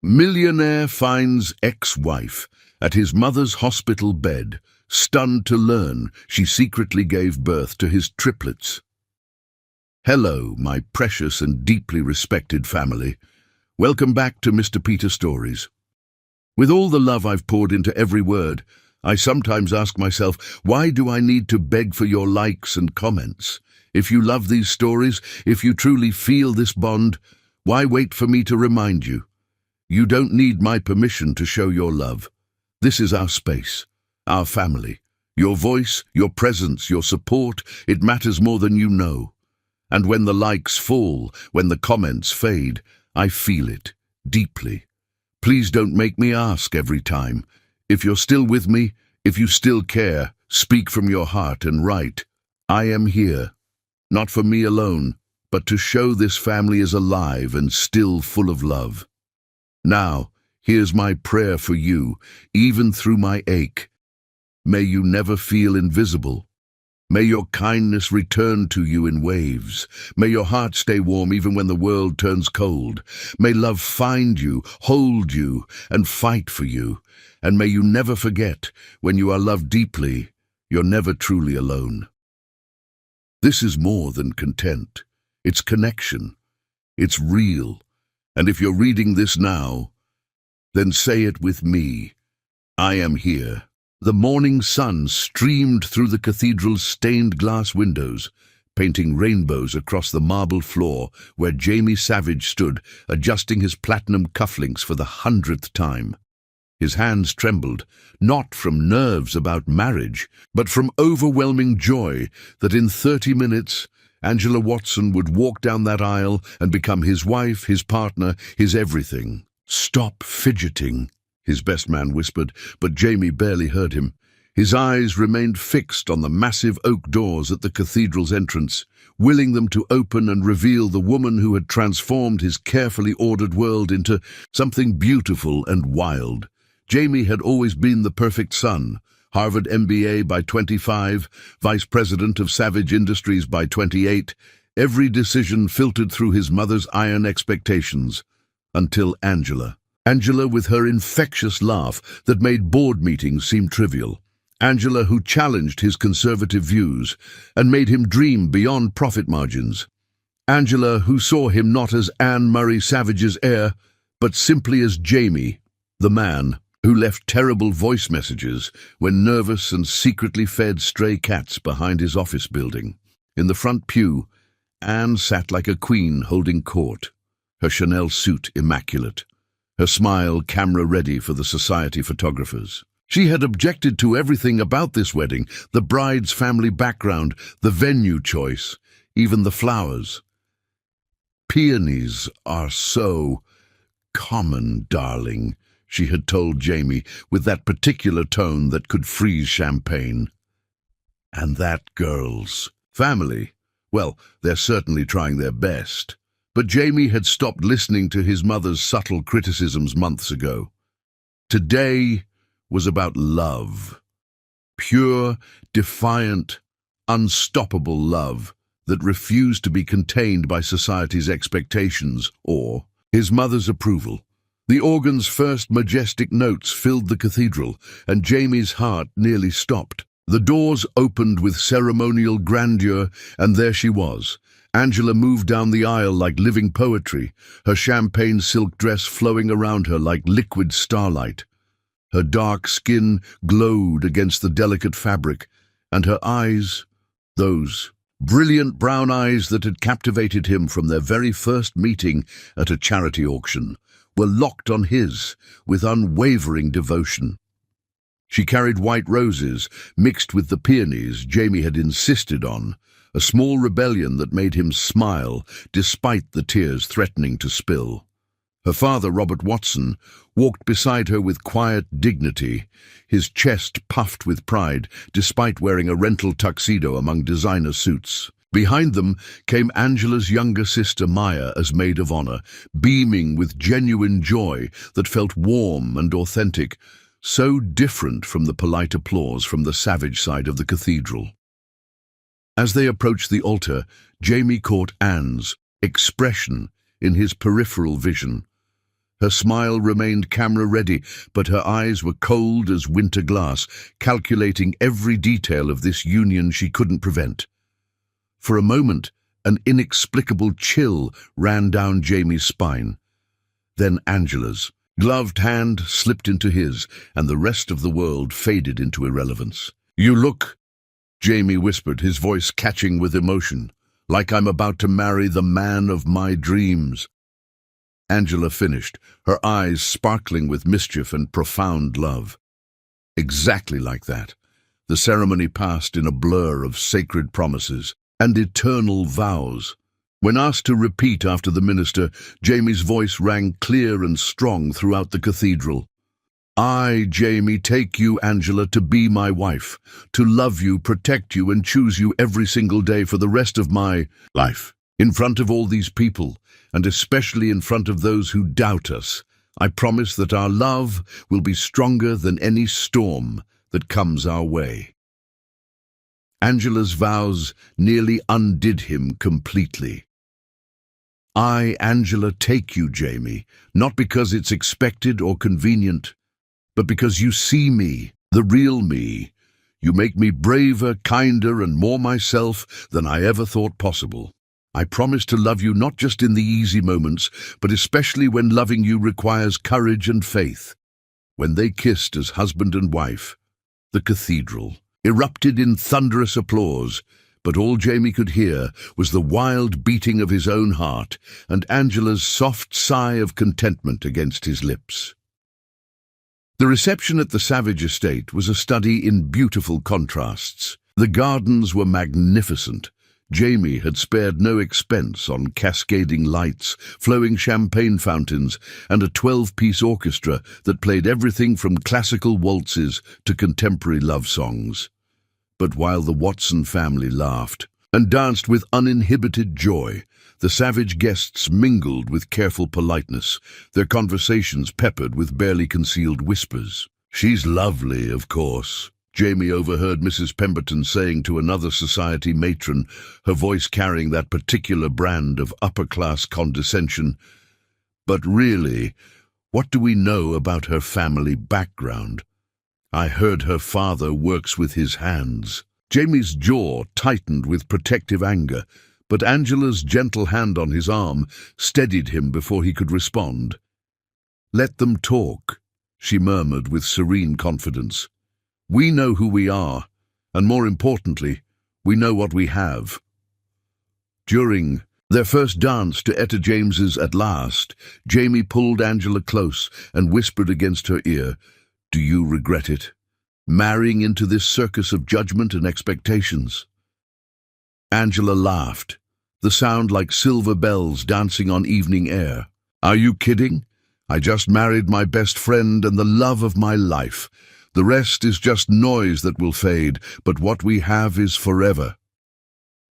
Millionaire finds ex-wife at his mother's hospital bed, stunned to learn she secretly gave birth to his triplets. Hello, my precious and deeply respected family. Welcome back to Mr. Peter Stories. With all the love I've poured into every word, I sometimes ask myself, why do I need to beg for your likes and comments? If you love these stories, if you truly feel this bond, why wait for me to remind you? You don't need my permission to show your love. This is our space, our family. Your voice, your presence, your support, it matters more than you know. And when the likes fall, when the comments fade, I feel it, deeply. Please don't make me ask every time. If you're still with me, if you still care, speak from your heart and write, I am here. Not for me alone, but to show this family is alive and still full of love. Now, here's my prayer for you, even through my ache. May you never feel invisible. May your kindness return to you in waves. May your heart stay warm even when the world turns cold. May love find you, hold you, and fight for you. And may you never forget, when you are loved deeply, you're never truly alone. This is more than content. It's connection. It's real. And if you're reading this now, then say it with me. I am here. The morning sun streamed through the cathedral's stained glass windows, painting rainbows across the marble floor where Jamie Savage stood, adjusting his platinum cufflinks for the 100th time. His hands trembled, not from nerves about marriage, but from overwhelming joy that in 30 minutes, Angela Watson would walk down that aisle and become his wife, his partner, his everything. Stop fidgeting, his best man whispered, but Jamie barely heard him. His eyes remained fixed on the massive oak doors at the cathedral's entrance, willing them to open and reveal the woman who had transformed his carefully ordered world into something beautiful and wild. Jamie had always been the perfect son. Harvard MBA by 25, vice president of Savage Industries by 28, every decision filtered through his mother's iron expectations. Until Angela. Angela with her infectious laugh that made board meetings seem trivial. Angela who challenged his conservative views and made him dream beyond profit margins. Angela who saw him not as Anne Murray Savage's heir, but simply as Jamie, the man who left terrible voice messages when nervous and secretly fed stray cats behind his office building. In the front pew, Anne sat like a queen holding court, her Chanel suit immaculate, her smile camera-ready for the society photographers. She had objected to everything about this wedding, the bride's family background, the venue choice, even the flowers. Peonies are so common, darling, she had told Jamie with that particular tone that could freeze champagne. And that girl's family, well, they're certainly trying their best. But Jamie had stopped listening to his mother's subtle criticisms months ago. Today was about love. Pure, defiant, unstoppable love that refused to be contained by society's expectations or his mother's approval. The organ's first majestic notes filled the cathedral, and Jamie's heart nearly stopped. The doors opened with ceremonial grandeur, and there she was. Angela moved down the aisle like living poetry, her champagne silk dress flowing around her like liquid starlight. Her dark skin glowed against the delicate fabric, and her eyes, those brilliant brown eyes that had captivated him from their very first meeting at a charity auction, were locked on his with unwavering devotion. She carried white roses mixed with the peonies Jamie had insisted on, a small rebellion that made him smile despite the tears threatening to spill. Her father, Robert Watson, walked beside her with quiet dignity, his chest puffed with pride despite wearing a rental tuxedo among designer suits. Behind them came Angela's younger sister Maya as maid of honor, beaming with genuine joy that felt warm and authentic, so different from the polite applause from the Savage side of the cathedral. As they approached the altar, Jamie caught Anne's expression in his peripheral vision. Her smile remained camera-ready, but her eyes were cold as winter glass, calculating every detail of this union she couldn't prevent. For a moment, an inexplicable chill ran down Jamie's spine. Then Angela's gloved hand slipped into his, and the rest of the world faded into irrelevance. "You look," Jamie whispered, his voice catching with emotion, "like I'm about to marry the man of my dreams." Angela finished, her eyes sparkling with mischief and profound love. Exactly like that. The ceremony passed in a blur of sacred promises and eternal vows. When asked to repeat after the minister, Jamie's voice rang clear and strong throughout the cathedral. "I, Jamie, take you, Angela, to be my wife, to love you, protect you, and choose you every single day for the rest of my life. In front of all these people, and especially in front of those who doubt us, I promise that our love will be stronger than any storm that comes our way." Angela's vows nearly undid him completely. "I, Angela, take you, Jamie, not because it's expected or convenient, but because you see me, the real me. You make me braver, kinder, and more myself than I ever thought possible. I promise to love you not just in the easy moments, but especially when loving you requires courage and faith." When they kissed as husband and wife, the cathedral erupted in thunderous applause, but all Jamie could hear was the wild beating of his own heart and Angela's soft sigh of contentment against his lips. The reception at the Savage estate was a study in beautiful contrasts. The gardens were magnificent. Jamie had spared no expense on cascading lights, flowing champagne fountains, and a 12-piece orchestra that played everything from classical waltzes to contemporary love songs. But while the Watson family laughed and danced with uninhibited joy, the Savage guests mingled with careful politeness, their conversations peppered with barely concealed whispers. "She's lovely, of course," Jamie overheard Mrs. Pemberton saying to another society matron, her voice carrying that particular brand of upper-class condescension. "But really, what do we know about her family background? I heard her father works with his hands." Jamie's jaw tightened with protective anger, but Angela's gentle hand on his arm steadied him before he could respond. "Let them talk," she murmured with serene confidence. "We know who we are, and more importantly, we know what we have." During their first dance to Etta James's At Last, Jamie pulled Angela close and whispered against her ear, "Do you regret it? Marrying into this circus of judgment and expectations?" Angela laughed, the sound like silver bells dancing on evening air. "Are you kidding? I just married my best friend and the love of my life. The rest is just noise that will fade, but what we have is forever."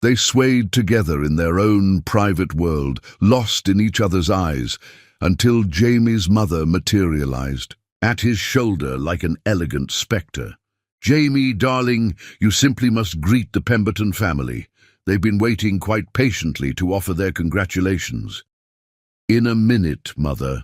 They swayed together in their own private world, lost in each other's eyes, until Jamie's mother materialized, at his shoulder like an elegant spectre. "Jamie, darling, you simply must greet the Pemberton family. They've been waiting quite patiently to offer their congratulations." "In a minute, Mother."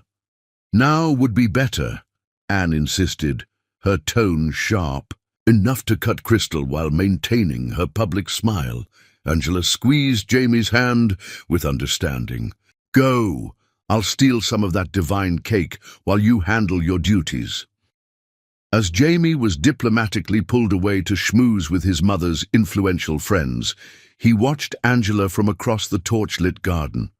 "Now would be better," Anne insisted, her tone sharp, enough to cut crystal while maintaining her public smile. Angela squeezed Jamie's hand with understanding. "Go. I'll steal some of that divine cake while you handle your duties." As Jamie was diplomatically pulled away to schmooze with his mother's influential friends, he watched Angela from across the torchlit garden.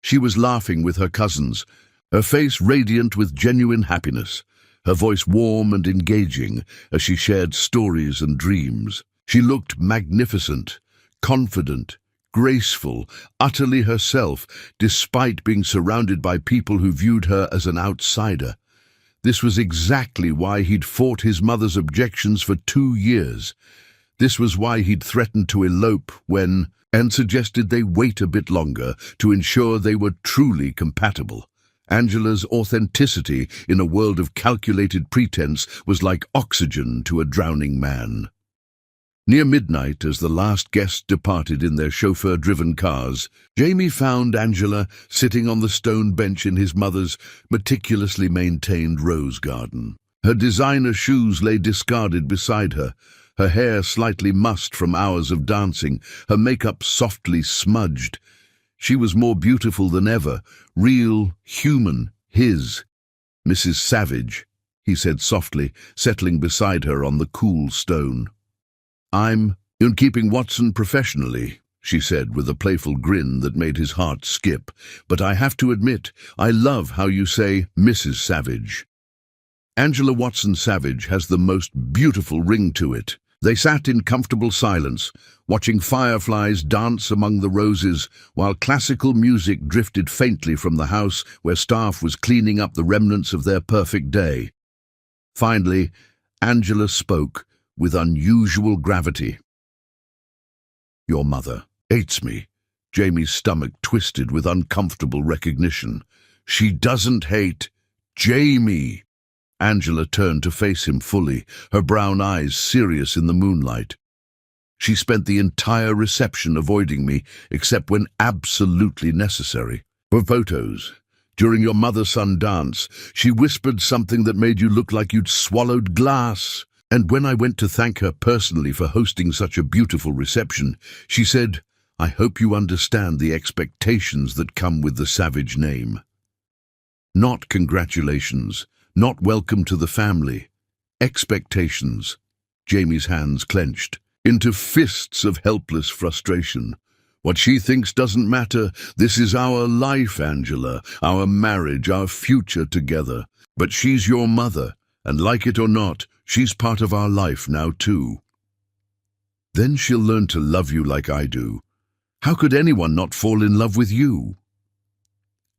She was laughing with her cousins, her face radiant with genuine happiness, her voice warm and engaging as she shared stories and dreams. She looked magnificent, confident, graceful, utterly herself, despite being surrounded by people who viewed her as an outsider. This was exactly why he'd fought his mother's objections for 2 years. This was why he'd threatened to elope when Anne suggested they wait a bit longer to ensure they were truly compatible. Angela's authenticity in a world of calculated pretense was like oxygen to a drowning man. Near midnight, as the last guests departed in their chauffeur-driven cars, Jamie found Angela sitting on the stone bench in his mother's meticulously maintained rose garden. Her designer shoes lay discarded beside her, her hair slightly mussed from hours of dancing, her makeup softly smudged. She was more beautiful than ever, real, human, his. "Mrs. Savage," he said softly, settling beside her on the cool stone. "I'm in keeping Watson professionally," she said with a playful grin that made his heart skip. "But I have to admit, I love how you say Mrs. Savage." Angela Watson Savage has the most beautiful ring to it. They sat in comfortable silence, watching fireflies dance among the roses, while classical music drifted faintly from the house where staff was cleaning up the remnants of their perfect day. Finally, Angela spoke with unusual gravity. "Your mother hates me." Jamie's stomach twisted with uncomfortable recognition. "She doesn't hate Jamie." Angela turned to face him fully, her brown eyes serious in the moonlight. "She spent the entire reception avoiding me, except when absolutely necessary. For photos. During your mother-son dance, she whispered something that made you look like you'd swallowed glass. And when I went to thank her personally for hosting such a beautiful reception, she said, 'I hope you understand the expectations that come with the Savage name.' Not congratulations, not welcome to the family. Expectations." Jamie's hands clenched into fists of helpless frustration. "What she thinks doesn't matter. This is our life, Angela, our marriage, our future together. But she's your mother, and like it or not, she's part of our life now too. Then she'll learn to love you like I do. How could anyone not fall in love with you?"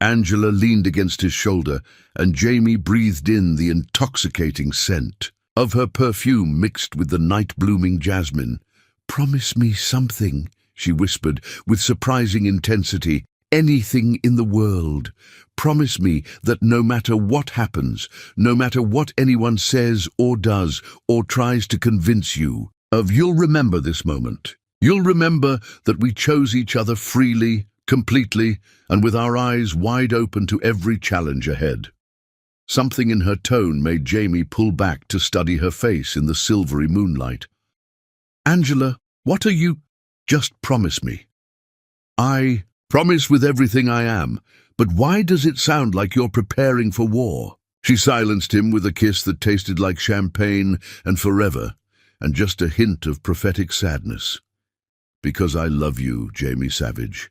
Angela leaned against his shoulder, and Jamie breathed in the intoxicating scent of her perfume mixed with the night-blooming jasmine. "Promise me something," she whispered with surprising intensity. "Anything in the world. Promise me that no matter what happens, no matter what anyone says or does or tries to convince you of, you'll remember this moment. You'll remember that we chose each other freely, completely, and with our eyes wide open to every challenge ahead." Something in her tone made Jamie pull back to study her face in the silvery moonlight. "Angela, what are you—" "Just promise me." "I promise with everything I am, but why does it sound like you're preparing for war?" She silenced him with a kiss that tasted like champagne and forever, and just a hint of prophetic sadness. "Because I love you, Jamie Savage,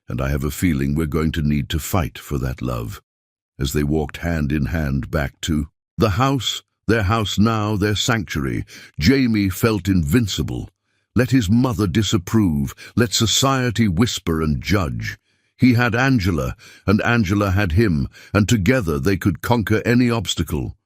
and I have a feeling we're going to need to fight for that love." As they walked hand in hand back to the house, their house now, their sanctuary, Jamie felt invincible. Let his mother disapprove, let society whisper and judge. He had Angela, and Angela had him, and together they could conquer any obstacle.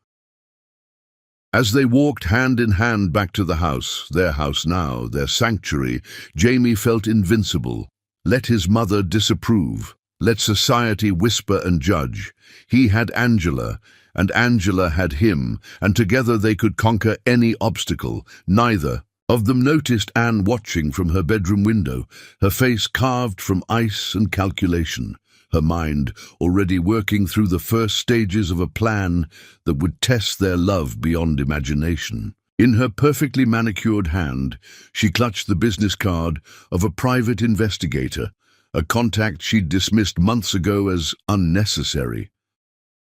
As they walked hand in hand back to the house, their house now, their sanctuary, Jamie felt invincible. Let his mother disapprove, let society whisper and judge. He had Angela, and Angela had him, and together they could conquer any obstacle. Neither of them noticed Anne watching from her bedroom window, her face carved from ice and calculation, her mind already working through the first stages of a plan that would test their love beyond imagination. In her perfectly manicured hand, she clutched the business card of a private investigator, a contact she'd dismissed months ago as unnecessary.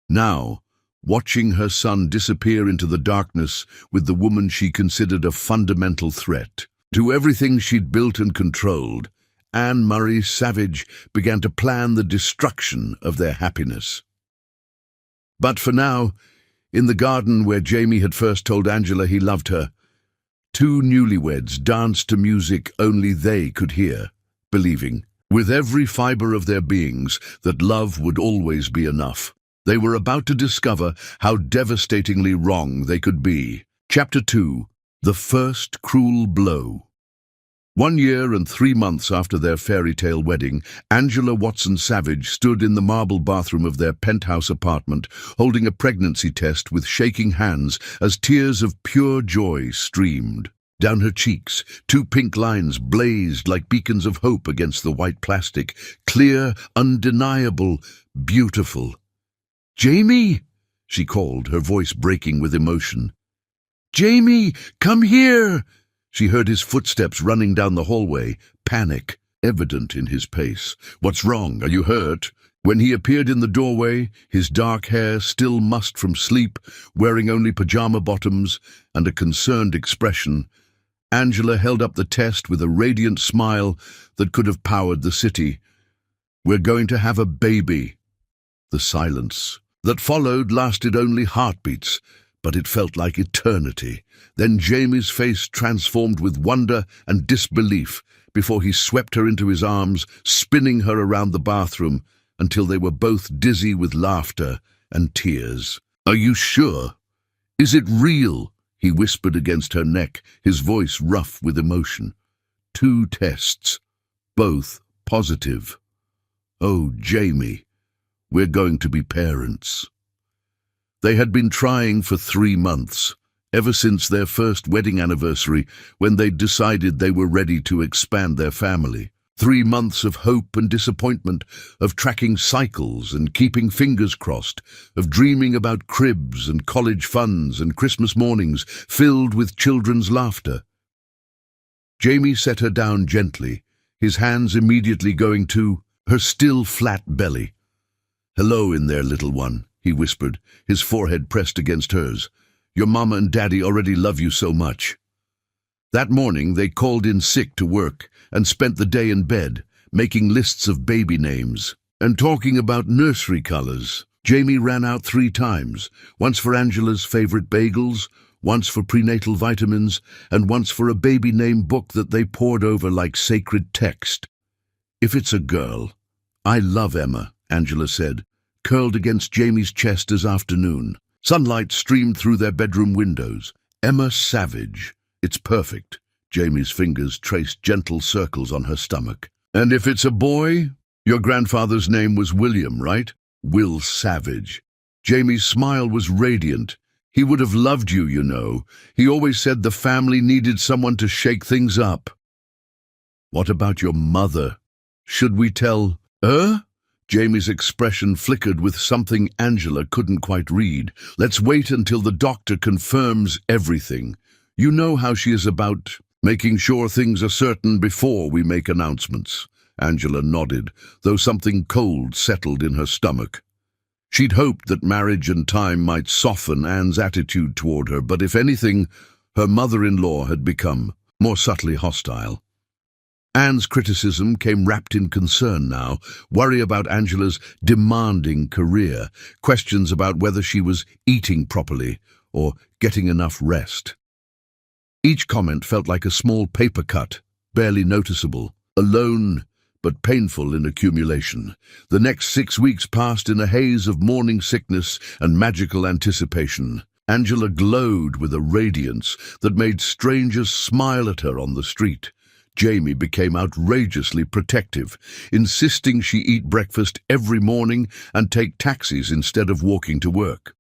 Now, watching her son disappear into the darkness with the woman she considered a fundamental threat to everything she'd built and controlled, Anne Murray Savage began to plan the destruction of their happiness. But for now, in the garden where Jamie had first told Angela he loved her, two newlyweds danced to music only they could hear, believing, with every fiber of their beings, that love would always be enough. They were about to discover how devastatingly wrong they could be. Chapter 2. The First Cruel Blow. 1 year and 3 months after their fairy tale wedding, Angela Watson Savage stood in the marble bathroom of their penthouse apartment, holding a pregnancy test with shaking hands as tears of pure joy streamed. Down her cheeks, two pink lines blazed like beacons of hope against the white plastic. Clear, undeniable, beautiful. "Jamie!" she called, her voice breaking with emotion. "Jamie, come here!" She heard his footsteps running down the hallway, panic evident in his pace. "What's wrong? Are you hurt?" When he appeared in the doorway, his dark hair still mussed from sleep, wearing only pajama bottoms and a concerned expression, Angela held up the test with a radiant smile that could have powered the city. "We're going to have a baby." The silence that followed lasted only heartbeats, but it felt like eternity. Then Jamie's face transformed with wonder and disbelief before he swept her into his arms, spinning her around the bathroom until they were both dizzy with laughter and tears. "Are you sure? Is it real?" he whispered against her neck, his voice rough with emotion. "2 tests, both positive. Oh, Jamie, we're going to be parents." They had been trying for 3 months, ever since their first wedding anniversary, when they decided they were ready to expand their family. 3 months of hope and disappointment, of tracking cycles and keeping fingers crossed, of dreaming about cribs and college funds and Christmas mornings filled with children's laughter. Jamie set her down gently, his hands immediately going to her still flat belly. "Hello in there, little one," he whispered, his forehead pressed against hers. "Your mama and daddy already love you so much." That morning they called in sick to work and spent the day in bed, making lists of baby names and talking about nursery colors. Jamie ran out 3 times, once for Angela's favorite bagels, once for prenatal vitamins, and once for a baby name book that they pored over like sacred text. "If it's a girl, I love Emma," Angela said, curled against Jamie's chest as afternoon. Sunlight streamed through their bedroom windows. "Emma Savage. It's perfect." Jamie's fingers traced gentle circles on her stomach. "And if it's a boy, your grandfather's name was William, right? Will Savage." Jamie's smile was radiant. "He would have loved you, you know. He always said the family needed someone to shake things up." "What about your mother? Should we tell her?" Jamie's expression flickered with something Angela couldn't quite read. "Let's wait until the doctor confirms everything. You know how she is about making sure things are certain before we make announcements." Angela nodded, though something cold settled in her stomach. She'd hoped that marriage and time might soften Anne's attitude toward her, but if anything, her mother-in-law had become more subtly hostile. Anne's criticism came wrapped in concern now, worry about Angela's demanding career, questions about whether she was eating properly or getting enough rest. Each comment felt like a small paper cut, barely noticeable, alone but painful in accumulation. The next 6 weeks passed in a haze of morning sickness and magical anticipation. Angela glowed with a radiance that made strangers smile at her on the street. Jamie became outrageously protective, insisting she eat breakfast every morning and take taxis instead of walking to work.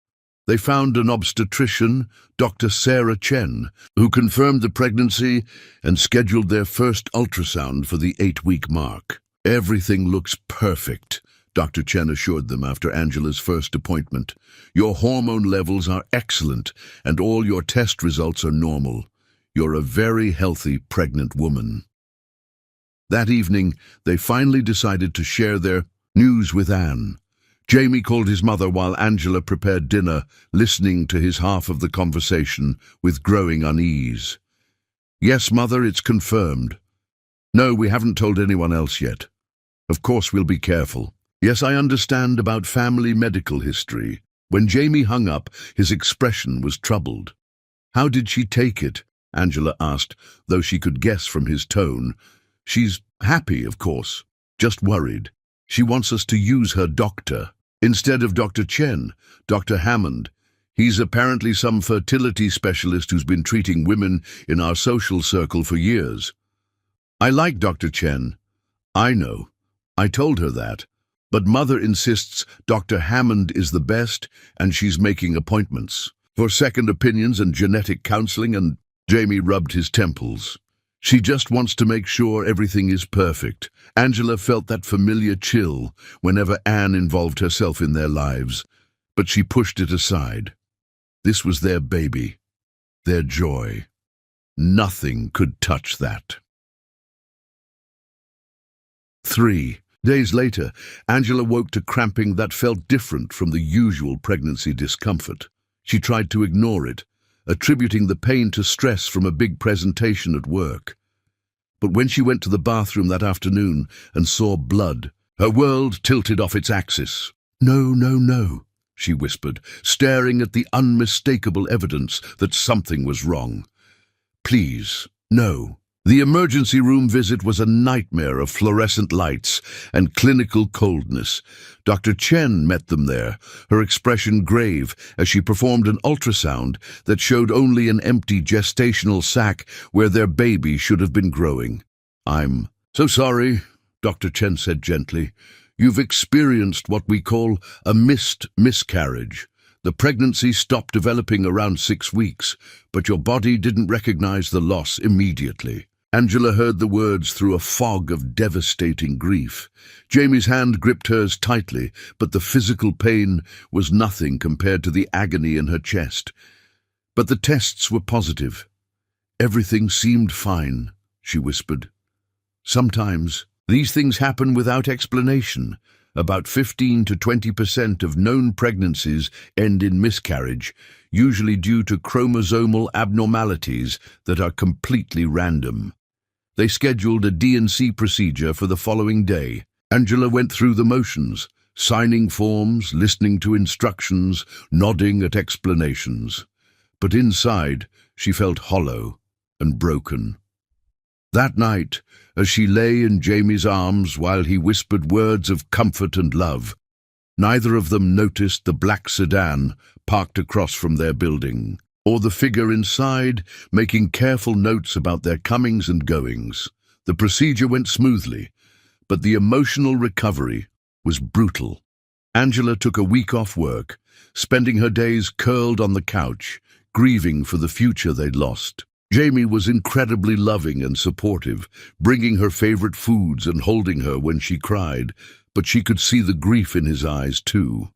They found an obstetrician, Dr. Sarah Chen, who confirmed the pregnancy and scheduled their first ultrasound for the 8-week mark. "Everything looks perfect," Dr. Chen assured them after Angela's first appointment. "Your hormone levels are excellent, and all your test results are normal. You're a very healthy pregnant woman." That evening, they finally decided to share their news with Anne. Jamie called his mother while Angela prepared dinner, listening to his half of the conversation with growing unease. "Yes, Mother, it's confirmed. No, we haven't told anyone else yet. Of course we'll be careful. Yes, I understand about family medical history." When Jamie hung up, his expression was troubled. "How did she take it?" Angela asked, though she could guess from his tone. "She's happy, of course, just worried. She wants us to use her doctor instead of Dr. Chen, Dr. Hammond. He's apparently some fertility specialist who's been treating women in our social circle for years." "I like Dr. Chen. I know. I told her that. But Mother insists Dr. Hammond is the best, and she's making appointments for second opinions and genetic counseling and..." Jamie rubbed his temples. She just wants to make sure everything is perfect. Angela felt that familiar chill whenever Anne involved herself in their lives, but she pushed it aside. This was their baby, their joy. Nothing could touch that. 3 days later, Angela woke to cramping that felt different from the usual pregnancy discomfort. She tried to ignore it, attributing the pain to stress from a big presentation at work. But when she went to the bathroom that afternoon and saw blood, her world tilted off its axis. "No, no, no," she whispered, staring at the unmistakable evidence that something was wrong. "Please, no." The emergency room visit was a nightmare of fluorescent lights and clinical coldness. Dr. Chen met them there, her expression grave as she performed an ultrasound that showed only an empty gestational sac where their baby should have been growing. "I'm so sorry," Dr. Chen said gently. "You've experienced what we call a missed miscarriage. The pregnancy stopped developing around 6 weeks, but your body didn't recognize the loss immediately." Angela heard the words through a fog of devastating grief. Jamie's hand gripped hers tightly, but the physical pain was nothing compared to the agony in her chest. But the tests were positive. "Everything seemed fine," she whispered. "Sometimes these things happen without explanation. About 15 to 20% of known pregnancies end in miscarriage, usually due to chromosomal abnormalities that are completely random." They scheduled a D&C procedure for the following day. Angela went through the motions, signing forms, listening to instructions, nodding at explanations. But inside, she felt hollow and broken. That night, as she lay in Jamie's arms while he whispered words of comfort and love, neither of them noticed the black sedan parked across from their building, or the figure inside making careful notes about their comings and goings. The procedure went smoothly, but the emotional recovery was brutal. Angela took a week off work, spending her days curled on the couch, grieving for the future they'd lost. Jamie was incredibly loving and supportive, bringing her favorite foods and holding her when she cried, but she could see the grief in his eyes too.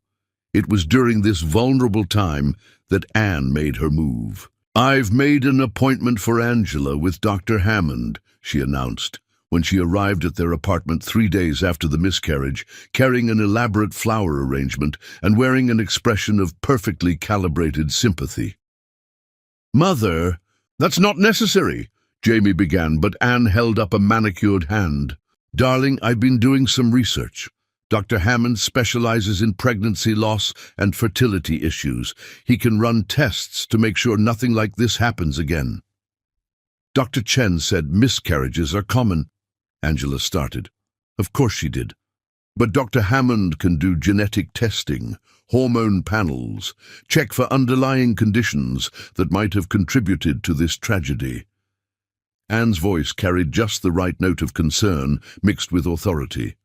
It was during this vulnerable time that Anne made her move. "I've made an appointment for Angela with Dr. Hammond," she announced, when she arrived at their apartment 3 days after the miscarriage, carrying an elaborate flower arrangement and wearing an expression of perfectly calibrated sympathy. "Mother, that's not necessary," Jamie began, but Anne held up a manicured hand. "Darling, I've been doing some research. Dr. Hammond specializes in pregnancy loss and fertility issues. He can run tests to make sure nothing like this happens again." Dr. Chen said miscarriages are common. Angela started. Of course she did. But Dr. Hammond can do genetic testing, hormone panels, check for underlying conditions that might have contributed to this tragedy. Anne's voice carried just the right note of concern mixed with authority.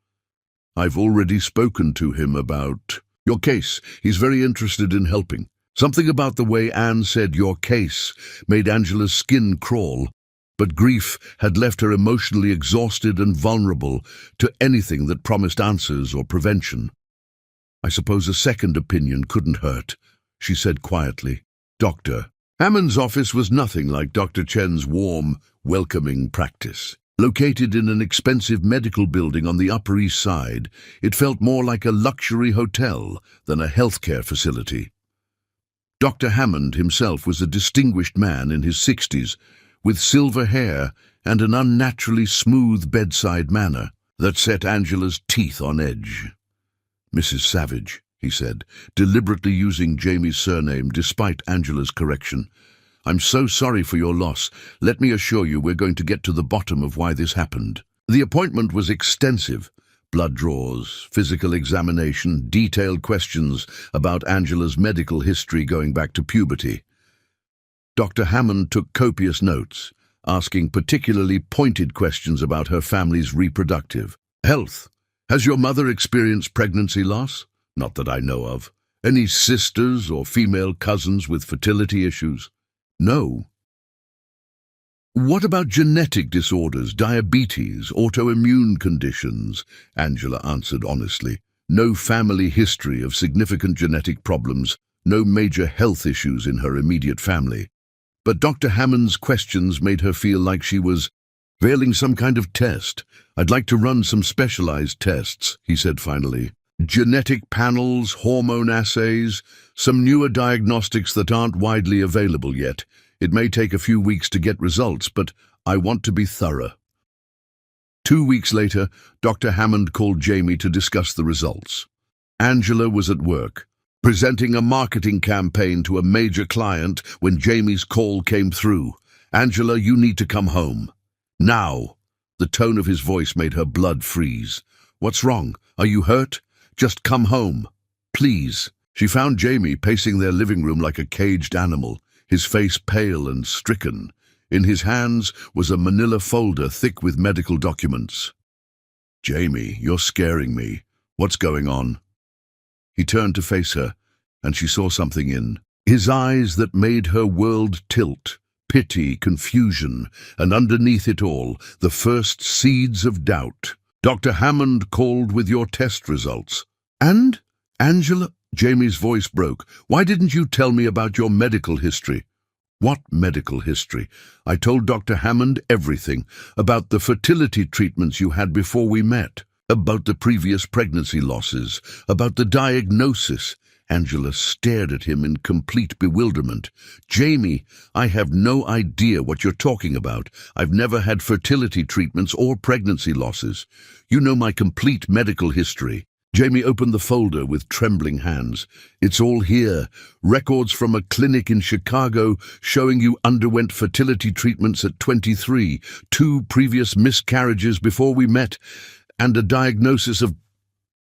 "I've already spoken to him about your case. He's very interested in helping." Something about the way Anne said "your case" made Angela's skin crawl, but grief had left her emotionally exhausted and vulnerable to anything that promised answers or prevention. "I suppose a second opinion couldn't hurt," she said quietly. "Doctor." Hammond's office was nothing like Dr. Chen's warm, welcoming practice. Located in an expensive medical building on the Upper East Side, it felt more like a luxury hotel than a healthcare facility. Dr. Hammond himself was a distinguished man in his 60s, with silver hair and an unnaturally smooth bedside manner that set Angela's teeth on edge. "Mrs. Savage," he said, deliberately using Jamie's surname despite Angela's correction. "I'm so sorry for your loss. Let me assure you we're going to get to the bottom of why this happened." The appointment was extensive. Blood draws, physical examination, detailed questions about Angela's medical history going back to puberty. Dr. Hammond took copious notes, asking particularly pointed questions about her family's reproductive health. "Has your mother experienced pregnancy loss?" "Not that I know of." "Any sisters or female cousins with fertility issues?" "No." What about genetic disorders, diabetes, autoimmune conditions? Angela answered honestly. No family history of significant genetic problems, no major health issues in her immediate family. But Dr. Hammond's questions made her feel like she was failing some kind of test. I'd like to run some specialized tests, he said finally. Genetic panels, hormone assays, some newer diagnostics that aren't widely available yet. It may take a few weeks to get results, but I want to be thorough. 2 weeks later, Dr. Hammond called Jamie to discuss the results. Angela was at work, presenting a marketing campaign to a major client when Jamie's call came through. Angela, you need to come home. Now. The tone of his voice made her blood freeze. What's wrong? Are you hurt? Just come home. Please. She found Jamie pacing their living room like a caged animal, his face pale and stricken. In his hands was a manila folder thick with medical documents. Jamie, you're scaring me. What's going on? He turned to face her, and she saw something in his eyes that made her world tilt. Pity, confusion, and underneath it all, the first seeds of doubt. Dr. Hammond called with your test results. And? Angela? Jamie's voice broke. Why didn't you tell me about your medical history? What medical history? I told Dr. Hammond everything, about the fertility treatments you had before we met, about the previous pregnancy losses, about the diagnosis. Angela stared at him in complete bewilderment. Jamie, I have no idea what you're talking about. I've never had fertility treatments or pregnancy losses. You know my complete medical history. Jamie opened the folder with trembling hands. It's all here. Records from a clinic in Chicago showing you underwent fertility treatments at 23, 2 previous miscarriages before we met, and a diagnosis of...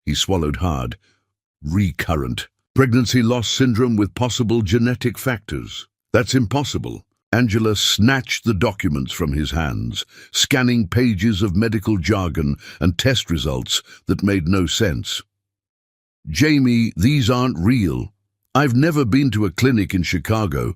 He swallowed hard. Recurrent. Pregnancy loss syndrome with possible genetic factors. That's impossible. Angela snatched the documents from his hands, scanning pages of medical jargon and test results that made no sense. Jamie, these aren't real. I've never been to a clinic in Chicago.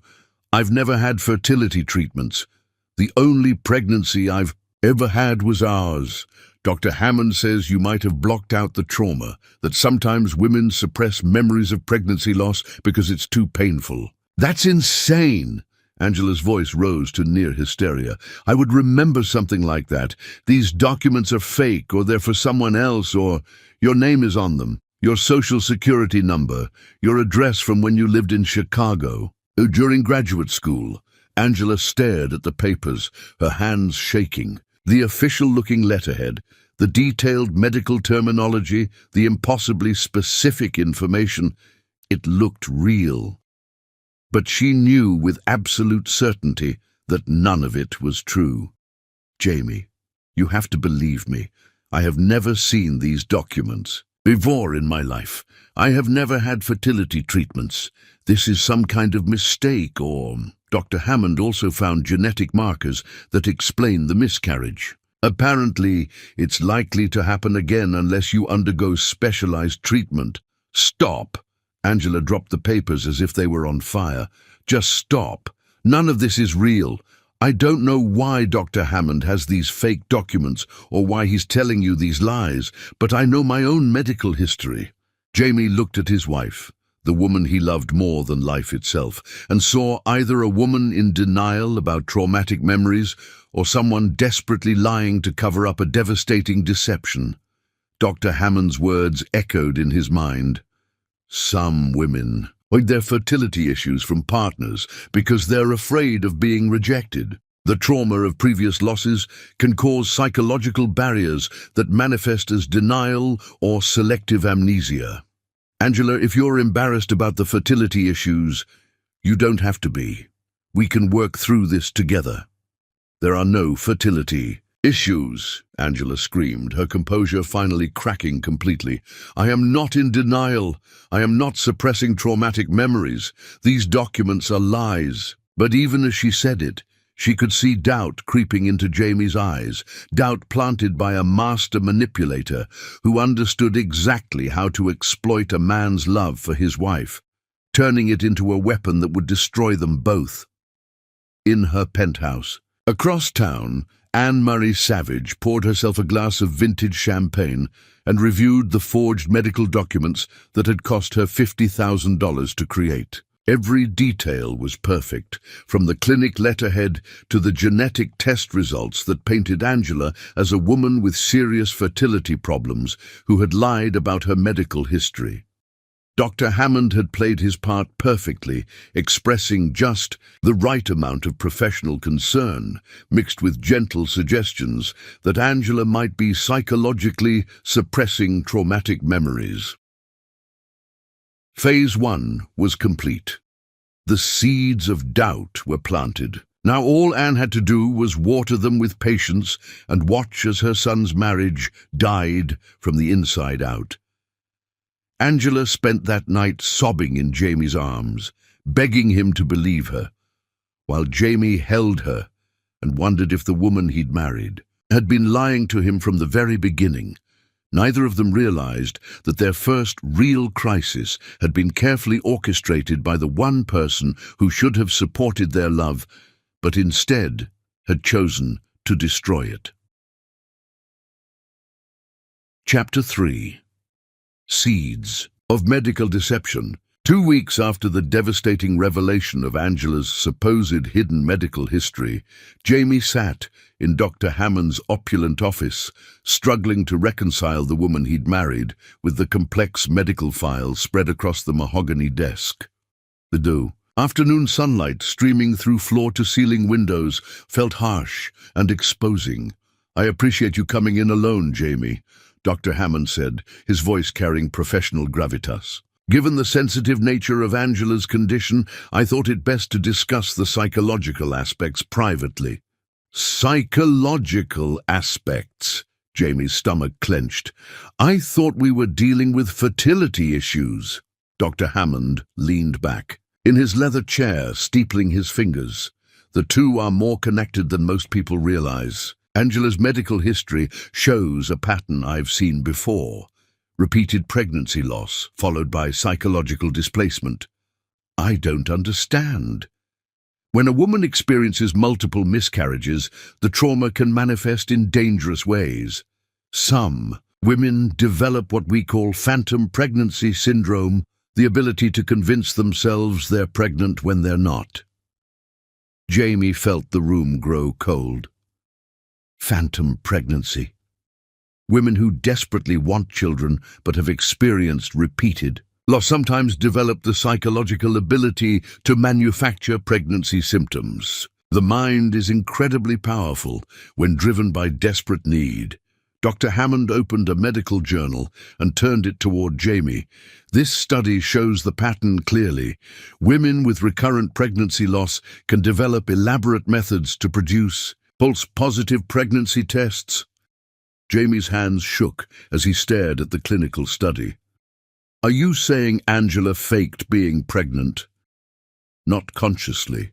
I've never had fertility treatments. The only pregnancy I've ever had was ours. Dr. Hammond says you might have blocked out the trauma, that sometimes women suppress memories of pregnancy loss because it's too painful. That's insane! Angela's voice rose to near hysteria. I would remember something like that. These documents are fake, or they're for someone else, or your name is on them, your social security number, your address from when you lived in Chicago. During graduate school, Angela stared at the papers, her hands shaking. The official-looking letterhead, the detailed medical terminology, the impossibly specific information, it looked real. But she knew with absolute certainty that none of it was true. Jamie, you have to believe me. I have never seen these documents before in my life. I have never had fertility treatments. This is some kind of mistake, or... Dr. Hammond also found genetic markers that explain the miscarriage. Apparently, it's likely to happen again unless you undergo specialized treatment. Stop! Angela dropped the papers as if they were on fire. Just stop. None of this is real. I don't know why Dr. Hammond has these fake documents or why he's telling you these lies, but I know my own medical history. Jamie looked at his wife, the woman he loved more than life itself, and saw either a woman in denial about traumatic memories or someone desperately lying to cover up a devastating deception. Dr. Hammond's words echoed in his mind. Some women hide their fertility issues from partners because they're afraid of being rejected. The trauma of previous losses can cause psychological barriers that manifest as denial or selective amnesia. Angela, if you're embarrassed about the fertility issues, you don't have to be. We can work through this together. There are no fertility issues, Angela screamed, her composure finally cracking completely. I am not in denial. I am not suppressing traumatic memories. These documents are lies. But even as she said it, she could see doubt creeping into Jamie's eyes, doubt planted by a master manipulator who understood exactly how to exploit a man's love for his wife, turning it into a weapon that would destroy them both. In her penthouse, Across town, Anne-Marie Savage poured herself a glass of vintage champagne and reviewed the forged medical documents that had cost her $50,000 to create. Every detail was perfect, from the clinic letterhead to the genetic test results that painted Angela as a woman with serious fertility problems who had lied about her medical history. Dr. Hammond had played his part perfectly, expressing just the right amount of professional concern, mixed with gentle suggestions that Angela might be psychologically suppressing traumatic memories. Phase 1 was complete. The seeds of doubt were planted. Now all Anne had to do was water them with patience and watch as her son's marriage died from the inside out. Angela spent that night sobbing in Jamie's arms, begging him to believe her, while Jamie held her and wondered if the woman he'd married had been lying to him from the very beginning. Neither of them realized that their first real crisis had been carefully orchestrated by the one person who should have supported their love, but instead had chosen to destroy it. Chapter 3. Seeds of Medical Deception. 2 weeks after the devastating revelation of Angela's supposed hidden medical history, Jamie sat in Dr. Hammond's opulent office, struggling to reconcile the woman he'd married with the complex medical files spread across the mahogany desk. The afternoon sunlight streaming through floor-to-ceiling windows felt harsh and exposing. "I appreciate you coming in alone, Jamie," Dr. Hammond said, his voice carrying professional gravitas. "Given the sensitive nature of Angela's condition, I thought it best to discuss the psychological aspects privately." Psychological aspects? Jamie's stomach clenched. "I thought we were dealing with fertility issues." Dr. Hammond leaned back, in his leather chair, steepling his fingers. "The two are more connected than most people realize. Angela's medical history shows a pattern I've seen before. Repeated pregnancy loss, followed by psychological displacement. I don't understand. When a woman experiences multiple miscarriages, the trauma can manifest in dangerous ways. Some women develop what we call phantom pregnancy syndrome, the ability to convince themselves they're pregnant when they're not." Jamie felt the room grow cold. Phantom pregnancy. Women who desperately want children but have experienced repeated loss sometimes develop the psychological ability to manufacture pregnancy symptoms. The mind is incredibly powerful when driven by desperate need. Dr. Hammond opened a medical journal and turned it toward Jamie. "This study shows the pattern clearly. Women with recurrent pregnancy loss can develop elaborate methods to produce false-positive pregnancy tests." Jamie's hands shook as he stared at the clinical study. "Are you saying Angela faked being pregnant?" "Not consciously.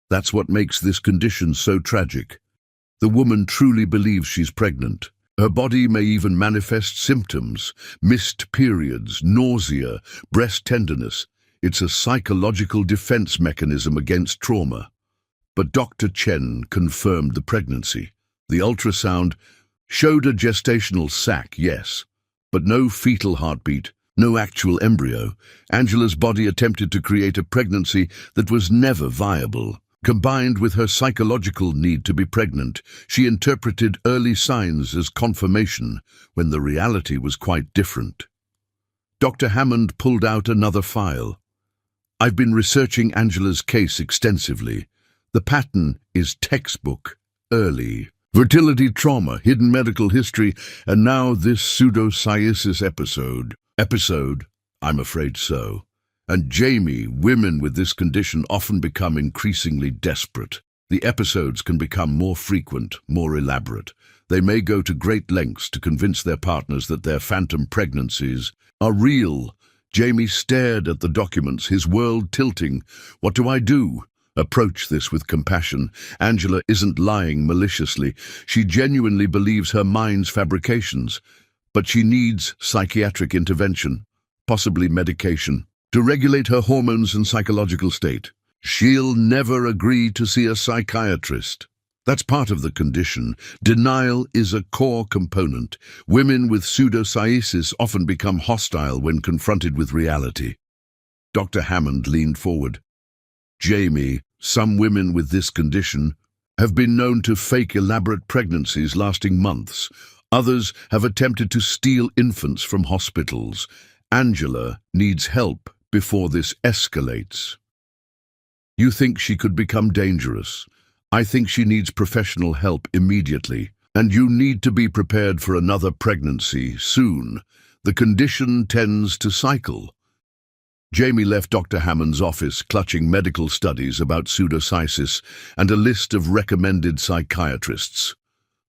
That's what makes this condition so tragic. The woman truly believes she's pregnant. Her body may even manifest symptoms, missed periods, nausea, breast tenderness. It's a psychological defense mechanism against trauma." But Dr. Chen confirmed the pregnancy. The ultrasound showed a gestational sac, yes, but no fetal heartbeat, no actual embryo. Angela's body attempted to create a pregnancy that was never viable. Combined with her psychological need to be pregnant, she interpreted early signs as confirmation when the reality was quite different. Dr. Hammond pulled out another file. "I've been researching Angela's case extensively. The pattern is textbook, early fertility trauma, hidden medical history, and now this pseudosciasis episode. I'm afraid so. And Jamie, women with this condition often become increasingly desperate. The episodes can become more frequent, more elaborate. They may go to great lengths to convince their partners that their phantom pregnancies are real." Jamie stared at the documents, his world tilting. "What do I do?" "Approach this with compassion. Angela isn't lying maliciously. She genuinely believes her mind's fabrications. But she needs psychiatric intervention, possibly medication, to regulate her hormones and psychological state. She'll never agree to see a psychiatrist." That's part of the condition. Denial is a core component. Women with pseudocyesis often become hostile when confronted with reality. Dr. Hammond leaned forward. Jamie, some women with this condition have been known to fake elaborate pregnancies lasting months. Others have attempted to steal infants from hospitals. Angela needs help before this escalates. You think she could become dangerous. I think she needs professional help immediately, and you need to be prepared for another pregnancy soon. The condition tends to cycle. Jamie left Dr. Hammond's office clutching medical studies about pseudocyesis and a list of recommended psychiatrists.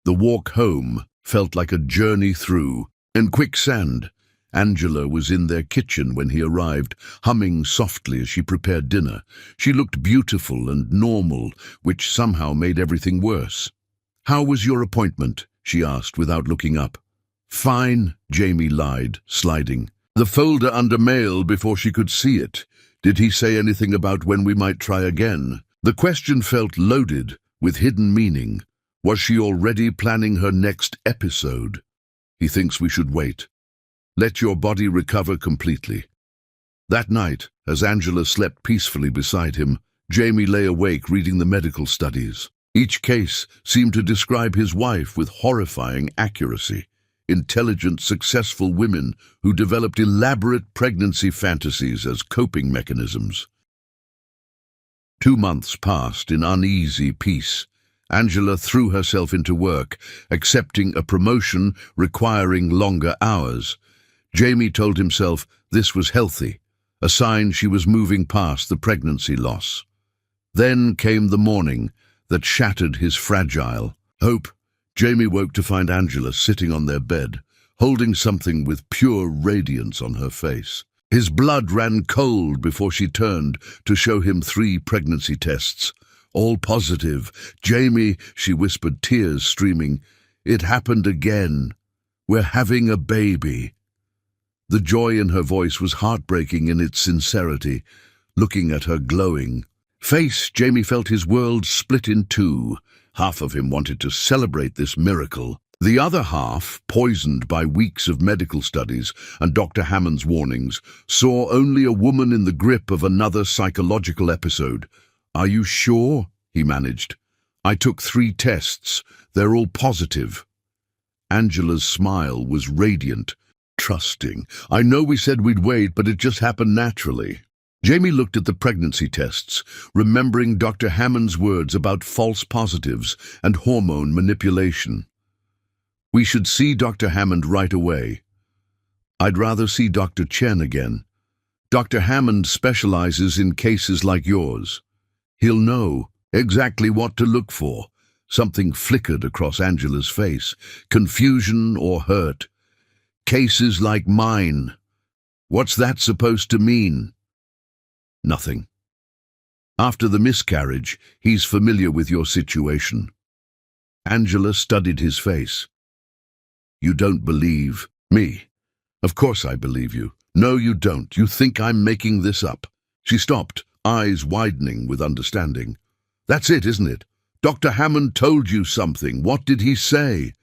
The walk home felt like a journey through quicksand. Angela was in their kitchen when he arrived, humming softly as she prepared dinner. She looked beautiful and normal, which somehow made everything worse. "How was your appointment?" she asked without looking up. "Fine," Jamie lied, sliding the folder under mail before she could see it. Did he say anything about when we might try again? The question felt loaded with hidden meaning. Was she already planning her next episode? "He thinks we should wait. Let your body recover completely." That night, as Angela slept peacefully beside him, Jamie lay awake reading the medical studies. Each case seemed to describe his wife with horrifying accuracy. Intelligent, successful women who developed elaborate pregnancy fantasies as coping mechanisms. 2 months passed in uneasy peace. Angela threw herself into work, accepting a promotion requiring longer hours. Jamie told himself this was healthy, a sign she was moving past the pregnancy loss. Then came the morning that shattered his fragile hope. Jamie woke to find Angela sitting on their bed, holding something with pure radiance on her face. His blood ran cold before she turned to show him 3 pregnancy tests, all positive. "Jamie," she whispered, tears streaming, "it happened again. We're having a baby." The joy in her voice was heartbreaking in its sincerity. Looking at her glowing face, Jamie felt his world split in two. Half of him wanted to celebrate this miracle. The other half, poisoned by weeks of medical studies and Dr. Hammond's warnings, saw only a woman in the grip of another psychological episode. "Are you sure?" he managed. "I took 3 tests. They're all positive." Angela's smile was radiant, trusting. "I know we said we'd wait, but it just happened naturally." Jamie looked at the pregnancy tests, remembering Dr. Hammond's words about false positives and hormone manipulation. "We should see Dr. Hammond right away." "I'd rather see Dr. Chen again. Dr. Hammond specializes in cases like yours. He'll know exactly what to look for." Something flickered across Angela's face. Confusion or hurt. "Cases like mine. What's that supposed to mean?" "Nothing. After the miscarriage, he's familiar with your situation." Angela studied his face. "You don't believe me?" "Of course I believe you." "No, you don't. You think I'm making this up." She stopped, eyes widening with understanding. "That's it, isn't it? Dr. Hammond told you something. What did he say?"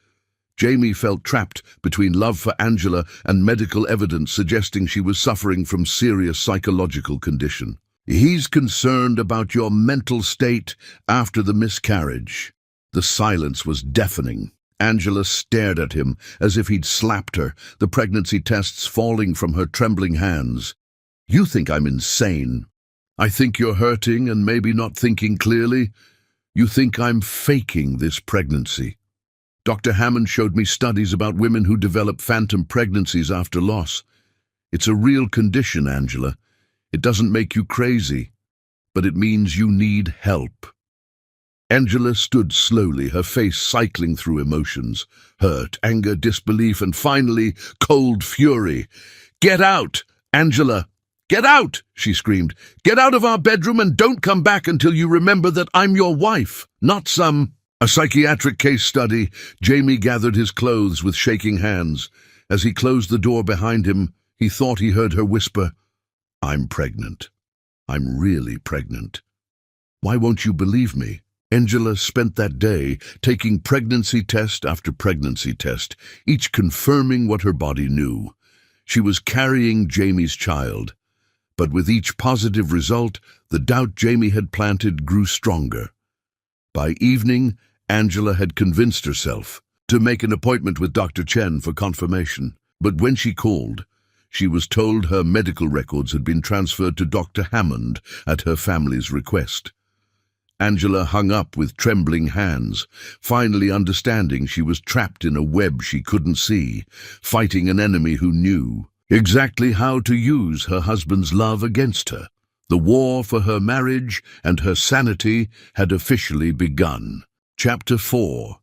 Jamie felt trapped between love for Angela and medical evidence suggesting she was suffering from serious psychological condition. "He's concerned about your mental state after the miscarriage." The silence was deafening. Angela stared at him as if he'd slapped her, the pregnancy tests falling from her trembling hands. "You think I'm insane. I think you're hurting and maybe not thinking clearly. You think I'm faking this pregnancy. Dr. Hammond showed me studies about women who develop phantom pregnancies after loss. It's a real condition, Angela. It doesn't make you crazy, but it means you need help." Angela stood slowly, her face cycling through emotions. Hurt, anger, disbelief, and finally, cold fury. "Get out, Angela! Get out!" she screamed. "Get out of our bedroom and don't come back until you remember that I'm your wife, not a psychiatric case study." Jamie gathered his clothes with shaking hands. As he closed the door behind him, he thought he heard her whisper, "I'm pregnant. I'm really pregnant. Why won't you believe me?" Angela spent that day taking pregnancy test after pregnancy test, each confirming what her body knew. She was carrying Jamie's child. But with each positive result, the doubt Jamie had planted grew stronger. By evening, Angela had convinced herself to make an appointment with Dr. Chen for confirmation. But when she called, she was told her medical records had been transferred to Dr. Hammond at her family's request. Angela hung up with trembling hands, finally understanding she was trapped in a web she couldn't see, fighting an enemy who knew exactly how to use her husband's love against her. The war for her marriage and her sanity had officially begun. Chapter 4.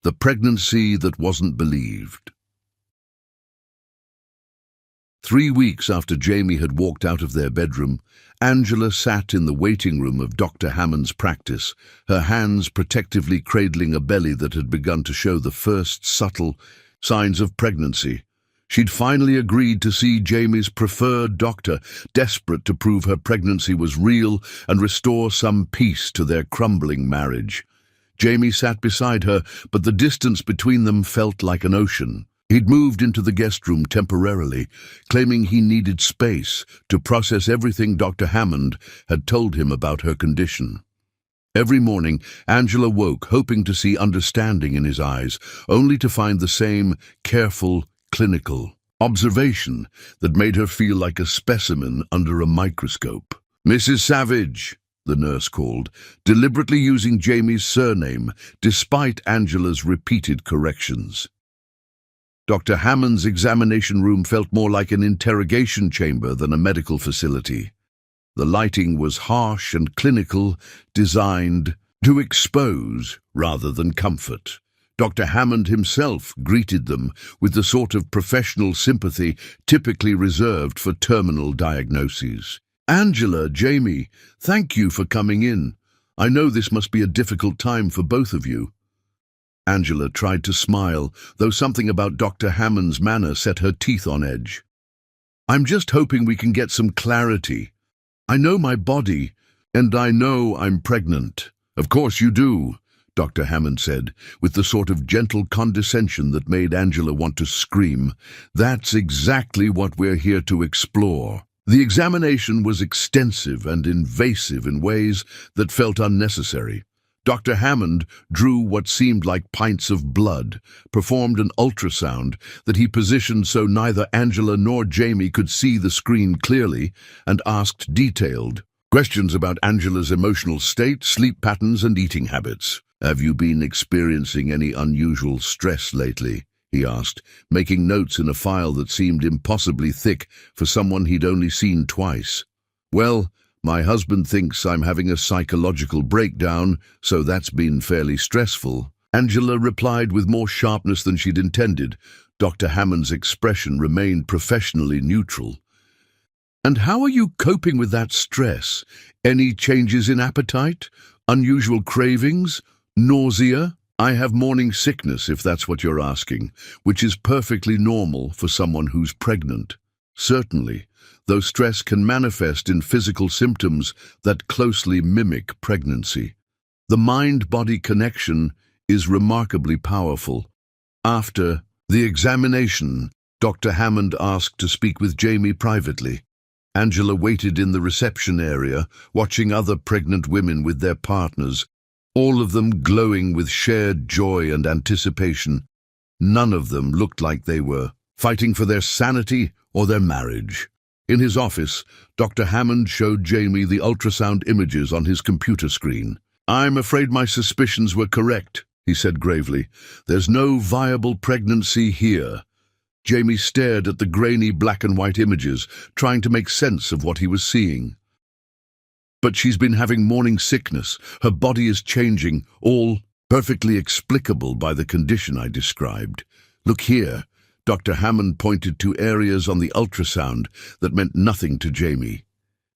The Pregnancy That Wasn't Believed. 3 weeks after Jamie had walked out of their bedroom, Angela sat in the waiting room of Dr. Hammond's practice, her hands protectively cradling a belly that had begun to show the first subtle signs of pregnancy. She'd finally agreed to see Jamie's preferred doctor, desperate to prove her pregnancy was real and restore some peace to their crumbling marriage. Jamie sat beside her, but the distance between them felt like an ocean. He'd moved into the guest room temporarily, claiming he needed space to process everything Dr. Hammond had told him about her condition. Every morning, Angela woke, hoping to see understanding in his eyes, only to find the same careful, clinical observation that made her feel like a specimen under a microscope. "Mrs. Savage," the nurse called, deliberately using Jamie's surname despite Angela's repeated corrections. Dr. Hammond's examination room felt more like an interrogation chamber than a medical facility. The lighting was harsh and clinical, designed to expose rather than comfort. Dr. Hammond himself greeted them with the sort of professional sympathy typically reserved for terminal diagnoses. "Angela, Jamie, thank you for coming in. I know this must be a difficult time for both of you." Angela tried to smile, though something about Dr. Hammond's manner set her teeth on edge. "I'm just hoping we can get some clarity. I know my body, and I know I'm pregnant." "Of course you do," Dr. Hammond said, with the sort of gentle condescension that made Angela want to scream. "That's exactly what we're here to explore." The examination was extensive and invasive in ways that felt unnecessary. Dr. Hammond drew what seemed like pints of blood, performed an ultrasound that he positioned so neither Angela nor Jamie could see the screen clearly, and asked detailed questions about Angela's emotional state, sleep patterns, and eating habits. "Have you been experiencing any unusual stress lately?" he asked, making notes in a file that seemed impossibly thick for someone he'd only seen twice. "Well, my husband thinks I'm having a psychological breakdown, so that's been fairly stressful," Angela replied with more sharpness than she'd intended. Dr. Hammond's expression remained professionally neutral. "And how are you coping with that stress? Any changes in appetite? Unusual cravings? Nausea?" "I have morning sickness, if that's what you're asking, which is perfectly normal for someone who's pregnant. Certainly, though stress can manifest in physical symptoms that closely mimic pregnancy. The mind-body connection is remarkably powerful." After the examination, Dr. Hammond asked to speak with Jamie privately. Angela waited in the reception area, watching other pregnant women with their partners, all of them glowing with shared joy and anticipation. None of them looked like they were fighting for their sanity or their marriage. In his office, Dr. Hammond showed Jamie the ultrasound images on his computer screen. "I'm afraid my suspicions were correct," he said gravely. "There's no viable pregnancy here." Jamie stared at the grainy black and white images, trying to make sense of what he was seeing. "But she's been having morning sickness. Her body is changing, all perfectly explicable by the condition I described. Look here." Dr. Hammond pointed to areas on the ultrasound that meant nothing to Jamie.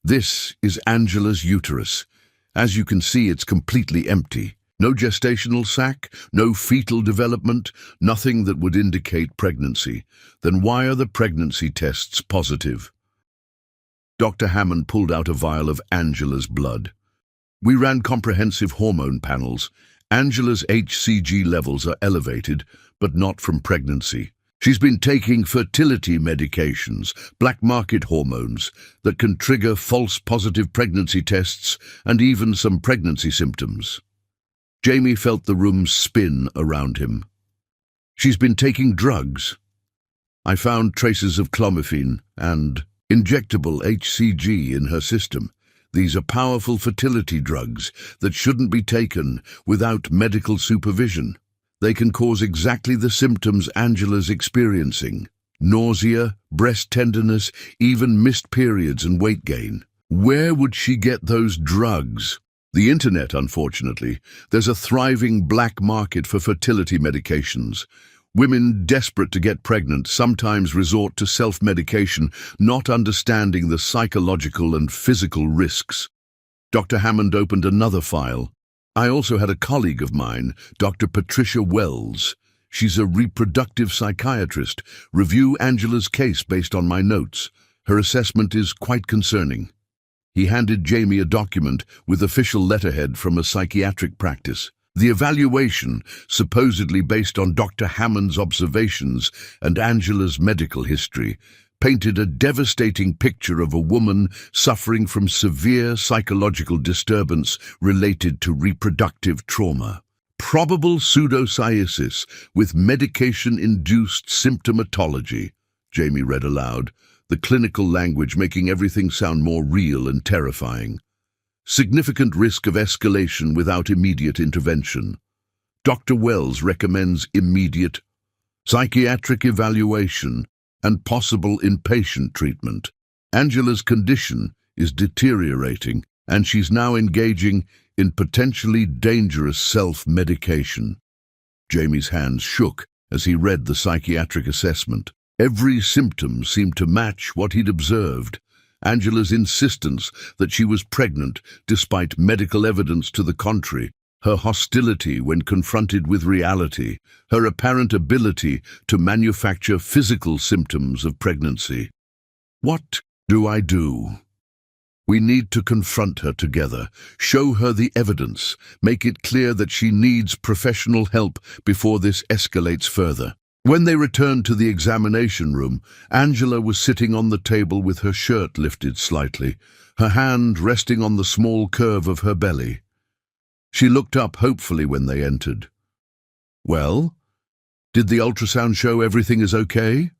"This is Angela's uterus. As you can see, it's completely empty. No gestational sac, no fetal development, nothing that would indicate pregnancy. Then why are the pregnancy tests positive?" Dr. Hammond pulled out a vial of Angela's blood. We ran comprehensive hormone panels. Angela's HCG levels are elevated, but not from pregnancy. She's been taking fertility medications, black market hormones, that can trigger false positive pregnancy tests and even some pregnancy symptoms. Jamie felt the room spin around him. She's been taking drugs. I found traces of clomiphene and injectable HCG in her system. These are powerful fertility drugs that shouldn't be taken without medical supervision. They can cause exactly the symptoms Angela's experiencing: nausea, breast tenderness, even missed periods and weight gain. Where would she get those drugs? The internet, unfortunately. There's a thriving black market for fertility medications. Women desperate to get pregnant sometimes resort to self-medication, not understanding the psychological and physical risks. Dr. Hammond opened another file. I also had a colleague of mine, Dr. Patricia Wells. She's a reproductive psychiatrist. Review Angela's case based on my notes. Her assessment is quite concerning. He handed Jamie a document with official letterhead from a psychiatric practice. The evaluation, supposedly based on Dr. Hammond's observations and Angela's medical history, painted a devastating picture of a woman suffering from severe psychological disturbance related to reproductive trauma. Probable pseudopsoriasis with medication-induced symptomatology, Jamie read aloud, the clinical language making everything sound more real and terrifying. Significant risk of escalation without immediate intervention. Dr. Wells recommends immediate psychiatric evaluation and possible inpatient treatment. Angela's condition is deteriorating, and she's now engaging in potentially dangerous self-medication. Jamie's hands shook as he read the psychiatric assessment. Every symptom seemed to match what he'd observed. Angela's insistence that she was pregnant, despite medical evidence to the contrary, her hostility when confronted with reality, her apparent ability to manufacture physical symptoms of pregnancy. What do I do? We need to confront her together, show her the evidence, make it clear that she needs professional help before this escalates further. When they returned to the examination room, Angela was sitting on the table with her shirt lifted slightly, her hand resting on the small curve of her belly. She looked up hopefully when they entered. Well, did the ultrasound show everything is okay?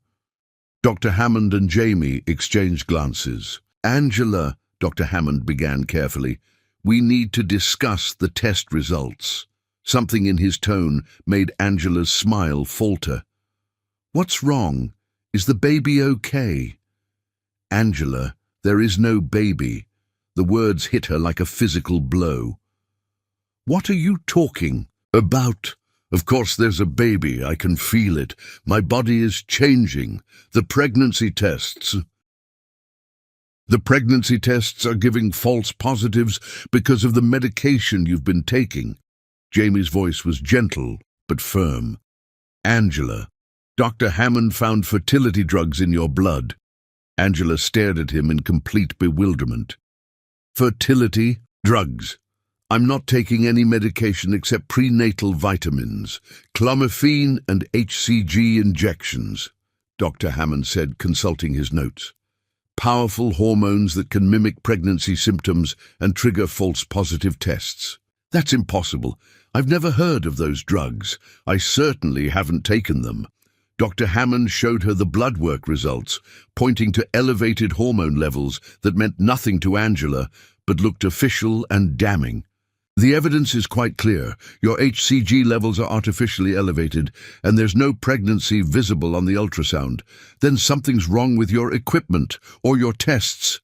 Dr. Hammond and Jamie exchanged glances. Angela, Dr. Hammond began carefully, we need to discuss the test results. Something in his tone made Angela's smile falter. What's wrong? Is the baby okay? Angela, there is no baby. The words hit her like a physical blow. What are you talking about? Of course there's a baby, I can feel it. My body is changing. The pregnancy tests are giving false positives because of the medication you've been taking. Jamie's voice was gentle but firm. Angela, Dr. Hammond found fertility drugs in your blood. Angela stared at him in complete bewilderment. Fertility drugs? I'm not taking any medication except prenatal vitamins, clomiphene and HCG injections, Dr. Hammond said, consulting his notes. Powerful hormones that can mimic pregnancy symptoms and trigger false positive tests. That's impossible. I've never heard of those drugs. I certainly haven't taken them. Dr. Hammond showed her the blood work results, pointing to elevated hormone levels that meant nothing to Angela, but looked official and damning. The evidence is quite clear. Your HCG levels are artificially elevated, and there's no pregnancy visible on the ultrasound. Then something's wrong with your equipment or your tests.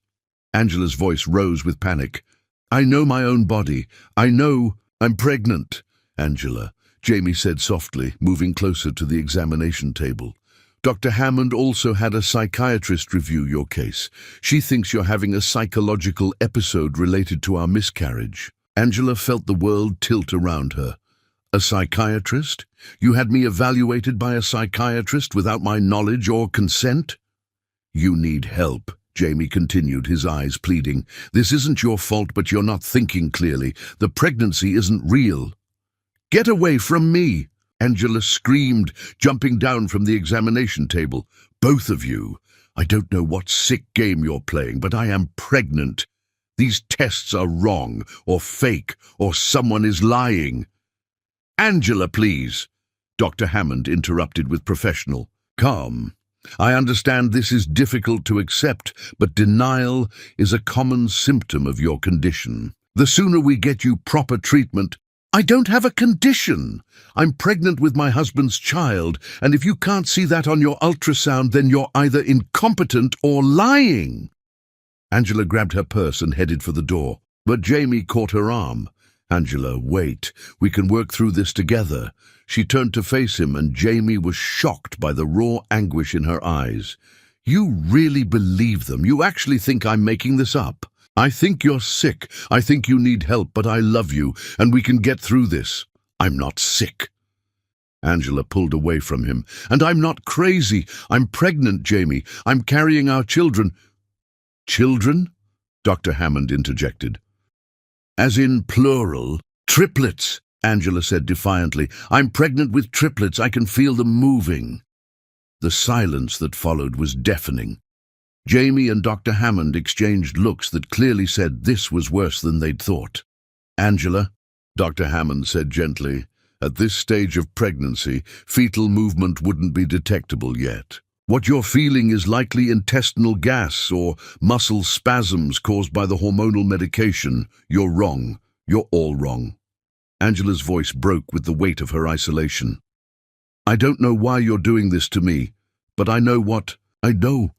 Angela's voice rose with panic. I know my own body. I know I'm pregnant. Angela, Jamie said softly, moving closer to the examination table. Dr. Hammond also had a psychiatrist review your case. She thinks you're having a psychological episode related to our miscarriage. Angela felt the world tilt around her. A psychiatrist? You had me evaluated by a psychiatrist without my knowledge or consent? You need help, Jamie continued, his eyes pleading. "This isn't your fault, but you're not thinking clearly. The pregnancy isn't real." "Get away from me!" Angela screamed, jumping down from the examination table. "Both of you! I don't know what sick game you're playing, but I am pregnant. These tests are wrong, or fake, or someone is lying." "Angela, please!" Dr. Hammond interrupted with professional calm. "I understand this is difficult to accept, but denial is a common symptom of your condition. The sooner we get you proper treatment—" "I don't have a condition. I'm pregnant with my husband's child, and if you can't see that on your ultrasound, then you're either incompetent or lying." Angela grabbed her purse and headed for the door, but Jamie caught her arm. "Angela, wait. We can work through this together." She turned to face him, and Jamie was shocked by the raw anguish in her eyes. "You really believe them? You actually think I'm making this up? I think you're sick. I think you need help, but I love you, and we can get through this." "I'm not sick." Angela pulled away from him. "And I'm not crazy. I'm pregnant, Jamie. I'm carrying our children." "Children?" Dr. Hammond interjected. "As in plural. Triplets," Angela said defiantly. "I'm pregnant with triplets. I can feel them moving." The silence that followed was deafening. Jamie and Dr. Hammond exchanged looks that clearly said this was worse than they'd thought. "Angela," Dr. Hammond said gently, "at this stage of pregnancy, fetal movement wouldn't be detectable yet. What you're feeling is likely intestinal gas or muscle spasms caused by the hormonal medication. You're wrong. You're all wrong." Angela's voice broke with the weight of her isolation. "I don't know why you're doing this to me, but I know what I know."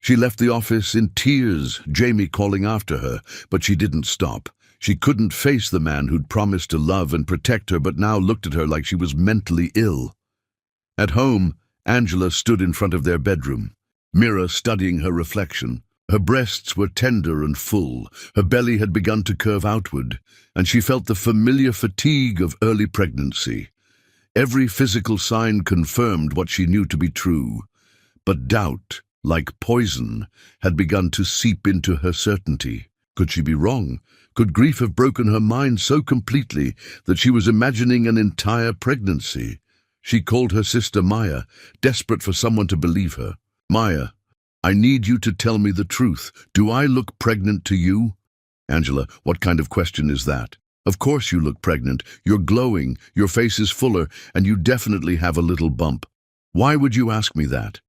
She left the office in tears, Jamie calling after her, but she didn't stop. She couldn't face the man who'd promised to love and protect her, but now looked at her like she was mentally ill. At home, Angela stood in front of their bedroom, mirror studying her reflection. Her breasts were tender and full, her belly had begun to curve outward, and she felt the familiar fatigue of early pregnancy. Every physical sign confirmed what she knew to be true, but doubt, like poison, had begun to seep into her certainty. Could she be wrong? Could grief have broken her mind so completely that she was imagining an entire pregnancy? She called her sister Maya, desperate for someone to believe her. "Maya, I need you to tell me the truth. Do I look pregnant to you?" "Angela, what kind of question is that? Of course you look pregnant. You're glowing, your face is fuller, and you definitely have a little bump. Why would you ask me that?"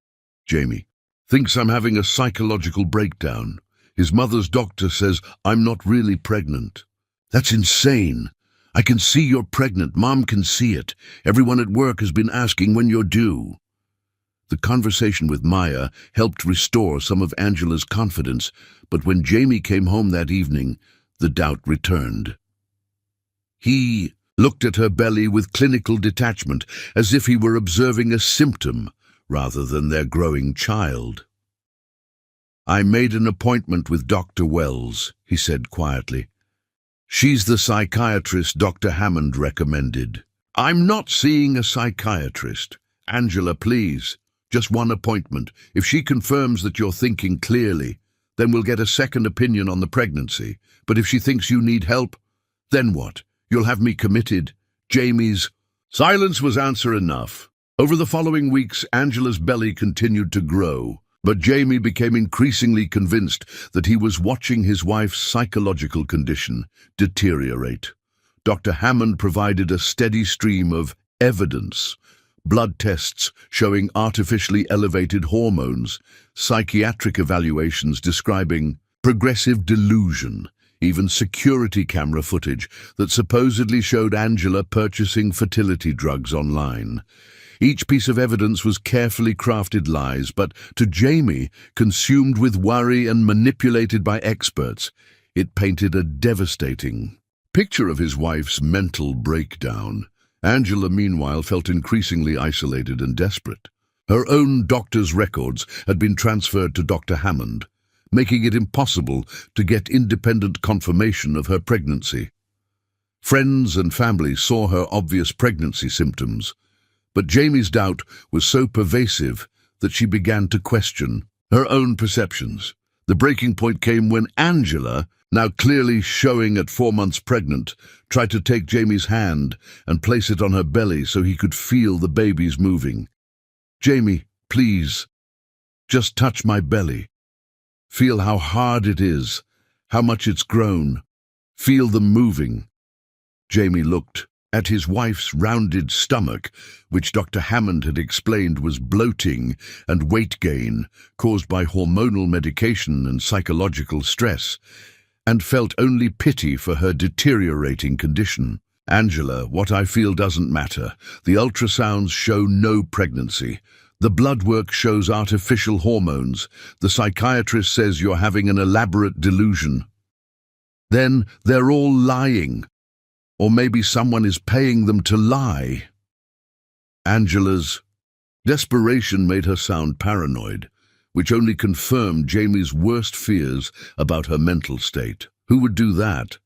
Jamie thinks I'm having a psychological breakdown. His mother's doctor says I'm not really pregnant. "That's insane. I can see you're pregnant. Mom can see it. Everyone at work has been asking when you're due." The conversation with Maya helped restore some of Angela's confidence, but when Jamie came home that evening, the doubt returned. He looked at her belly with clinical detachment, as if he were observing a symptom rather than their growing child. "I made an appointment with Dr. Wells," he said quietly. "She's the psychiatrist Dr. Hammond recommended." "I'm not seeing a psychiatrist. Angela, please. Just one appointment. If she confirms that you're thinking clearly, then we'll get a second opinion on the pregnancy. But if she thinks you need help, then what? You'll have me committed." Jamie's silence was answer enough. Over the following weeks, Angela's belly continued to grow, but Jamie became increasingly convinced that he was watching his wife's psychological condition deteriorate. Dr. Hammond provided a steady stream of evidence: blood tests showing artificially elevated hormones, psychiatric evaluations describing progressive delusion, even security camera footage that supposedly showed Angela purchasing fertility drugs online. Each piece of evidence was carefully crafted lies, but to Jamie, consumed with worry and manipulated by experts, it painted a devastating picture of his wife's mental breakdown. Angela, meanwhile, felt increasingly isolated and desperate. Her own doctor's records had been transferred to Dr. Hammond, making it impossible to get independent confirmation of her pregnancy. Friends and family saw her obvious pregnancy symptoms, but Jamie's doubt was so pervasive that she began to question her own perceptions. The breaking point came when Angela, now clearly showing at 4 months pregnant, tried to take Jamie's hand and place it on her belly so he could feel the babies moving. "Jamie, please, just touch my belly. Feel how hard it is, how much it's grown. Feel them moving." Jamie looked at his wife's rounded stomach, which Dr. Hammond had explained was bloating and weight gain caused by hormonal medication and psychological stress, and felt only pity for her deteriorating condition. "Angela, what I feel doesn't matter. The ultrasounds show no pregnancy. The blood work shows artificial hormones. The psychiatrist says you're having an elaborate delusion." "Then they're all lying. Or maybe someone is paying them to lie." Angela's desperation made her sound paranoid, which only confirmed Jamie's worst fears about her mental state. "Who would do that?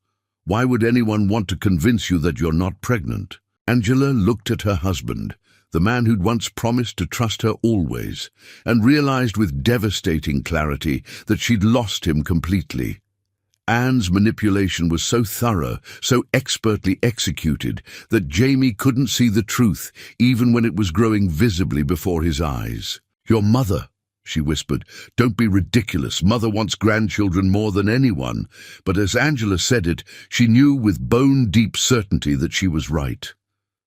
Why would anyone want to convince you that you're not pregnant?" Angela looked at her husband, the man who'd once promised to trust her always, and realized with devastating clarity that she'd lost him completely. Anne's manipulation was so thorough, so expertly executed, that Jamie couldn't see the truth, even when it was growing visibly before his eyes. "Your mother," she whispered. "Don't be ridiculous. Mother wants grandchildren more than anyone." But as Angela said it, she knew with bone-deep certainty that she was right.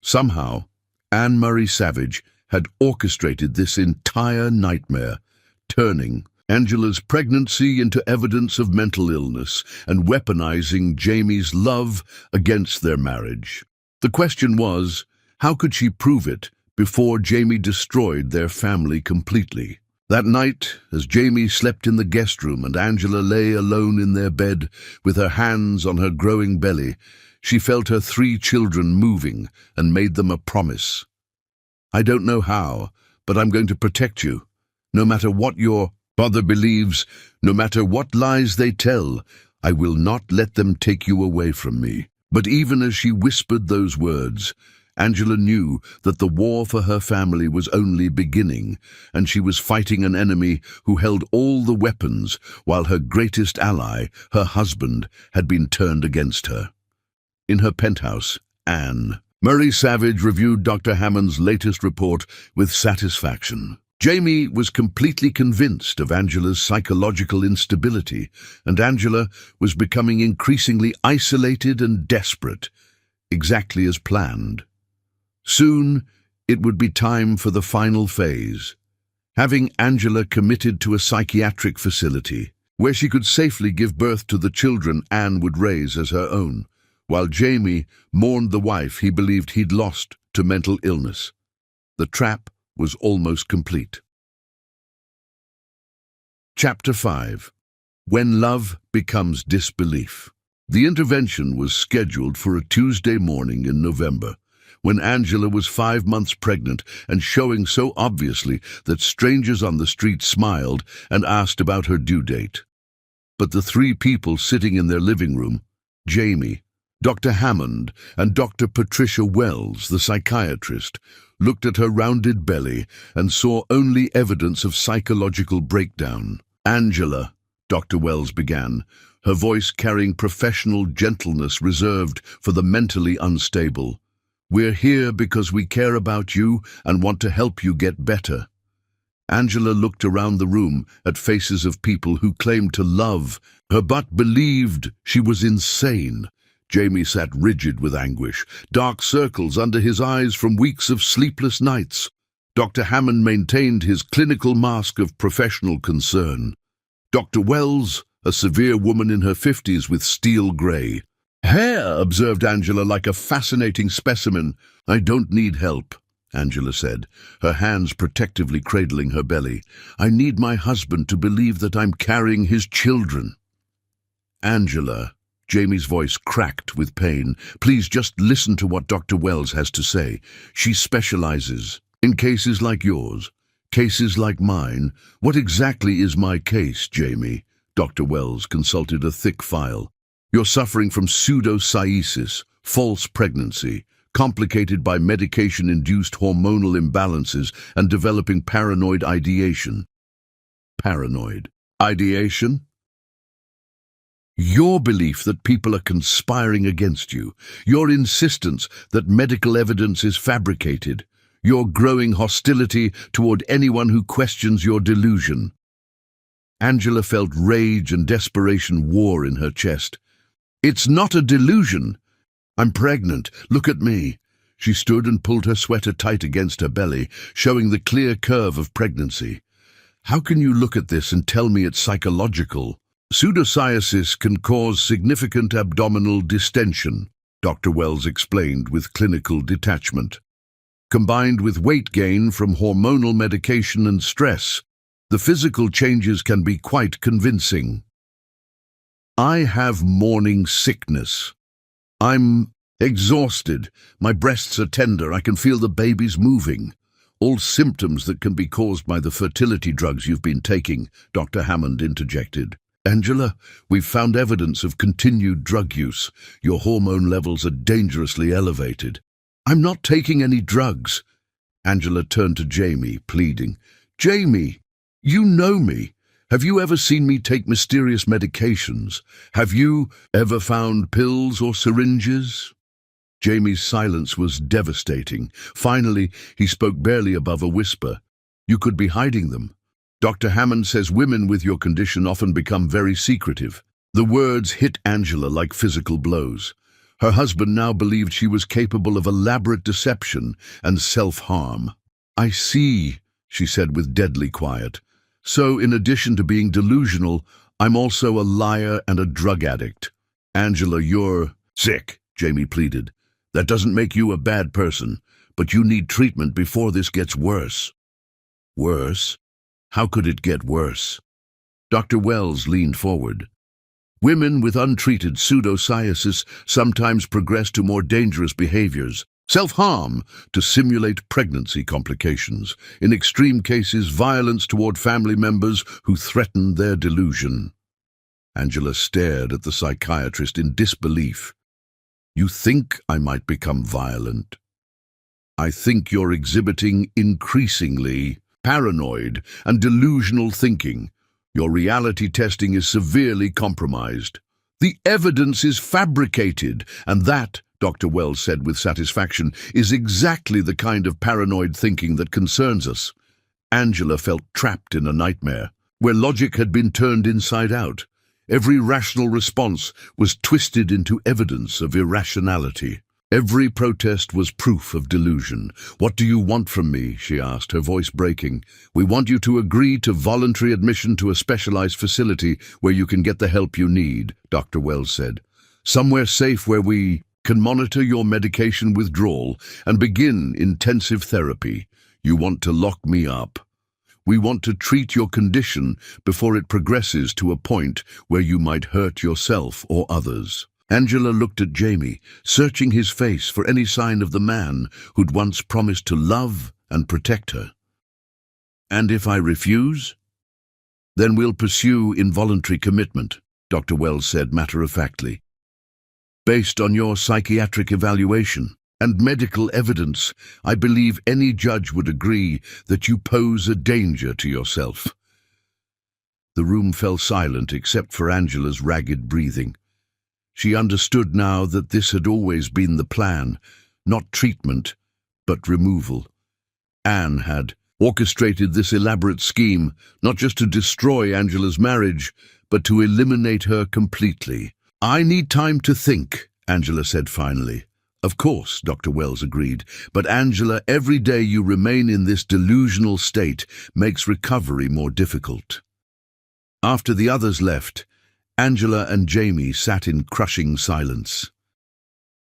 Somehow, Anne Murray Savage had orchestrated this entire nightmare, turning Angela's pregnancy into evidence of mental illness and weaponizing Jamie's love against their marriage. The question was, how could she prove it before Jamie destroyed their family completely? That night, as Jamie slept in the guest room and Angela lay alone in their bed with her hands on her growing belly, she felt her 3 children moving and made them a promise. "I don't know how, but I'm going to protect you. No matter what your father believes, no matter what lies they tell, I will not let them take you away from me." But even as she whispered those words, Angela knew that the war for her family was only beginning, and she was fighting an enemy who held all the weapons, while her greatest ally, her husband, had been turned against her. In her penthouse, Anne Murray Savage reviewed Dr. Hammond's latest report with satisfaction. Jamie was completely convinced of Angela's psychological instability, and Angela was becoming increasingly isolated and desperate, exactly as planned. Soon, it would be time for the final phase, having Angela committed to a psychiatric facility, where she could safely give birth to the children Anne would raise as her own, while Jamie mourned the wife he believed he'd lost to mental illness. The trap was almost complete. Chapter 5. When Love Becomes Disbelief. The intervention was scheduled for a Tuesday morning in November, when Angela was 5 months pregnant and showing so obviously that strangers on the street smiled and asked about her due date. But the 3 people sitting in their living room, Jamie, Dr. Hammond, and Dr. Patricia Wells, the psychiatrist, looked at her rounded belly and saw only evidence of psychological breakdown. "Angela," Dr. Wells began, her voice carrying professional gentleness reserved for the mentally unstable, "we're here because we care about you and want to help you get better." Angela looked around the room at faces of people who claimed to love her but believed she was insane. Jamie sat rigid with anguish, dark circles under his eyes from weeks of sleepless nights. Dr. Hammond maintained his clinical mask of professional concern. Dr. Wells, a severe woman in her 50s with steel grey hair, observed Angela like a fascinating specimen. "I don't need help," Angela said, her hands protectively cradling her belly. "I need my husband to believe that I'm carrying his children." "Angela," Jamie's voice cracked with pain, "please just listen to what Dr. Wells has to say. She specializes in cases like yours, cases like mine." "What exactly is my case, Jamie?" Dr. Wells consulted a thick file. "You're suffering from pseudocyesis, false pregnancy, complicated by medication-induced hormonal imbalances and developing paranoid ideation." "Paranoid ideation?" Your belief that people are conspiring against you, your insistence that medical evidence is fabricated, your growing hostility toward anyone who questions your delusion. Angela felt rage and desperation war in her chest. It's not a delusion. I'm pregnant. Look at me. She stood and pulled her sweater tight against her belly, showing the clear curve of pregnancy. How can you look at this and tell me it's psychological? Pseudocyesis can cause significant abdominal distension, Dr. Wells explained with clinical detachment. Combined with weight gain from hormonal medication and stress, the physical changes can be quite convincing. I have morning sickness. I'm exhausted. My breasts are tender. I can feel the babies moving. All symptoms that can be caused by the fertility drugs you've been taking, Dr. Hammond interjected. Angela, we've found evidence of continued drug use. Your hormone levels are dangerously elevated. I'm not taking any drugs. Angela turned to Jamie, pleading. Jamie, you know me. Have you ever seen me take mysterious medications? Have you ever found pills or syringes? Jamie's silence was devastating. Finally, he spoke barely above a whisper. You could be hiding them. Dr. Hammond says women with your condition often become very secretive. The words hit Angela like physical blows. Her husband now believed she was capable of elaborate deception and self-harm. I see, she said with deadly quiet. So, in addition to being delusional, I'm also a liar and a drug addict. Angela, you're sick, Jamie pleaded. That doesn't make you a bad person, but you need treatment before this gets worse. Worse? How could it get worse? Dr. Wells leaned forward. Women with untreated pseudocyesis sometimes progress to more dangerous behaviors, self-harm to simulate pregnancy complications, in extreme cases violence toward family members who threaten their delusion. Angela stared at the psychiatrist in disbelief. You think I might become violent? I think you're exhibiting increasingly paranoid and delusional thinking. Your reality testing is severely compromised. The evidence is fabricated, and that, Dr. Wells said with satisfaction, is exactly the kind of paranoid thinking that concerns us. Angela felt trapped in a nightmare, where logic had been turned inside out. Every rational response was twisted into evidence of irrationality. Every protest was proof of delusion. What do you want from me? She asked, her voice breaking. We want you to agree to voluntary admission to a specialized facility where you can get the help you need, Dr. Wells said. Somewhere safe where we can monitor your medication withdrawal and begin intensive therapy. You want to lock me up. We want to treat your condition before it progresses to a point where you might hurt yourself or others. Angela looked at Jamie, searching his face for any sign of the man who'd once promised to love and protect her. And if I refuse? Then we'll pursue involuntary commitment, Dr. Wells said matter-of-factly. Based on your psychiatric evaluation and medical evidence, I believe any judge would agree that you pose a danger to yourself. The room fell silent except for Angela's ragged breathing. She understood now that this had always been the plan, not treatment, but removal. Anne had orchestrated this elaborate scheme, not just to destroy Angela's marriage, but to eliminate her completely. I need time to think, Angela said finally. Of course, Dr. Wells agreed, but Angela, every day you remain in this delusional state makes recovery more difficult. After the others left, Angela and Jamie sat in crushing silence.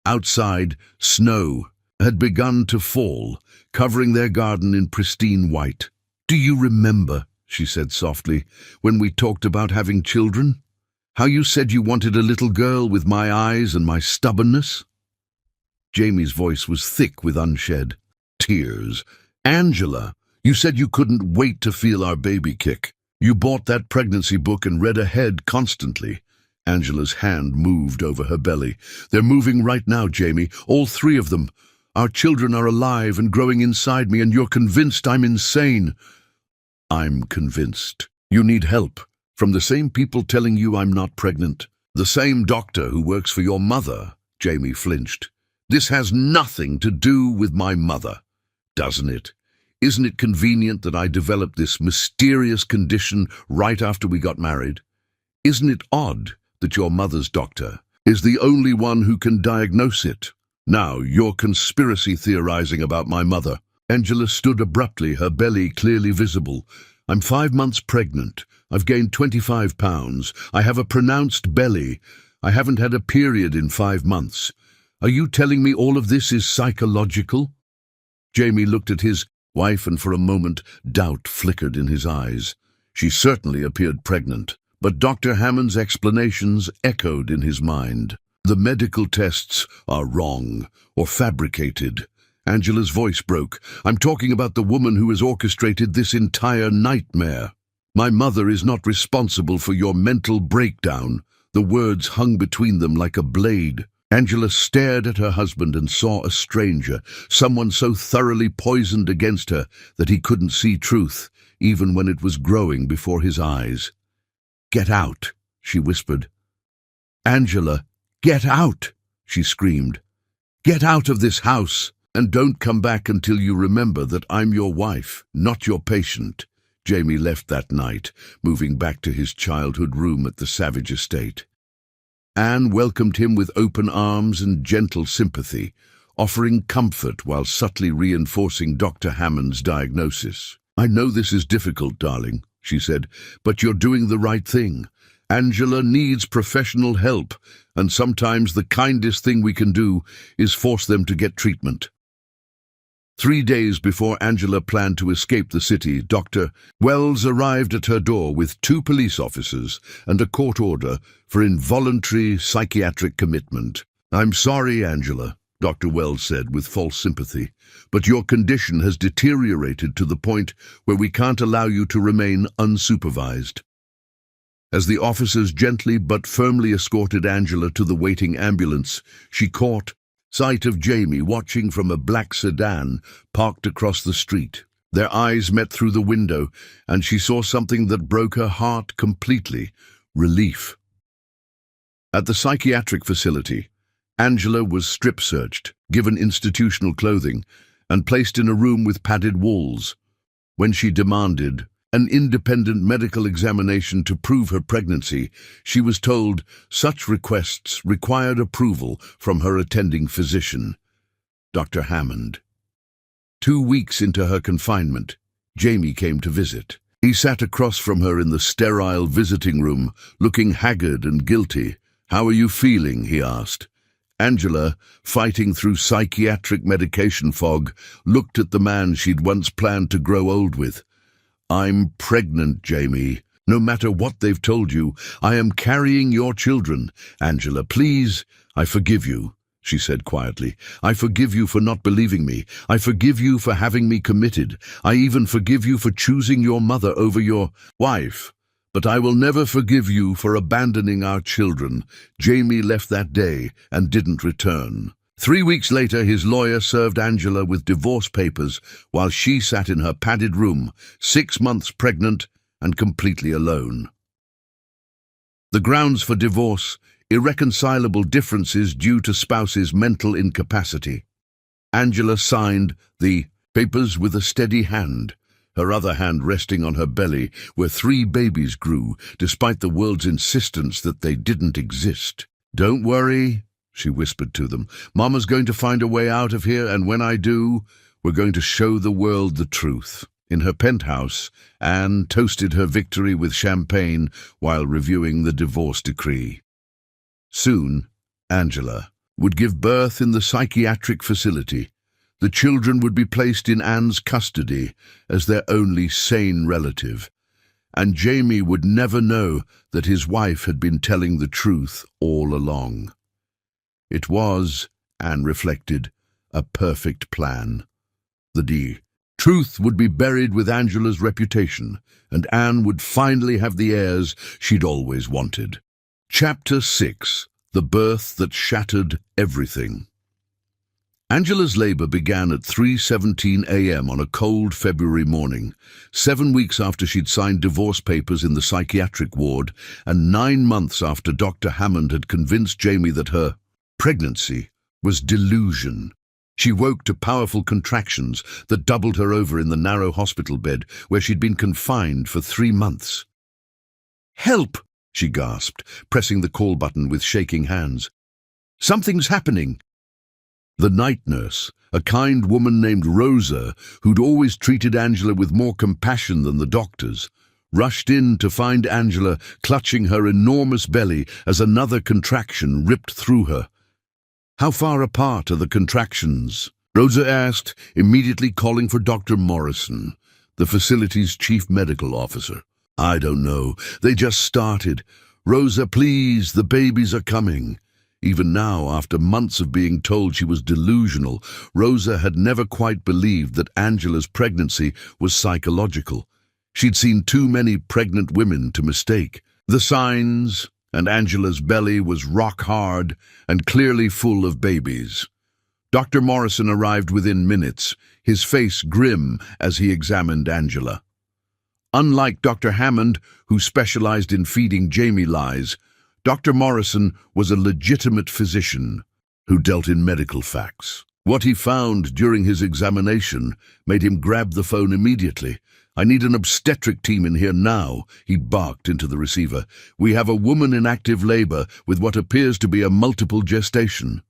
Outside, snow had begun to fall, covering their garden in pristine white. Do you remember, she said softly, when we talked about having children? How you said you wanted a little girl with my eyes and my stubbornness? Jamie's voice was thick with unshed tears. Angela, you said you couldn't wait to feel our baby kick. You bought that pregnancy book and read ahead constantly. Angela's hand moved over her belly. They're moving right now, Jamie, all three of them. Our children are alive and growing inside me, and you're convinced I'm insane. I'm convinced. You need help. From the same people telling you I'm not pregnant. The same doctor who works for your mother, Jamie flinched. This has nothing to do with my mother, doesn't it? Isn't it convenient that I developed this mysterious condition right after we got married? Isn't it odd that your mother's doctor is the only one who can diagnose it? Now, you're conspiracy theorizing about my mother. Angela stood abruptly, her belly clearly visible. I'm 5 months pregnant. I've gained 25 pounds. I have a pronounced belly. I haven't had a period in 5 months. Are you telling me all of this is psychological? Jamie looked at his wife, and for a moment doubt flickered in his eyes. She certainly appeared pregnant, but Dr. Hammond's explanations echoed in his mind. The medical tests are wrong or fabricated. Angela's voice broke. I'm talking about the woman who has orchestrated this entire nightmare. My mother is not responsible for your mental breakdown. The words hung between them like a blade. Angela stared at her husband and saw a stranger, someone so thoroughly poisoned against her that he couldn't see truth, even when it was growing before his eyes. Get out, she whispered. Angela, get out, she screamed. Get out of this house, and don't come back until you remember that I'm your wife, not your patient. Jamie left that night, moving back to his childhood room at the Savage estate. Anne welcomed him with open arms and gentle sympathy, offering comfort while subtly reinforcing Dr. Hammond's diagnosis. I know this is difficult, darling, she said, but you're doing the right thing. Angela needs professional help, and sometimes the kindest thing we can do is force them to get treatment. 3 days before Angela planned to escape the city, Dr. Wells arrived at her door with 2 police officers and a court order for involuntary psychiatric commitment. I'm sorry, Angela, Dr. Wells said with false sympathy, but your condition has deteriorated to the point where we can't allow you to remain unsupervised. As the officers gently but firmly escorted Angela to the waiting ambulance, she caught sight of Jamie watching from a black sedan parked across the street. Their eyes met through the window, and she saw something that broke her heart completely: relief. At the psychiatric facility, Angela was strip-searched, given institutional clothing, and placed in a room with padded walls. When she demanded an independent medical examination to prove her pregnancy, she was told such requests required approval from her attending physician, Dr. Hammond. 2 weeks into her confinement, Jamie came to visit. He sat across from her in the sterile visiting room, looking haggard and guilty. How are you feeling? He asked. Angela, fighting through psychiatric medication fog, looked at the man she'd once planned to grow old with. I'm pregnant, Jamie. No matter what they've told you, I am carrying your children. Angela, please, I forgive you, she said quietly. I forgive you for not believing me. I forgive you for having me committed. I even forgive you for choosing your mother over your wife. But I will never forgive you for abandoning our children. Jamie left that day and didn't return. 3 weeks later, his lawyer served Angela with divorce papers while she sat in her padded room, 6 months pregnant and completely alone. The grounds for divorce: irreconcilable differences due to spouse's mental incapacity. Angela signed the papers with a steady hand, her other hand resting on her belly, where 3 babies grew, despite the world's insistence that they didn't exist. Don't worry, she whispered to them. Mama's going to find a way out of here, and when I do, we're going to show the world the truth. In her penthouse, Anne toasted her victory with champagne while reviewing the divorce decree. Soon, Angela would give birth in the psychiatric facility. The children would be placed in Anne's custody as their only sane relative, and Jamie would never know that his wife had been telling the truth all along. It was, Anne reflected, a perfect plan. The truth would be buried with Angela's reputation, and Anne would finally have the heirs she'd always wanted. Chapter 6: The Birth That Shattered Everything. Angela's labor began at 3:17 a.m. on a cold February morning, 7 weeks after she'd signed divorce papers in the psychiatric ward, and 9 months after Dr. Hammond had convinced Jamie that her pregnancy was delusion. She woke to powerful contractions that doubled her over in the narrow hospital bed where she'd been confined for 3 months. "Help!" she gasped, pressing the call button with shaking hands. "Something's happening." The night nurse, a kind woman named Rosa, who'd always treated Angela with more compassion than the doctors, rushed in to find Angela clutching her enormous belly as another contraction ripped through her. "How far apart are the contractions?" Rosa asked, immediately calling for Dr. Morrison, the facility's chief medical officer. "I don't know. They just started. Rosa, please, the babies are coming." Even now, after months of being told she was delusional, Rosa had never quite believed that Angela's pregnancy was psychological. She'd seen too many pregnant women to mistake the signs, and Angela's belly was rock hard and clearly full of babies. Dr. Morrison arrived within minutes, his face grim as he examined Angela. Unlike Dr. Hammond, who specialized in feeding Jamie lies, Dr. Morrison was a legitimate physician who dealt in medical facts. What he found during his examination made him grab the phone immediately. "I need an obstetric team in here now," he barked into the receiver. "We have a woman in active labor with what appears to be a multiple gestation."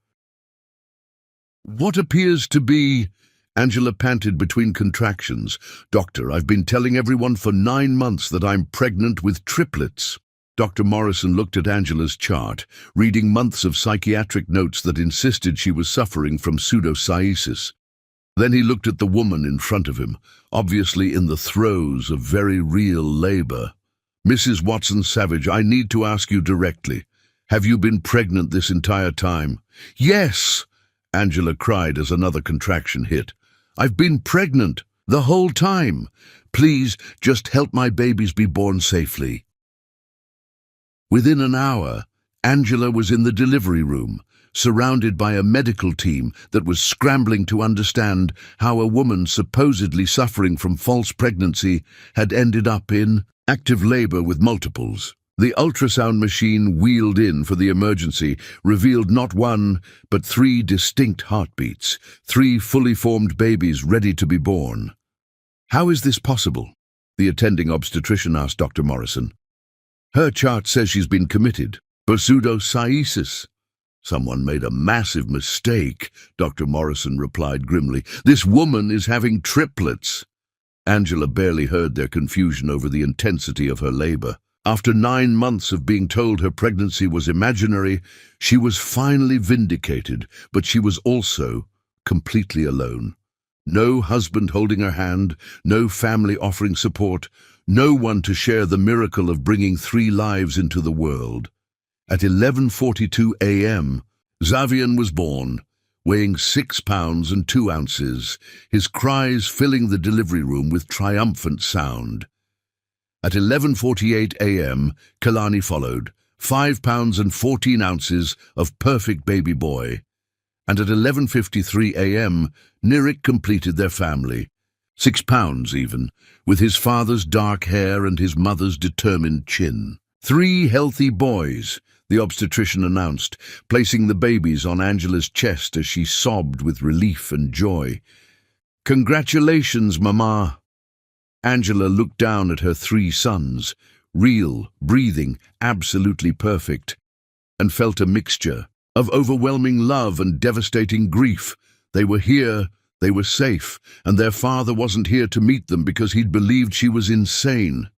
"What appears to be—" Angela panted between contractions. "Doctor, I've been telling everyone for 9 months that I'm pregnant with triplets." Dr. Morrison looked at Angela's chart, reading months of psychiatric notes that insisted she was suffering from pseudocyesis. Then he looked at the woman in front of him, obviously in the throes of very real labor. "Mrs. Watson-Savage, I need to ask you directly. Have you been pregnant this entire time?" "Yes!" Angela cried as another contraction hit. "I've been pregnant the whole time. Please, just help my babies be born safely." Within an hour, Angela was in the delivery room, surrounded by a medical team that was scrambling to understand how a woman supposedly suffering from false pregnancy had ended up in active labor with multiples. The ultrasound machine wheeled in for the emergency revealed not one, but 3 distinct heartbeats, 3 fully formed babies ready to be born. "How is this possible?" the attending obstetrician asked Dr. Morrison. "Her chart says she's been committed for pseudocyesis." "Someone made a massive mistake," Dr. Morrison replied grimly. "This woman is having triplets." Angela barely heard their confusion over the intensity of her labor. After 9 months of being told her pregnancy was imaginary, she was finally vindicated, but she was also completely alone. No husband holding her hand, no family offering support, no one to share the miracle of bringing 3 lives into the world. At 11:42 a.m., Xavian was born, weighing 6 pounds and 2 ounces, his cries filling the delivery room with triumphant sound. At 11:48 a.m., Kalani followed, 5 pounds and 14 ounces of perfect baby boy. And at 11:53 a.m., Nirik completed their family, 6 pounds even, with his father's dark hair and his mother's determined chin. 3 healthy boys, the obstetrician announced, placing the babies on Angela's chest as she sobbed with relief and joy. "Congratulations, Mama." Angela looked down at her 3 sons, real, breathing, absolutely perfect, and felt a mixture of overwhelming love and devastating grief. They were here, they were safe, and their father wasn't here to meet them because he'd believed she was insane.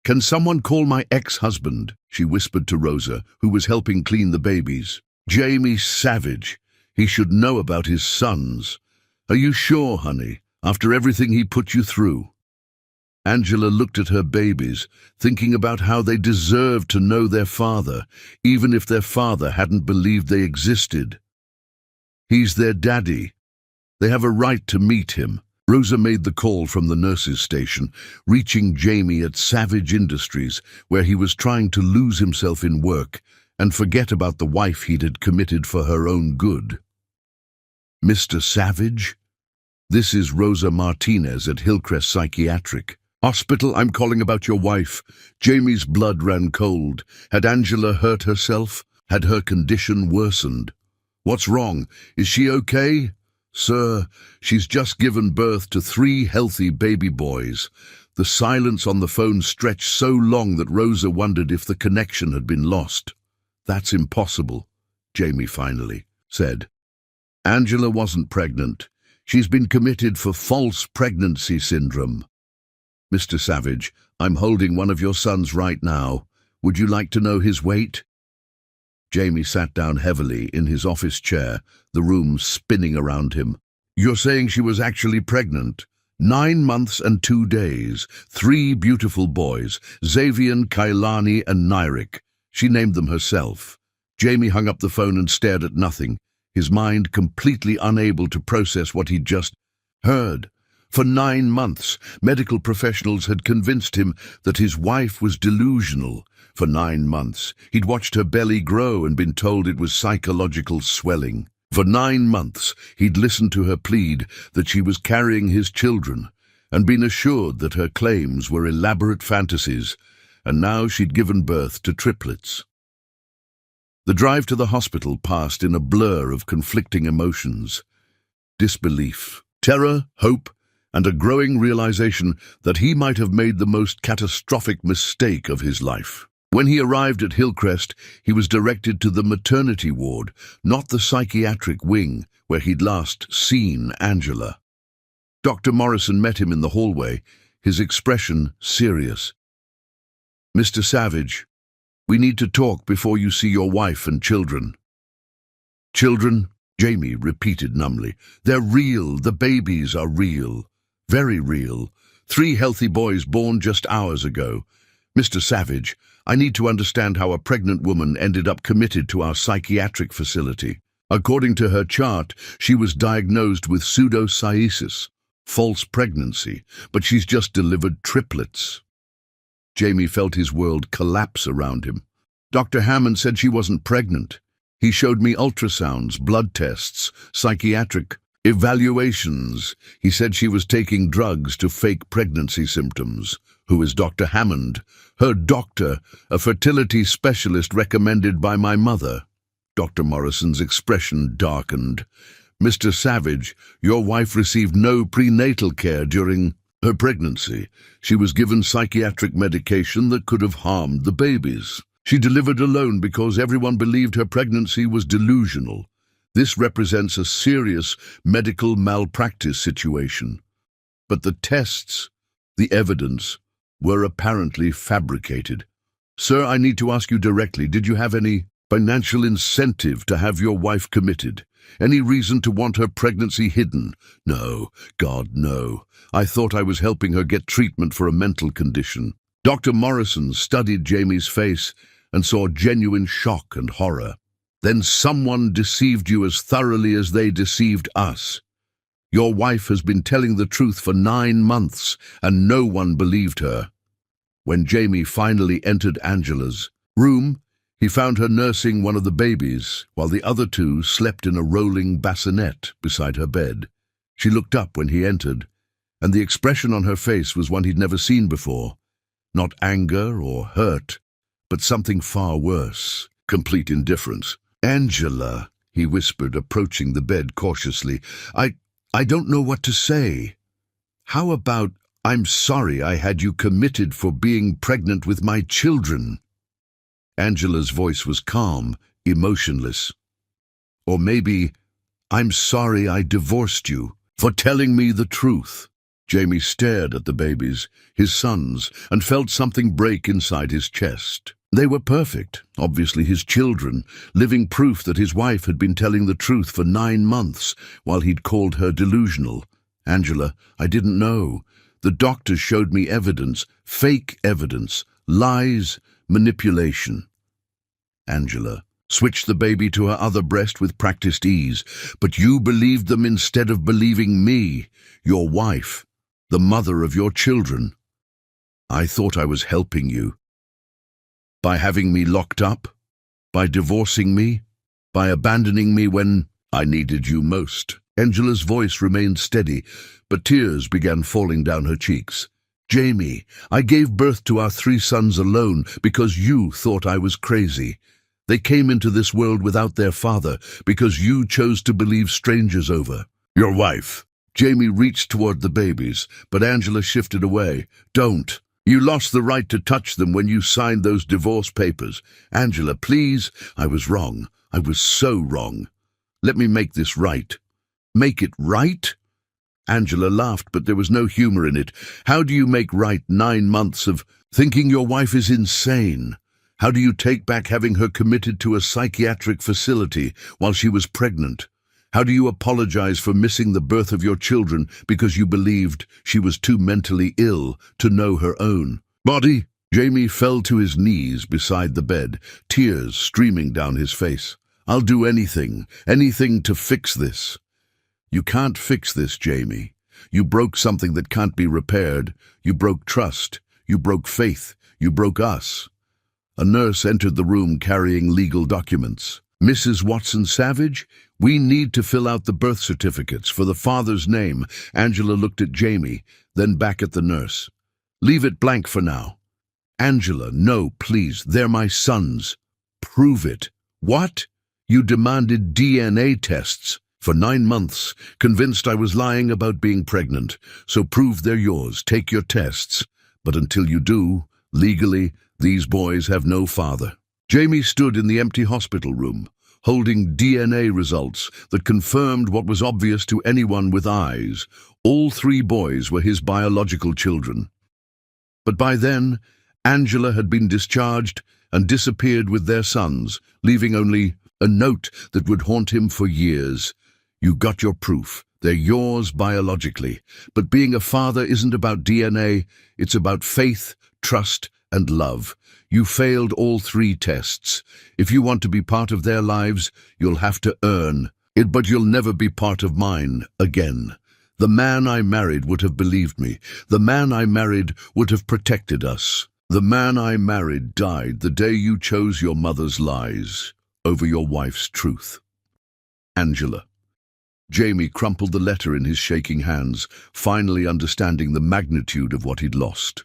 "Can someone call my ex-husband?" she whispered to Rosa, who was helping clean the babies. "Jamie Savage. He should know about his sons. Are you sure, honey, after everything he put you through?" Angela looked at her babies, thinking about how they deserved to know their father, even if their father hadn't believed they existed. He's their daddy. They have a right to meet him. Rosa made the call from the nurse's station, reaching Jamie at Savage Industries, where he was trying to lose himself in work and forget about the wife he'd committed for her own good. Mr. Savage? This is Rosa Martinez at Hillcrest Psychiatric Hospital. I'm calling about your wife. Jamie's blood ran cold. Had Angela hurt herself? Had her condition worsened? What's wrong? Is she okay? Sir, she's just given birth to 3 healthy baby boys. The silence on the phone stretched so long that Rosa wondered if the connection had been lost. That's impossible, Jamie finally said. Angela wasn't pregnant. She's been committed for false pregnancy syndrome. Mr. Savage, I'm holding one of your sons right now. Would you like to know his weight? Jamie sat down heavily in his office chair, the room spinning around him. You're saying she was actually pregnant? 9 months and 2 days, 3 beautiful boys, Xavian, Kailani and Nyrik. She named them herself. Jamie hung up the phone and stared at nothing, his mind completely unable to process what he'd just heard. For 9 months, medical professionals had convinced him that his wife was delusional. For 9 months, he'd watched her belly grow and been told it was psychological swelling. For 9 months, he'd listened to her plead that she was carrying his children and been assured that her claims were elaborate fantasies, and now she'd given birth to triplets. The drive to the hospital passed in a blur of conflicting emotions. Disbelief, terror, hope, and a growing realization that he might have made the most catastrophic mistake of his life. When he arrived at Hillcrest, he was directed to the maternity ward, not the psychiatric wing where he'd last seen Angela. Dr. Morrison met him in the hallway, his expression serious. Mr. Savage, we need to talk before you see your wife and children. Children? Jamie repeated numbly. They're real. The babies are real. Very real. 3 healthy boys born just hours ago. Mr. Savage, I need to understand how a pregnant woman ended up committed to our psychiatric facility. According to her chart, she was diagnosed with pseudocyesis, false pregnancy, but she's just delivered triplets. Jamie felt his world collapse around him. Dr. Hammond said she wasn't pregnant. He showed me ultrasounds, blood tests, psychiatric evaluations. He said she was taking drugs to fake pregnancy symptoms. Who is Dr. Hammond? Her doctor, a fertility specialist recommended by my mother. Dr. Morrison's expression darkened. Mr. Savage, your wife received no prenatal care during her pregnancy. She was given psychiatric medication that could have harmed the babies. She delivered alone because everyone believed her pregnancy was delusional. This represents a serious medical malpractice situation. But the tests, the evidence, were apparently fabricated. Sir, I need to ask you directly, did you have any financial incentive to have your wife committed? Any reason to want her pregnancy hidden? No, God, no. I thought I was helping her get treatment for a mental condition. Dr. Morrison studied Jamie's face and saw genuine shock and horror. Then someone deceived you as thoroughly as they deceived us. Your wife has been telling the truth for 9 months, and no one believed her. When Jamie finally entered Angela's room, he found her nursing one of the babies, while the other 2 slept in a rolling bassinet beside her bed. She looked up when he entered, and the expression on her face was one he'd never seen before. Not anger or hurt, but something far worse, complete indifference. Angela, he whispered, approaching the bed cautiously, I don't know what to say. How about, I'm sorry I had you committed for being pregnant with my children? Angela's voice was calm, emotionless. Or maybe, I'm sorry I divorced you for telling me the truth. Jamie stared at the babies, his sons, and felt something break inside his chest. They were perfect, obviously his children, living proof that his wife had been telling the truth for 9 months, while he'd called her delusional. Angela, I didn't know. The doctors showed me evidence, fake evidence, lies, manipulation. Angela switched the baby to her other breast with practiced ease. But you believed them instead of believing me, your wife, the mother of your children. I thought I was helping you. By having me locked up? By divorcing me? By abandoning me when I needed you most? Angela's voice remained steady, but tears began falling down her cheeks. "Jamie, I gave birth to our 3 sons alone because you thought I was crazy. They came into this world without their father because you chose to believe strangers over. Your wife." Jamie reached toward the babies, but Angela shifted away. "Don't. You lost the right to touch them when you signed those divorce papers. Angela, please. I was wrong. I was so wrong. Let me make this right." "Make it right?" Angela laughed, but there was no humor in it. "How do you make right 9 months of thinking your wife is insane? How do you take back having her committed to a psychiatric facility while she was pregnant? How do you apologize for missing the birth of your children because you believed she was too mentally ill to know her own body?" Jamie fell to his knees beside the bed, tears streaming down his face. "I'll do anything, anything to fix this." "You can't fix this, Jamie. You broke something that can't be repaired. You broke trust. You broke faith. You broke us." A nurse entered the room carrying legal documents. "Mrs. Watson-Savage, we need to fill out the birth certificates for the father's name." Angela looked at Jamie, then back at the nurse. "Leave it blank for now." "Angela, no, please, they're my sons." "Prove it." "What?" "You demanded DNA tests for 9 months, convinced I was lying about being pregnant. So prove they're yours. Take your tests. But until you do, legally, these boys have no father." Jamie stood in the empty hospital room, holding DNA results that confirmed what was obvious to anyone with eyes. All 3 boys were his biological children. But by then, Angela had been discharged and disappeared with their sons, leaving only a note that would haunt him for years. "You got your proof. They're yours biologically. But being a father isn't about DNA, it's about faith, trust, and love. You failed all 3 tests. If you want to be part of their lives, you'll have to earn it, but you'll never be part of mine again. The man I married would have believed me. The man I married would have protected us. The man I married died the day you chose your mother's lies over your wife's truth." Angela. Jamie crumpled the letter in his shaking hands, finally understanding the magnitude of what he'd lost.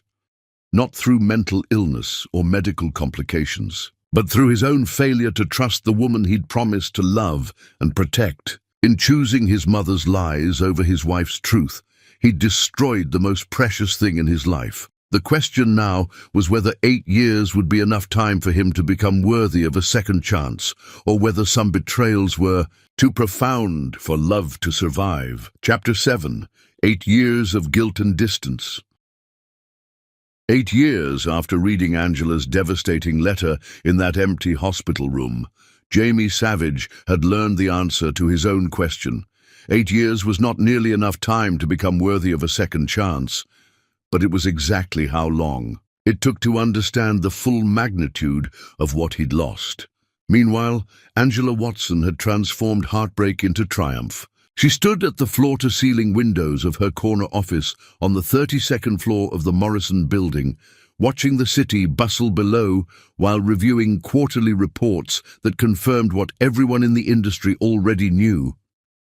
Not through mental illness or medical complications, but through his own failure to trust the woman he'd promised to love and protect. In choosing his mother's lies over his wife's truth, he'd destroyed the most precious thing in his life. The question now was whether 8 years would be enough time for him to become worthy of a second chance, or whether some betrayals were too profound for love to survive. Chapter 7. 8 Years of Guilt and Distance. 8 years after reading Angela's devastating letter in that empty hospital room, Jamie Savage had learned the answer to his own question. 8 years was not nearly enough time to become worthy of a second chance, but it was exactly how long it took to understand the full magnitude of what he'd lost. Meanwhile, Angela Watson had transformed heartbreak into triumph. She stood at the floor-to-ceiling windows of her corner office on the 32nd floor of the Morrison building, watching the city bustle below while reviewing quarterly reports that confirmed what everyone in the industry already knew.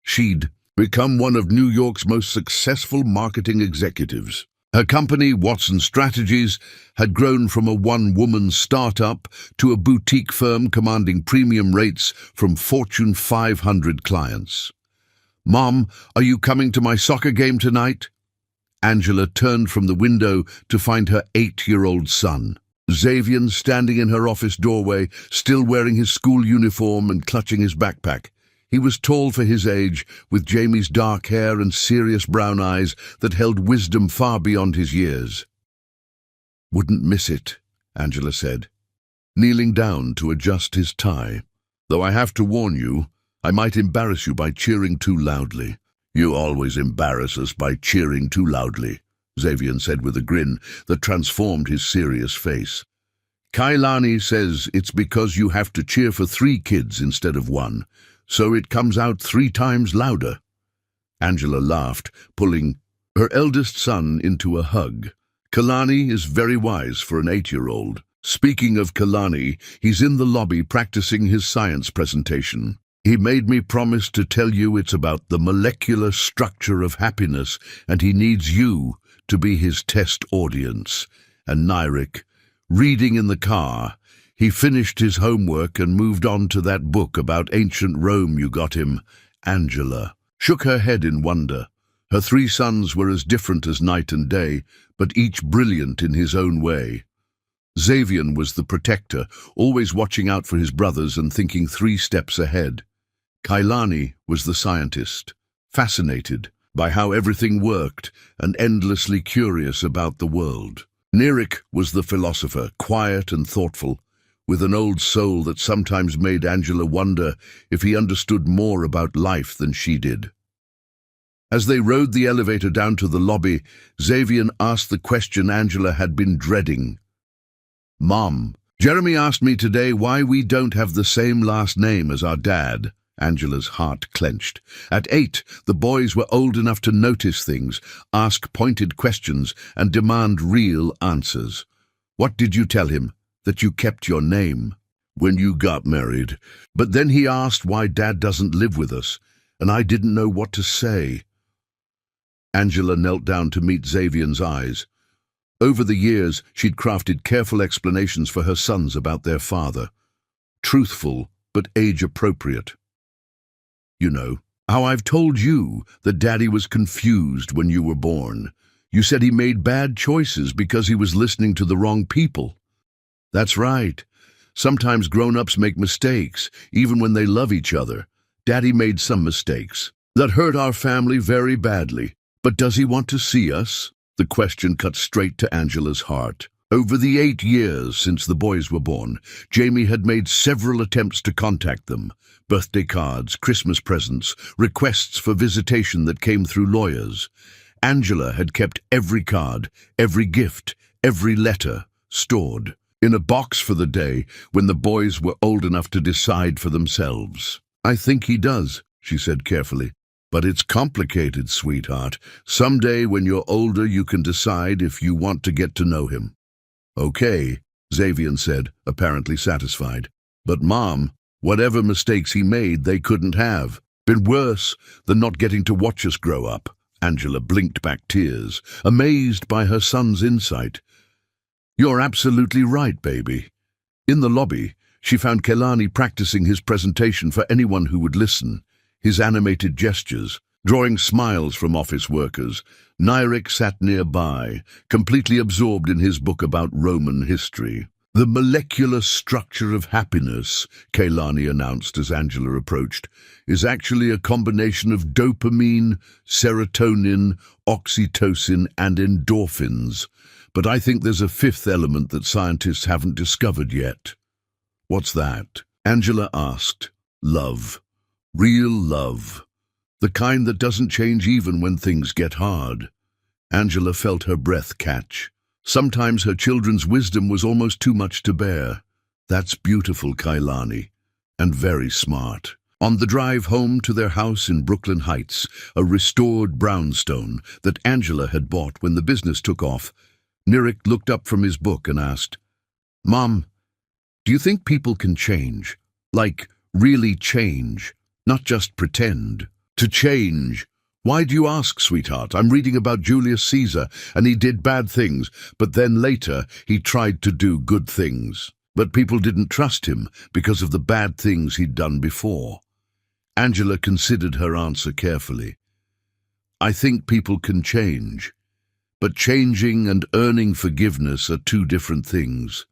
She'd become one of New York's most successful marketing executives. Her company, Watson Strategies, had grown from a one-woman startup to a boutique firm commanding premium rates from Fortune 500 clients. "Mom, are you coming to my soccer game tonight?" Angela turned from the window to find her 8-year-old son, Xavier, standing in her office doorway, still wearing his school uniform and clutching his backpack. He was tall for his age, with Jamie's dark hair and serious brown eyes that held wisdom far beyond his years. "Wouldn't miss it," Angela said, kneeling down to adjust his tie. "Though I have to warn you, I might embarrass you by cheering too loudly." "You always embarrass us by cheering too loudly," Xavier said with a grin that transformed his serious face. "Kailani says it's because you have to cheer for 3 kids instead of 1, so it comes out 3 times louder." Angela laughed, pulling her eldest son into a hug. "Kalani is very wise for an 8-year-old. Speaking of Kalani, he's in the lobby practicing his science presentation." He made me promise to tell you it's about the molecular structure of happiness, and he needs you to be his test audience. And Nyrik, reading in the car, he finished his homework and moved on to that book about ancient Rome you got him. Angela shook her head in wonder. Her 3 sons were as different as night and day, but each brilliant in his own way. Xavier was the protector, always watching out for his brothers and thinking 3 steps ahead. Kailani was the scientist, fascinated by how everything worked and endlessly curious about the world. Nyrik was the philosopher, quiet and thoughtful, with an old soul that sometimes made Angela wonder if he understood more about life than she did. As they rode the elevator down to the lobby, Xavier asked the question Angela had been dreading. "Mom, Jeremy asked me today why we don't have the same last name as our dad." Angela's heart clenched. At 8, the boys were old enough to notice things, ask pointed questions, and demand real answers. "What did you tell him? That you kept your name?" "When you got married. But then he asked why Dad doesn't live with us, and I didn't know what to say." Angela knelt down to meet Xavier's eyes. Over the years, she'd crafted careful explanations for her sons about their father. Truthful, but age-appropriate. "You know, how I've told you that Daddy was confused when you were born. You said he made bad choices because he was listening to the wrong people." "That's right. Sometimes grown-ups make mistakes, even when they love each other. Daddy made some mistakes that hurt our family very badly. But does he want to see us?" The question cut straight to Angela's heart. Over the 8 years since the boys were born, Jamie had made several attempts to contact them. Birthday cards, Christmas presents, requests for visitation that came through lawyers. Angela had kept every card, every gift, every letter stored in a box for the day when the boys were old enough to decide for themselves. "I think he does," she said carefully. "But it's complicated, sweetheart. Someday when you're older you can decide if you want to get to know him." "Okay," Xavier said, apparently satisfied. "But Mom, whatever mistakes he made, they couldn't have been worse than not getting to watch us grow up." Angela blinked back tears, amazed by her son's insight. "You're absolutely right, baby." In the lobby, she found Kailani practicing his presentation for anyone who would listen. His animated gestures, drawing smiles from office workers. Nyrik sat nearby, completely absorbed in his book about Roman history. "The molecular structure of happiness," Kailani announced as Angela approached, "is actually a combination of dopamine, serotonin, oxytocin, and endorphins. But I think there's a 5th element that scientists haven't discovered yet." "What's that?" Angela asked. "Love. Real love. The kind that doesn't change even when things get hard." Angela felt her breath catch. Sometimes her children's wisdom was almost too much to bear. "That's beautiful, Kailani, and very smart." On the drive home to their house in Brooklyn Heights, a restored brownstone that Angela had bought when the business took off, Nyrik looked up from his book and asked, "Mom, do you think people can change? Like, really change? Not just pretend." "To change? Why do you ask, sweetheart? I'm reading about Julius Caesar, and he did bad things, but then later he tried to do good things. But people didn't trust him because of the bad things he'd done before." Angela considered her answer carefully. "I think people can change, but changing and earning forgiveness are 2 different things.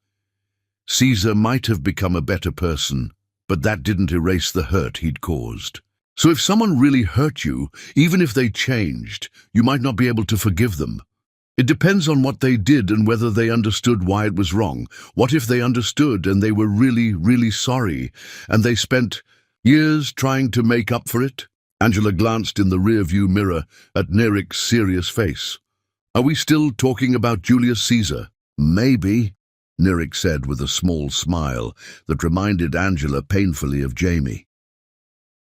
Caesar might have become a better person, but that didn't erase the hurt he'd caused. So if someone really hurt you, even if they changed, you might not be able to forgive them. It depends on what they did and whether they understood why it was wrong. What if they understood and they were really, really sorry, and they spent years trying to make up for it?" Angela glanced in the rearview mirror at Nyrik's serious face. "Are we still talking about Julius Caesar?" "Maybe," Nyrik said with a small smile that reminded Angela painfully of Jamie.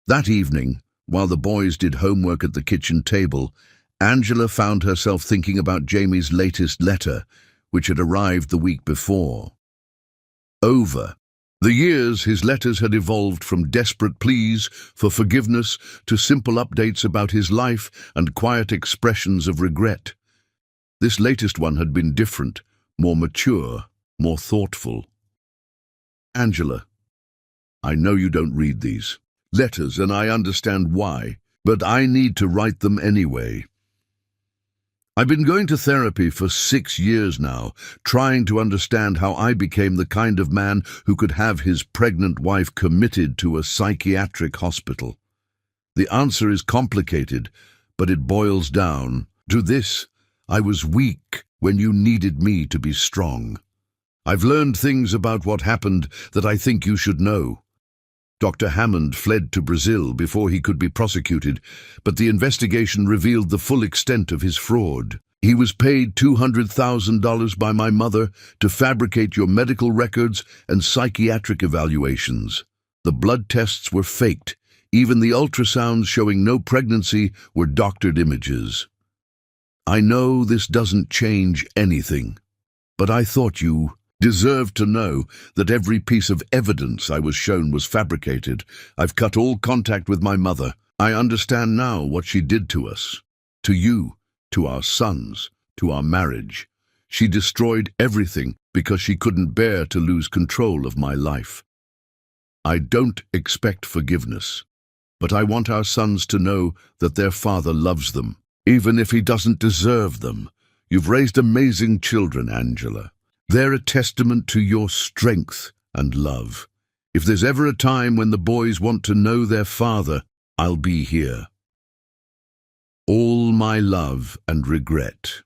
That evening, while the boys did homework at the kitchen table, Angela found herself thinking about Jamie's latest letter, which had arrived the week before. "Over," The years, his letters had evolved from desperate pleas for forgiveness to simple updates about his life and quiet expressions of regret. This latest one had been different, more mature, more thoughtful. Angela, I know you don't read these letters, and I understand why, but I need to write them anyway. I've been going to therapy for 6 years now, trying to understand how I became the kind of man who could have his pregnant wife committed to a psychiatric hospital. The answer is complicated, but it boils down to this: I was weak when you needed me to be strong. I've learned things about what happened that I think you should know. Dr. Hammond fled to Brazil before he could be prosecuted, but the investigation revealed the full extent of his fraud. He was paid $200,000 by my mother to fabricate your medical records and psychiatric evaluations. The blood tests were faked. Even the ultrasounds showing no pregnancy were doctored images. I know this doesn't change anything, but I thought you deserved to know that every piece of evidence I was shown was fabricated. I've cut all contact with my mother. I understand now what she did to us, to you, to our sons, to our marriage. She destroyed everything because she couldn't bear to lose control of my life. I don't expect forgiveness, but I want our sons to know that their father loves them, even if he doesn't deserve them. You've raised amazing children, Angela. They're a testament to your strength and love. If there's ever a time when the boys want to know their father, I'll be here. All my love and regret.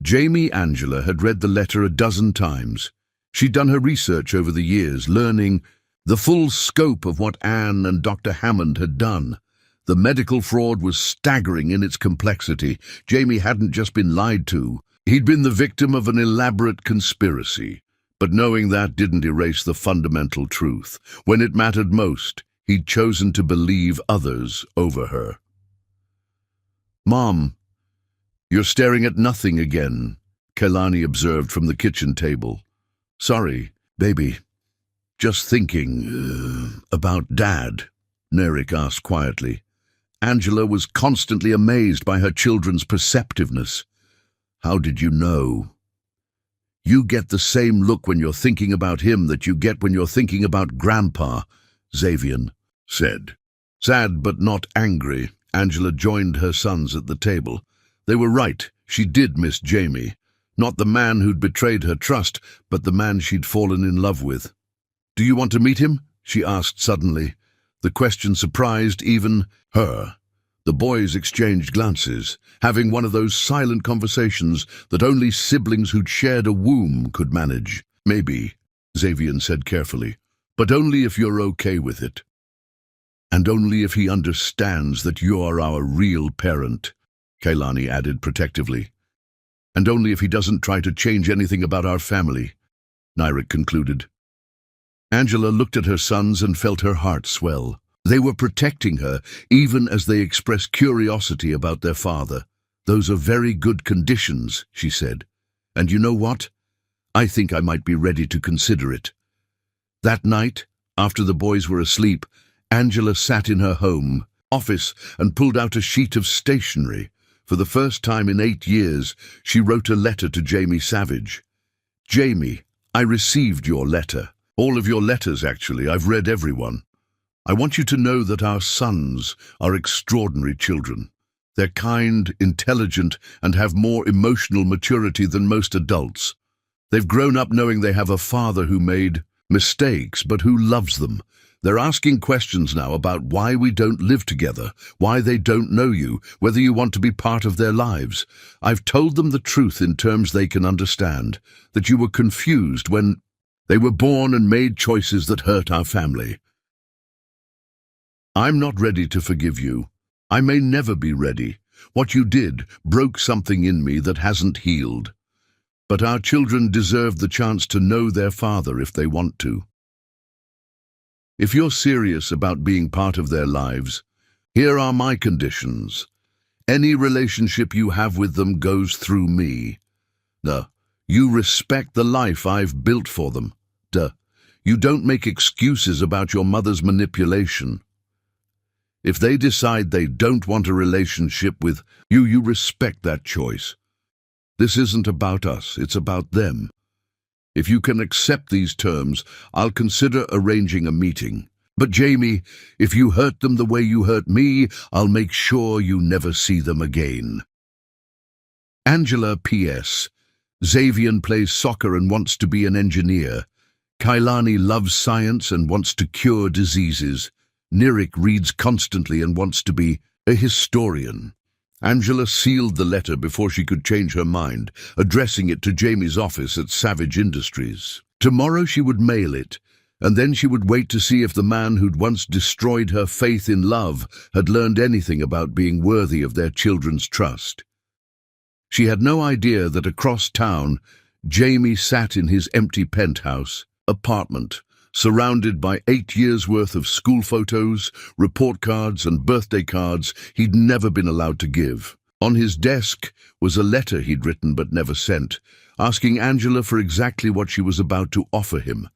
Jamie Angela had read the letter a dozen times. She'd done her research over the years, learning the full scope of what Anne and Dr. Hammond had done. The medical fraud was staggering in its complexity. Jamie hadn't just been lied to. He'd been the victim of an elaborate conspiracy, but knowing that didn't erase the fundamental truth. When it mattered most, he'd chosen to believe others over her. "Mom, you're staring at nothing again," Kailani observed from the kitchen table. "Sorry, baby. Just thinking about Dad," Nerek asked quietly. Angela was constantly amazed by her children's perceptiveness. "How did you know?" "You get the same look when you're thinking about him that you get when you're thinking about Grandpa," Xavier said. Sad but not angry, Angela joined her sons at the table. They were right. She did miss Jamie. Not the man who'd betrayed her trust, but the man she'd fallen in love with. "Do you want to meet him?" she asked suddenly. The question surprised even her. The boys exchanged glances, having one of those silent conversations that only siblings who'd shared a womb could manage. "Maybe," Xavier said carefully, "but only if you're okay with it. And only if he understands that you're our real parent," Kailani added protectively. "And only if he doesn't try to change anything about our family," Nerek concluded. Angela looked at her sons and felt her heart swell. They were protecting her, even as they expressed curiosity about their father. "Those are very good conditions," she said. "And you know what? I think I might be ready to consider it." That night, after the boys were asleep, Angela sat in her home office and pulled out a sheet of stationery. For the first time in 8 years, she wrote a letter to Jamie Savage. "Jamie, I received your letter. All of your letters, actually. I've read every one. I want you to know that our sons are extraordinary children. They're kind, intelligent, and have more emotional maturity than most adults. They've grown up knowing they have a father who made mistakes, but who loves them. They're asking questions now about why we don't live together, why they don't know you, whether you want to be part of their lives. I've told them the truth in terms they can understand, that you were confused when they were born and made choices that hurt our family. I'm not ready to forgive you. I may never be ready. What you did broke something in me that hasn't healed. But our children deserve the chance to know their father if they want to. If you're serious about being part of their lives, here are my conditions. Any relationship you have with them goes through me. You respect the life I've built for them. You don't make excuses about your mother's manipulation. If they decide they don't want a relationship with you, you respect that choice. This isn't about us, it's about them. If you can accept these terms, I'll consider arranging a meeting. But Jamie, if you hurt them the way you hurt me, I'll make sure you never see them again. Angela P.S. Xavier plays soccer and wants to be an engineer. Kailani loves science and wants to cure diseases. Nirik reads constantly and wants to be a historian. Angela sealed the letter before she could change her mind, addressing it to Jamie's office at Savage Industries. Tomorrow she would mail it, and then she would wait to see if the man who'd once destroyed her faith in love had learned anything about being worthy of their children's trust. She had no idea that across town, Jamie sat in his empty penthouse apartment, surrounded by 8 years' worth of school photos, report cards, and birthday cards he'd never been allowed to give. On his desk was a letter he'd written but never sent, asking Angela for exactly what she was about to offer him,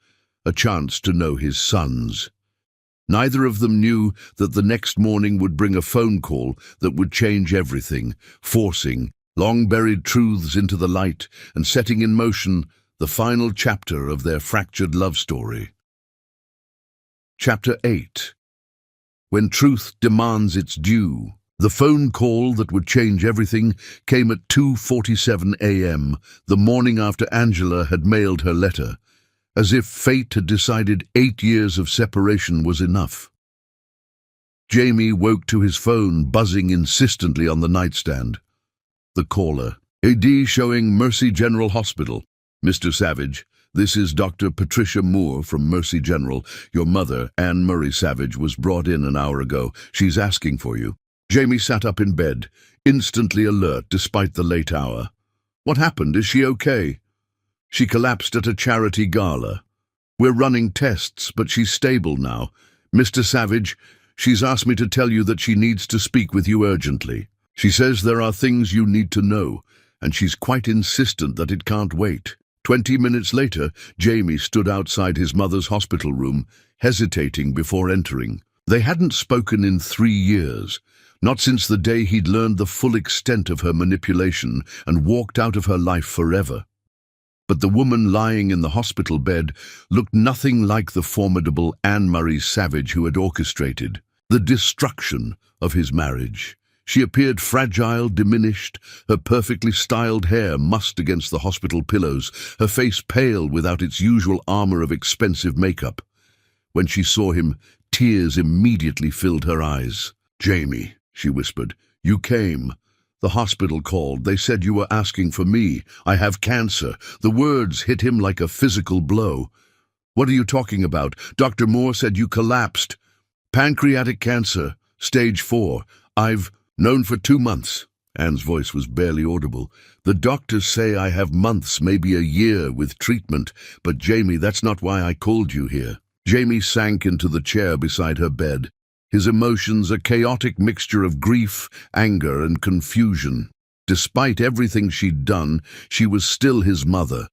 a chance to know his sons. Neither of them knew that the next morning would bring a phone call that would change everything, forcing long-buried truths into the light and setting in motion the final chapter of their fractured love story. Chapter 8. When truth demands its due. The phone call that would change everything came at 2:47 a.m., the morning after Angela had mailed her letter, as if fate had decided 8 years of separation was enough. Jamie woke to his phone buzzing insistently on the nightstand. The caller. AD showing Mercy General Hospital. Mr. Savage, this is Dr. Patricia Moore from Mercy General. Your mother, Anne Murray Savage, was brought in an hour ago. She's asking for you. Jamie sat up in bed, instantly alert despite the late hour. What happened? Is she okay? She collapsed at a charity gala. We're running tests, but she's stable now. Mr. Savage, she's asked me to tell you that she needs to speak with you urgently. She says there are things you need to know, and she's quite insistent that it can't wait. 20 minutes later, Jamie stood outside his mother's hospital room, hesitating before entering. They hadn't spoken in 3 years, not since the day he'd learned the full extent of her manipulation and walked out of her life forever. But the woman lying in the hospital bed looked nothing like the formidable Anne Murray Savage who had orchestrated the destruction of his marriage. She appeared fragile, diminished, her perfectly styled hair mussed against the hospital pillows, her face pale without its usual armor of expensive makeup. When she saw him, tears immediately filled her eyes. "Jamie," she whispered, "you came. The hospital called. They said you were asking for me. I have cancer." The words hit him like a physical blow. "What are you talking about? Dr. Moore said you collapsed. Pancreatic cancer, stage 4. I've known for 2 months. Anne's voice was barely audible. "The doctors say I have months, maybe a year, with treatment. But Jamie, that's not why I called you here." Jamie sank into the chair beside her bed, his emotions a chaotic mixture of grief, anger, and confusion. Despite everything she'd done, she was still his mother.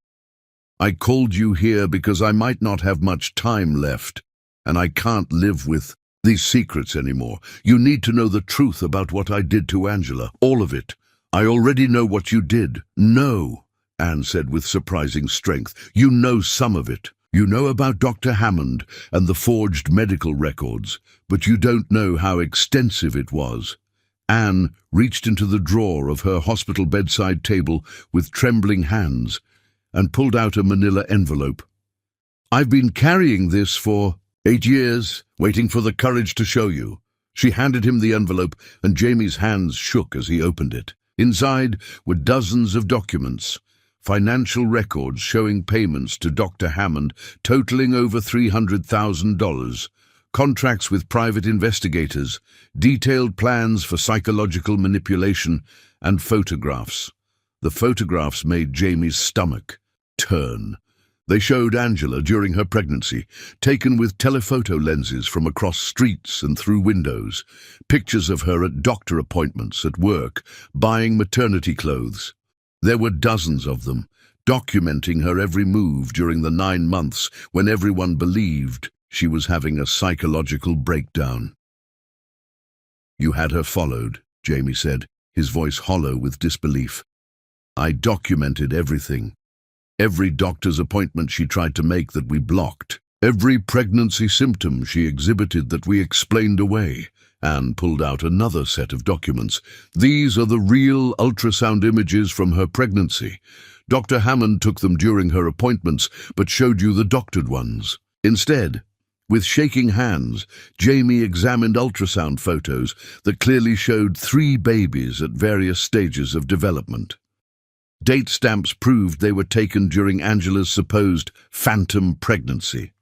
"I called you here because I might not have much time left, and I can't live with these secrets anymore. You need to know the truth about what I did to Angela, all of it. I already know what you did." "No," Anne said with surprising strength. "You know some of it. You know about Dr. Hammond and the forged medical records, but you don't know how extensive it was." Anne reached into the drawer of her hospital bedside table with trembling hands and pulled out a manila envelope. "I've been carrying this for 8 years, waiting for the courage to show you." She handed him the envelope, and Jamie's hands shook as he opened it. Inside were dozens of documents, financial records showing payments to Dr. Hammond totaling over $300,000, contracts with private investigators, detailed plans for psychological manipulation, and photographs. The photographs made Jamie's stomach turn. They showed Angela during her pregnancy, taken with telephoto lenses from across streets and through windows, pictures of her at doctor appointments, at work, buying maternity clothes. There were dozens of them, documenting her every move during the 9 months when everyone believed she was having a psychological breakdown. "You had her followed," Jamie said, his voice hollow with disbelief. "I documented everything. Every doctor's appointment she tried to make that we blocked. Every pregnancy symptom she exhibited that we explained away." Anne pulled out another set of documents. "These are the real ultrasound images from her pregnancy. Dr. Hammond took them during her appointments, but showed you the doctored ones. Instead, with shaking hands, Jamie examined ultrasound photos that clearly showed 3 babies at various stages of development. Date stamps proved they were taken during Angela's supposed phantom pregnancy.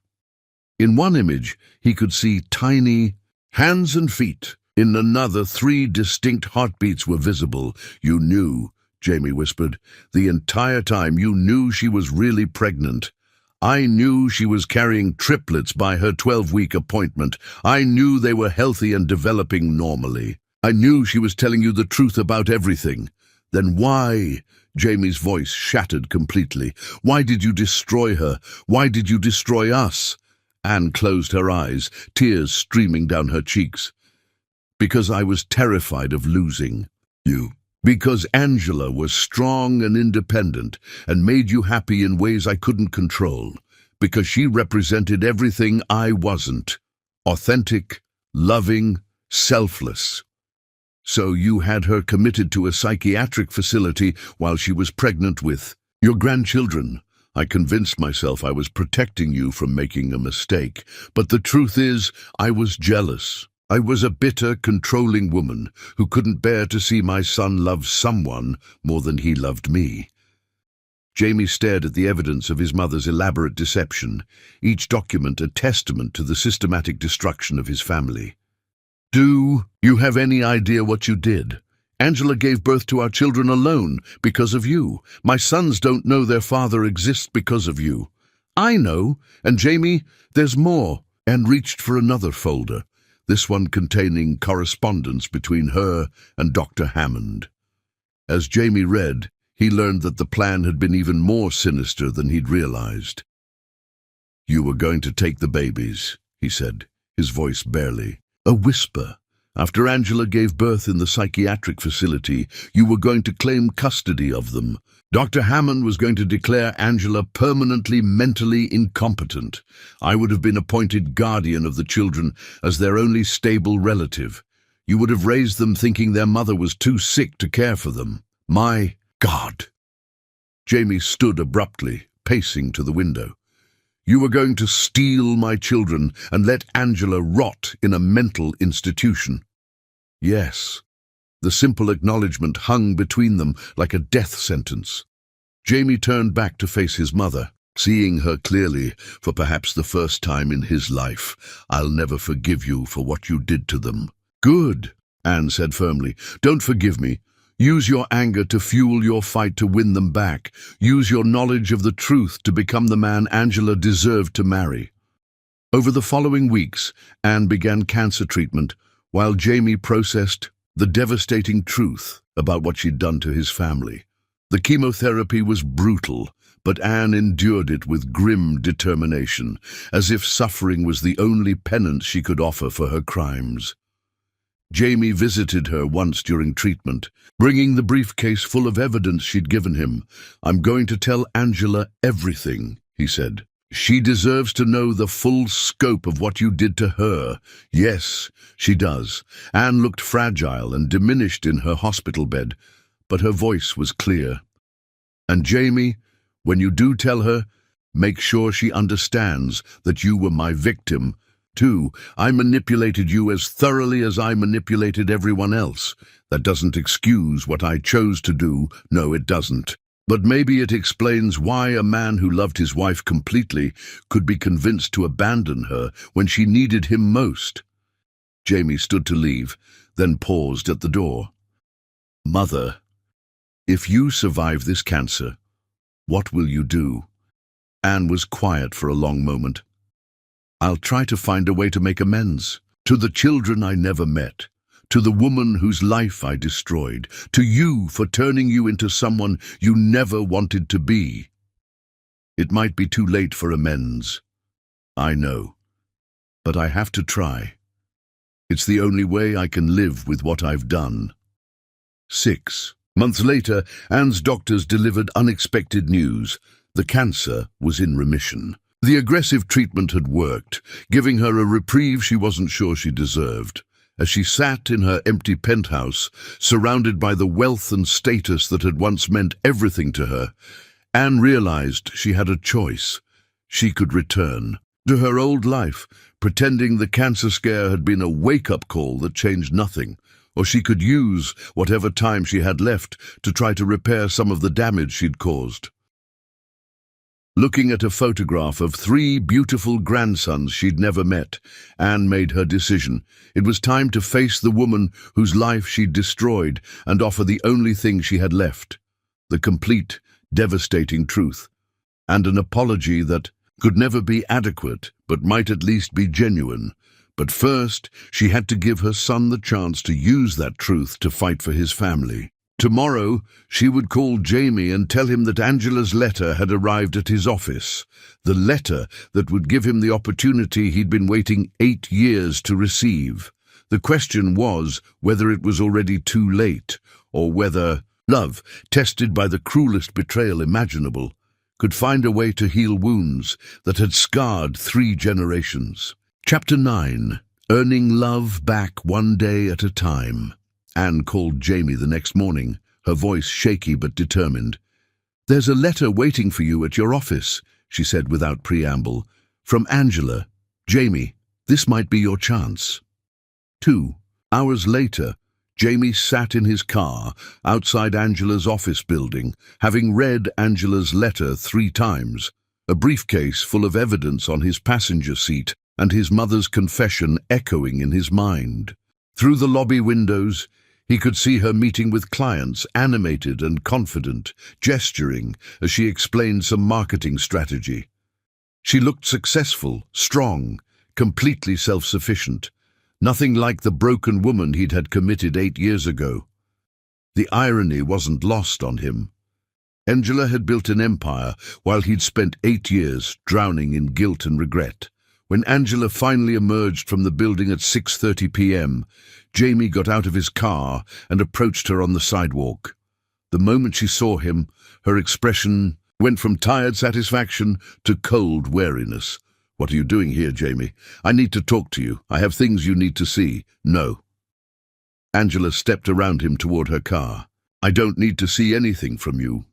In one image, he could see tiny hands and feet. In another, 3 distinct heartbeats were visible. "You knew," Jamie whispered. "The entire time you knew she was really pregnant. I knew she was carrying triplets by her 12-week appointment. I knew they were healthy and developing normally. I knew she was telling you the truth about everything. Then why?" Jamie's voice shattered completely. "Why did you destroy her? Why did you destroy us?" Anne closed her eyes, tears streaming down her cheeks. "Because I was terrified of losing you. Because Angela was strong and independent and made you happy in ways I couldn't control. Because she represented everything I wasn't. Authentic, loving, selfless. So you had her committed to a psychiatric facility while she was pregnant with your grandchildren. I convinced myself I was protecting you from making a mistake. But the truth is, I was jealous. I was a bitter, controlling woman who couldn't bear to see my son love someone more than he loved me." Jamie stared at the evidence of his mother's elaborate deception, each document a testament to the systematic destruction of his family. "Do you have any idea what you did? Angela gave birth to our children alone because of you. My sons don't know their father exists because of you. I know, and Jamie, there's more." Anne reached for another folder, this one containing correspondence between her and Dr. Hammond. As Jamie read, he learned that the plan had been even more sinister than he'd realized. "You were going to take the babies," he said, his voice barely a whisper. "After Angela gave birth in the psychiatric facility, you were going to claim custody of them. Dr. Hammond was going to declare Angela permanently mentally incompetent. I would have been appointed guardian of the children as their only stable relative. You would have raised them thinking their mother was too sick to care for them. My God!" Jamie stood abruptly, pacing to the window. "You were going to steal my children and let Angela rot in a mental institution." Yes. The simple acknowledgement hung between them like a death sentence. Jamie turned back to face his mother, seeing her clearly for perhaps the first time in his life. "I'll never forgive you for what you did to them." "Good," Anne said firmly. "Don't forgive me. Use your anger to fuel your fight to win them back. Use your knowledge of the truth to become the man Angela deserved to marry." Over the following weeks, Anne began cancer treatment, while Jamie processed the devastating truth about what she'd done to his family. The chemotherapy was brutal, but Anne endured it with grim determination, as if suffering was the only penance she could offer for her crimes. Jamie visited her once during treatment, bringing the briefcase full of evidence she'd given him. "I'm going to tell Angela everything," he said. "She deserves to know the full scope of what you did to her." "Yes, she does." Anne looked fragile and diminished in her hospital bed, but her voice was clear. "And Jamie, when you do tell her, make sure she understands that you were my victim, too. I manipulated you as thoroughly as I manipulated everyone else. That doesn't excuse what I chose to do. No, it doesn't. But maybe it explains why a man who loved his wife completely could be convinced to abandon her when she needed him most." Jamie stood to leave, then paused at the door. "Mother, if you survive this cancer, what will you do?" Anne was quiet for a long moment. "I'll try to find a way to make amends. To the children I never met. To the woman whose life I destroyed. To you for turning you into someone you never wanted to be." It might be too late for amends. I know. But I have to try. It's the only way I can live with what I've done. 6 months later, Anne's doctors delivered unexpected news. The cancer was in remission. The aggressive treatment had worked, giving her a reprieve she wasn't sure she deserved. As she sat in her empty penthouse, surrounded by the wealth and status that had once meant everything to her, Anne realized she had a choice. She could return to her old life, pretending the cancer scare had been a wake-up call that changed nothing, or she could use whatever time she had left to try to repair some of the damage she'd caused. Looking at a photograph of 3 beautiful grandsons she'd never met, Anne made her decision. It was time to face the woman whose life she'd destroyed and offer the only thing she had left, the complete, devastating truth, and an apology that could never be adequate but might at least be genuine. But first, she had to give her son the chance to use that truth to fight for his family. Tomorrow, she would call Jamie and tell him that Angela's letter had arrived at his office, the letter that would give him the opportunity he'd been waiting 8 years to receive. The question was whether it was already too late, or whether love, tested by the cruelest betrayal imaginable, could find a way to heal wounds that had scarred 3 generations. Chapter 9. Earning love back one day at a time. Anne called Jamie the next morning, her voice shaky but determined. "There's a letter waiting for you at your office," she said without preamble. "From Angela. Jamie, this might be your chance." 2 hours later, Jamie sat in his car outside Angela's office building, having read Angela's letter 3 times, a briefcase full of evidence on his passenger seat and his mother's confession echoing in his mind. Through the lobby windows, he could see her meeting with clients, animated and confident, gesturing as she explained some marketing strategy. She looked successful, strong, completely self-sufficient, nothing like the broken woman he'd had committed 8 years ago. The irony wasn't lost on him. Angela had built an empire while he'd spent 8 years drowning in guilt and regret. When Angela finally emerged from the building at 6:30 p.m., Jamie got out of his car and approached her on the sidewalk. The moment she saw him, her expression went from tired satisfaction to cold wariness. "What are you doing here, Jamie? I need to talk to you. I have things you need to see." "No." Angela stepped around him toward her car. "I don't need to see anything from you."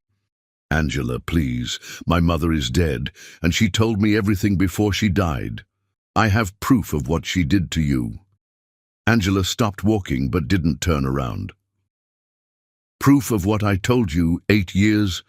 "Angela, please. My mother is dead, and she told me everything before she died. I have proof of what she did to you." Angela stopped walking but didn't turn around. "Proof of what I told you 8 years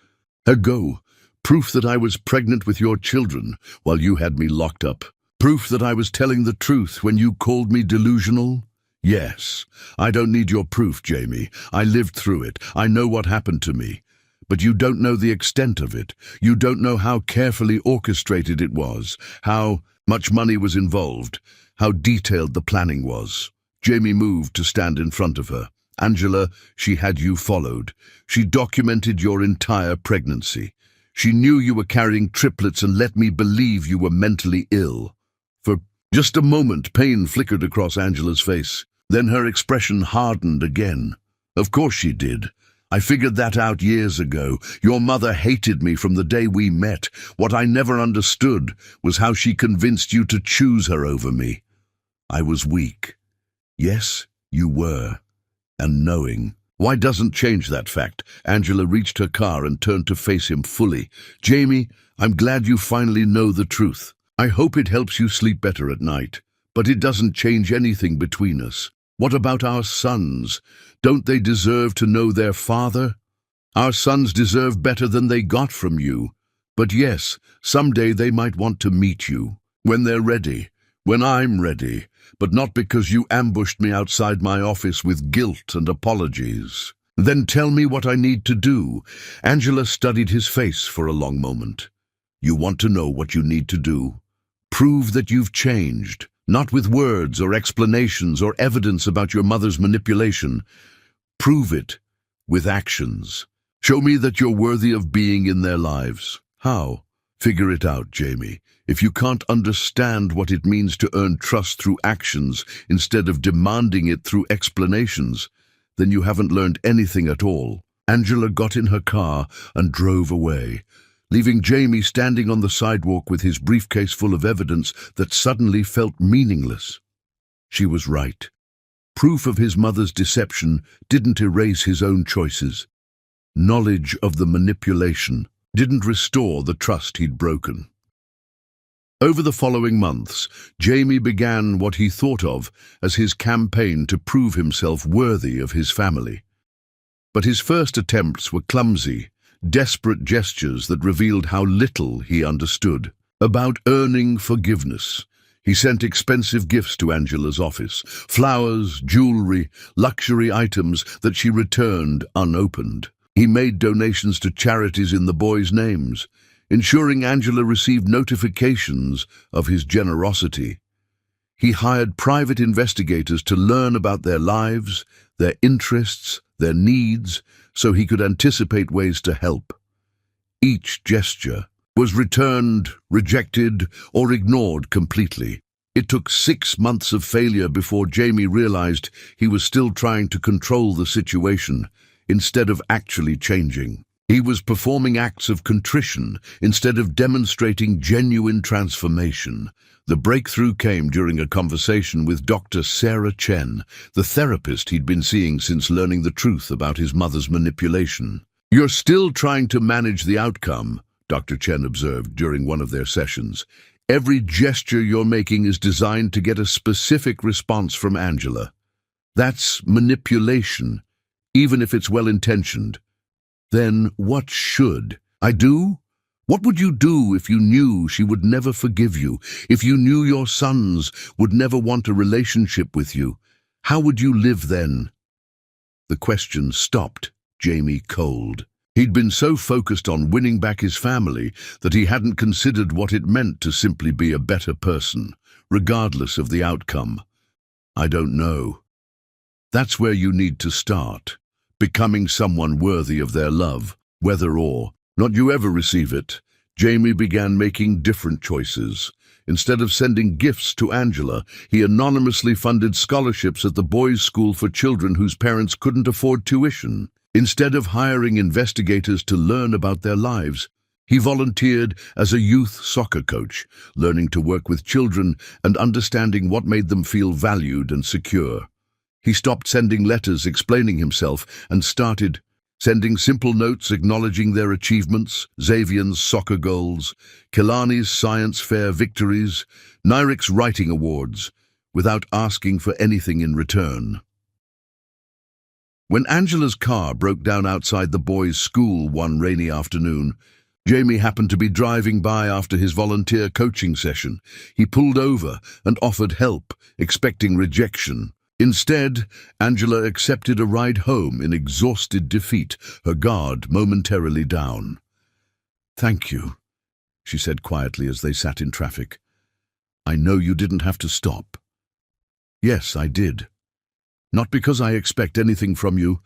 ago. Proof that I was pregnant with your children while you had me locked up. Proof that I was telling the truth when you called me delusional? Yes. I don't need your proof, Jamie. I lived through it. I know what happened to me. But you don't know the extent of it. You don't know how carefully orchestrated it was, how much money was involved, how detailed the planning was." Jamie moved to stand in front of her. "Angela, she had you followed. She documented your entire pregnancy. She knew you were carrying triplets and let me believe you were mentally ill." For just a moment, pain flickered across Angela's face. Then her expression hardened again. "Of course she did. I figured that out years ago. Your mother hated me from the day we met. What I never understood was how she convinced you to choose her over me. I was weak. Yes, you were. And knowing. Why doesn't change that fact?" Angela reached her car and turned to face him fully. "Jamie, I'm glad you finally know the truth. I hope it helps you sleep better at night. But it doesn't change anything between us. What about our sons? Don't they deserve to know their father? Our sons deserve better than they got from you. But yes, someday they might want to meet you. When they're ready. When I'm ready. But not because you ambushed me outside my office with guilt and apologies." "Then tell me what I need to do." Angela studied his face for a long moment. "You want to know what you need to do? Prove that you've changed, not with words or explanations or evidence about your mother's manipulation. Prove it with actions. Show me that you're worthy of being in their lives." "How?" Figure it out, Jamie. If you can't understand what it means to earn trust through actions instead of demanding it through explanations, then you haven't learned anything at all. Angela got in her car and drove away, leaving Jamie standing on the sidewalk with his briefcase full of evidence that suddenly felt meaningless. She was right. Proof of his mother's deception didn't erase his own choices. Knowledge of the manipulation didn't restore the trust he'd broken. Over the following months, Jamie began what he thought of as his campaign to prove himself worthy of his family. But his first attempts were clumsy, desperate gestures that revealed how little he understood about earning forgiveness. He sent expensive gifts to Angela's office, flowers, jewelry, luxury items that she returned unopened. He made donations to charities in the boys' names, ensuring Angela received notifications of his generosity. He hired private investigators to learn about their lives, their interests, their needs, so he could anticipate ways to help. Each gesture was returned, rejected, or ignored completely. It took 6 months of failure before Jamie realized he was still trying to control the situation instead of actually changing. He was performing acts of contrition instead of demonstrating genuine transformation. The breakthrough came during a conversation with Dr. Sarah Chen, the therapist he'd been seeing since learning the truth about his mother's manipulation. "You're still trying to manage the outcome," Dr. Chen observed during one of their sessions. "Every gesture you're making is designed to get a specific response from Angela. That's manipulation, even if it's well-intentioned. Then what should I do? What would you do if you knew she would never forgive you, if you knew your sons would never want a relationship with you? How would you live then?" The question stopped Jamie cold. He'd been so focused on winning back his family that he hadn't considered what it meant to simply be a better person, regardless of the outcome. "I don't know." That's where you need to start. Becoming someone worthy of their love, whether or not you ever receive it. Jamie began making different choices. Instead of sending gifts to Angela, he anonymously funded scholarships at the boys' school for children whose parents couldn't afford tuition. Instead of hiring investigators to learn about their lives, he volunteered as a youth soccer coach, learning to work with children and understanding what made them feel valued and secure. He stopped sending letters explaining himself and started sending simple notes acknowledging their achievements: Xavier's soccer goals, Kilani's science fair victories, Nyrik's writing awards, without asking for anything in return. When Angela's car broke down outside the boys' school one rainy afternoon, Jamie happened to be driving by after his volunteer coaching session. He pulled over and offered help, expecting rejection. Instead, Angela accepted a ride home in exhausted defeat, her guard momentarily down. "Thank you," she said quietly as they sat in traffic. "I know you didn't have to stop." "Yes, I did. Not because I expect anything from you,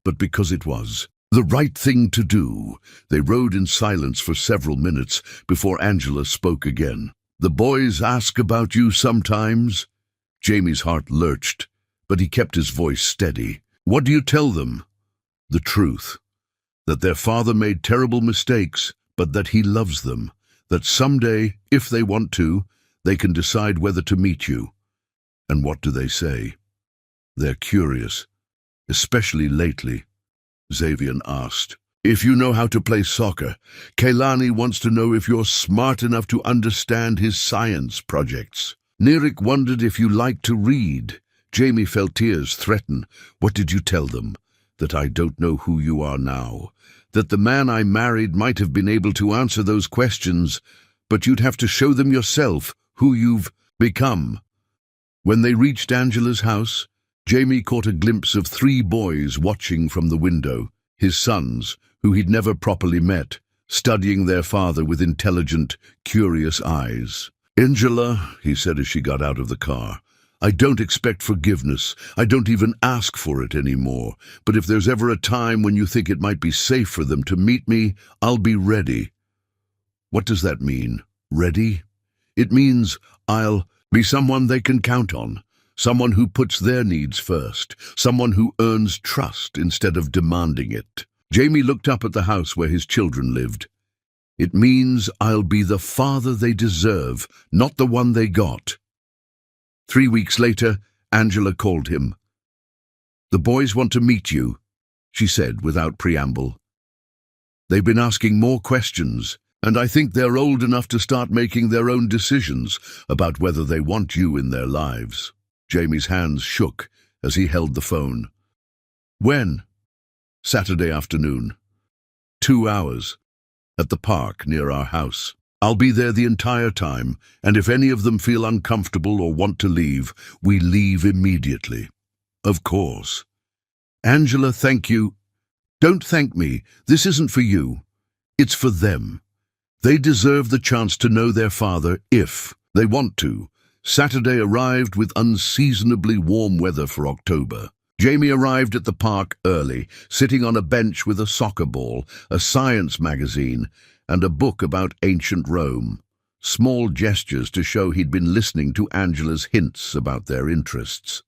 but because it was the right thing to do." They rode in silence for several minutes before Angela spoke again. "The boys ask about you sometimes." Jamie's heart lurched, but he kept his voice steady. "What do you tell them?" "The truth. That their father made terrible mistakes, but that he loves them. That someday, if they want to, they can decide whether to meet you." "And what do they say?" "They're curious, especially lately." Xavier asked, "If you know how to play soccer, Kehlani wants to know if you're smart enough to understand his science projects. Nirik wondered if you like to read." Jamie felt tears threaten. "What did you tell them? That I don't know who you are now? That the man I married might have been able to answer those questions, but you'd have to show them yourself who you've become." When they reached Angela's house, Jamie caught a glimpse of 3 boys watching from the window, his sons, who he'd never properly met, studying their father with intelligent, curious eyes. "Angela," he said as she got out of the car, "I don't expect forgiveness. I don't even ask for it anymore. But if there's ever a time when you think it might be safe for them to meet me, I'll be ready." What does that mean? Ready? It means I'll be someone they can count on, someone who puts their needs first, someone who earns trust instead of demanding it. Jamie looked up at the house where his children lived. It means I'll be the father they deserve, not the one they got. 3 weeks later, Angela called him. "The boys want to meet you," she said without preamble. "They've been asking more questions, and I think they're old enough to start making their own decisions about whether they want you in their lives." Jamie's hands shook as he held the phone. "When?" "Saturday afternoon. 2 hours. At the park near our house. I'll be there the entire time, and if any of them feel uncomfortable or want to leave, we leave immediately." "Of course." "Angela, thank you." "Don't thank me. This isn't for you. It's for them. They deserve the chance to know their father if they want to." Saturday arrived with unseasonably warm weather for October. Jamie arrived at the park early, sitting on a bench with a soccer ball, a science magazine, and a book about ancient Rome. Small gestures to show he'd been listening to Angela's hints about their interests.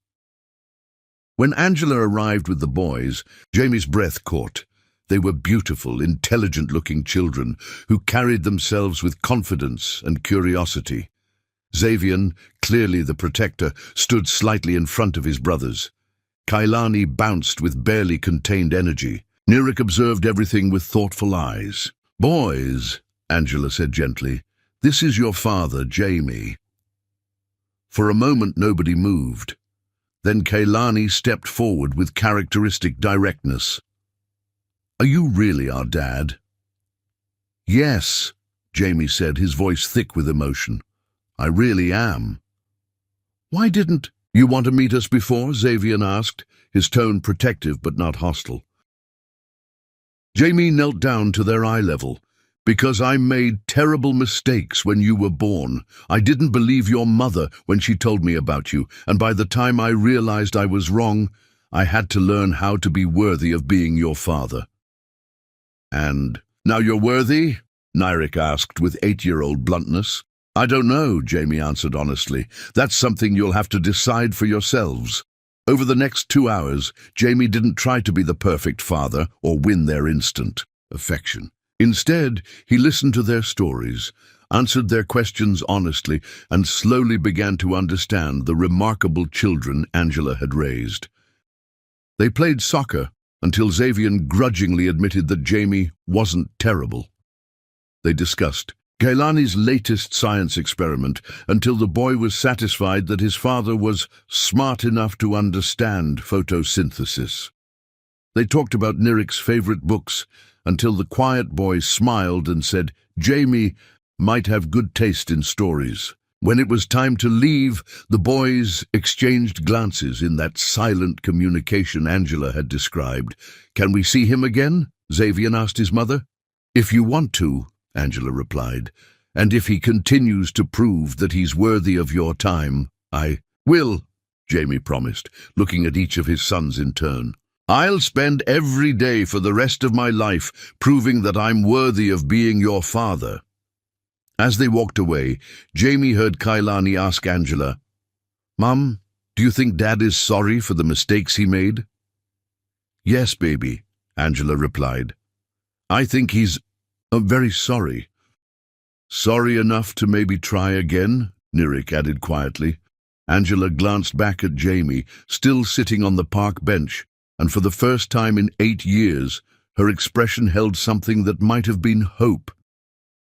When Angela arrived with the boys, Jamie's breath caught. They were beautiful, intelligent-looking children who carried themselves with confidence and curiosity. Xavier, clearly the protector, stood slightly in front of his brothers. Kailani bounced with barely contained energy. Nirik observed everything with thoughtful eyes. "Boys," Angela said gently, "this is your father, Jamie." For a moment nobody moved. Then Kailani stepped forward with characteristic directness. "Are you really our dad?" "Yes," Jamie said, his voice thick with emotion. "I really am." "Why didn't you want to meet us before?" Xavier asked, his tone protective but not hostile. Jamie knelt down to their eye level. "Because I made terrible mistakes when you were born. I didn't believe your mother when she told me about you, and by the time I realized I was wrong, I had to learn how to be worthy of being your father." "And now you're worthy?" Nirik asked with 8-year-old bluntness. "I don't know," Jamie answered honestly. "That's something you'll have to decide for yourselves." Over the next 2 hours, Jamie didn't try to be the perfect father or win their instant affection. Instead, he listened to their stories, answered their questions honestly, and slowly began to understand the remarkable children Angela had raised. They played soccer until Xavier grudgingly admitted that Jamie wasn't terrible. They discussed Kailani's latest science experiment until the boy was satisfied that his father was smart enough to understand photosynthesis. They talked about Nirik's favorite books until the quiet boy smiled and said Jamie might have good taste in stories. When it was time to leave, the boys exchanged glances in that silent communication Angela had described. "Can we see him again?" Xavier asked his mother. "If you want to," Angela replied, "and if he continues to prove that he's worthy of your time, I will," Jamie promised, looking at each of his sons in turn. "I'll spend every day for the rest of my life proving that I'm worthy of being your father." As they walked away, Jamie heard Kailani ask Angela, "Mum, do you think Dad is sorry for the mistakes he made?" "Yes, baby," Angela replied. "I think he's very sorry." "Sorry enough to maybe try again?" Nirik added quietly. Angela glanced back at Jamie, still sitting on the park bench, and for the first time in 8 years, her expression held something that might have been hope.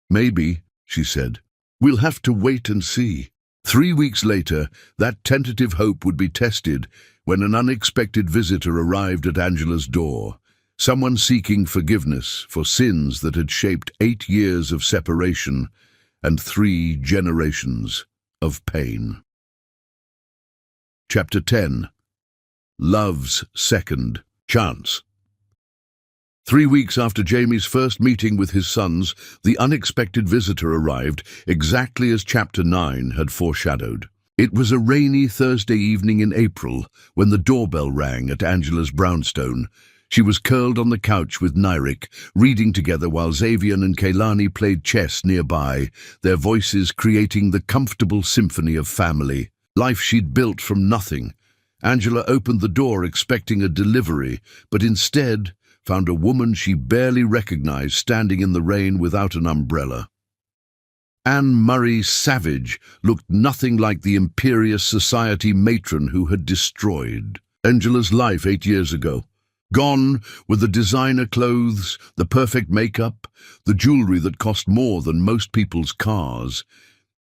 "Maybe," she said. "We'll have to wait and see." 3 weeks later, that tentative hope would be tested when an unexpected visitor arrived at Angela's door. Someone seeking forgiveness for sins that had shaped 8 years of separation and 3 generations of pain. Chapter 10. Love's Second Chance. 3 weeks after Jamie's first meeting with his sons, the unexpected visitor arrived exactly as Chapter 9 had foreshadowed. It was a rainy Thursday evening in April when the doorbell rang at Angela's brownstone. She was curled on the couch with Nyrik, reading together while Xavian and Kaylani played chess nearby, their voices creating the comfortable symphony of family. Life she'd built from nothing. Angela opened the door expecting a delivery, but instead found a woman she barely recognized standing in the rain without an umbrella. Anne Murray Savage looked nothing like the imperious society matron who had destroyed Angela's life 8 years ago. Gone with the designer clothes, the perfect makeup, the jewelry that cost more than most people's cars.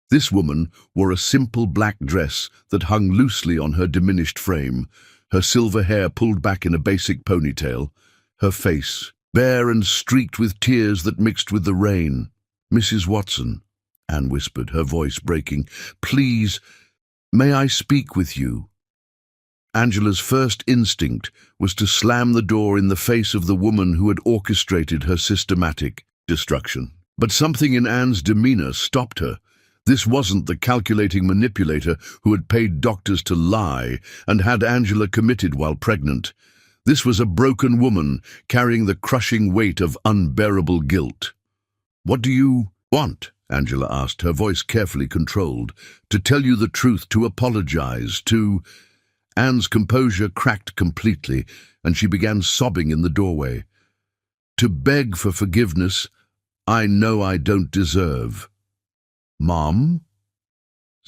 This woman wore a simple black dress that hung loosely on her diminished frame, her silver hair pulled back in a basic ponytail, her face bare and streaked with tears that mixed with the rain. "Mrs. Watson," Anne whispered, her voice breaking, "please, may I speak with you?" Angela's first instinct was to slam the door in the face of the woman who had orchestrated her systematic destruction. But something in Anne's demeanor stopped her. This wasn't the calculating manipulator who had paid doctors to lie and had Angela committed while pregnant. This was a broken woman carrying the crushing weight of unbearable guilt. "What do you want?" Angela asked, her voice carefully controlled. "To tell you the truth, to apologize, to—" Anne's composure cracked completely, and she began sobbing in the doorway. "To beg for forgiveness I know I don't deserve." "Mom?"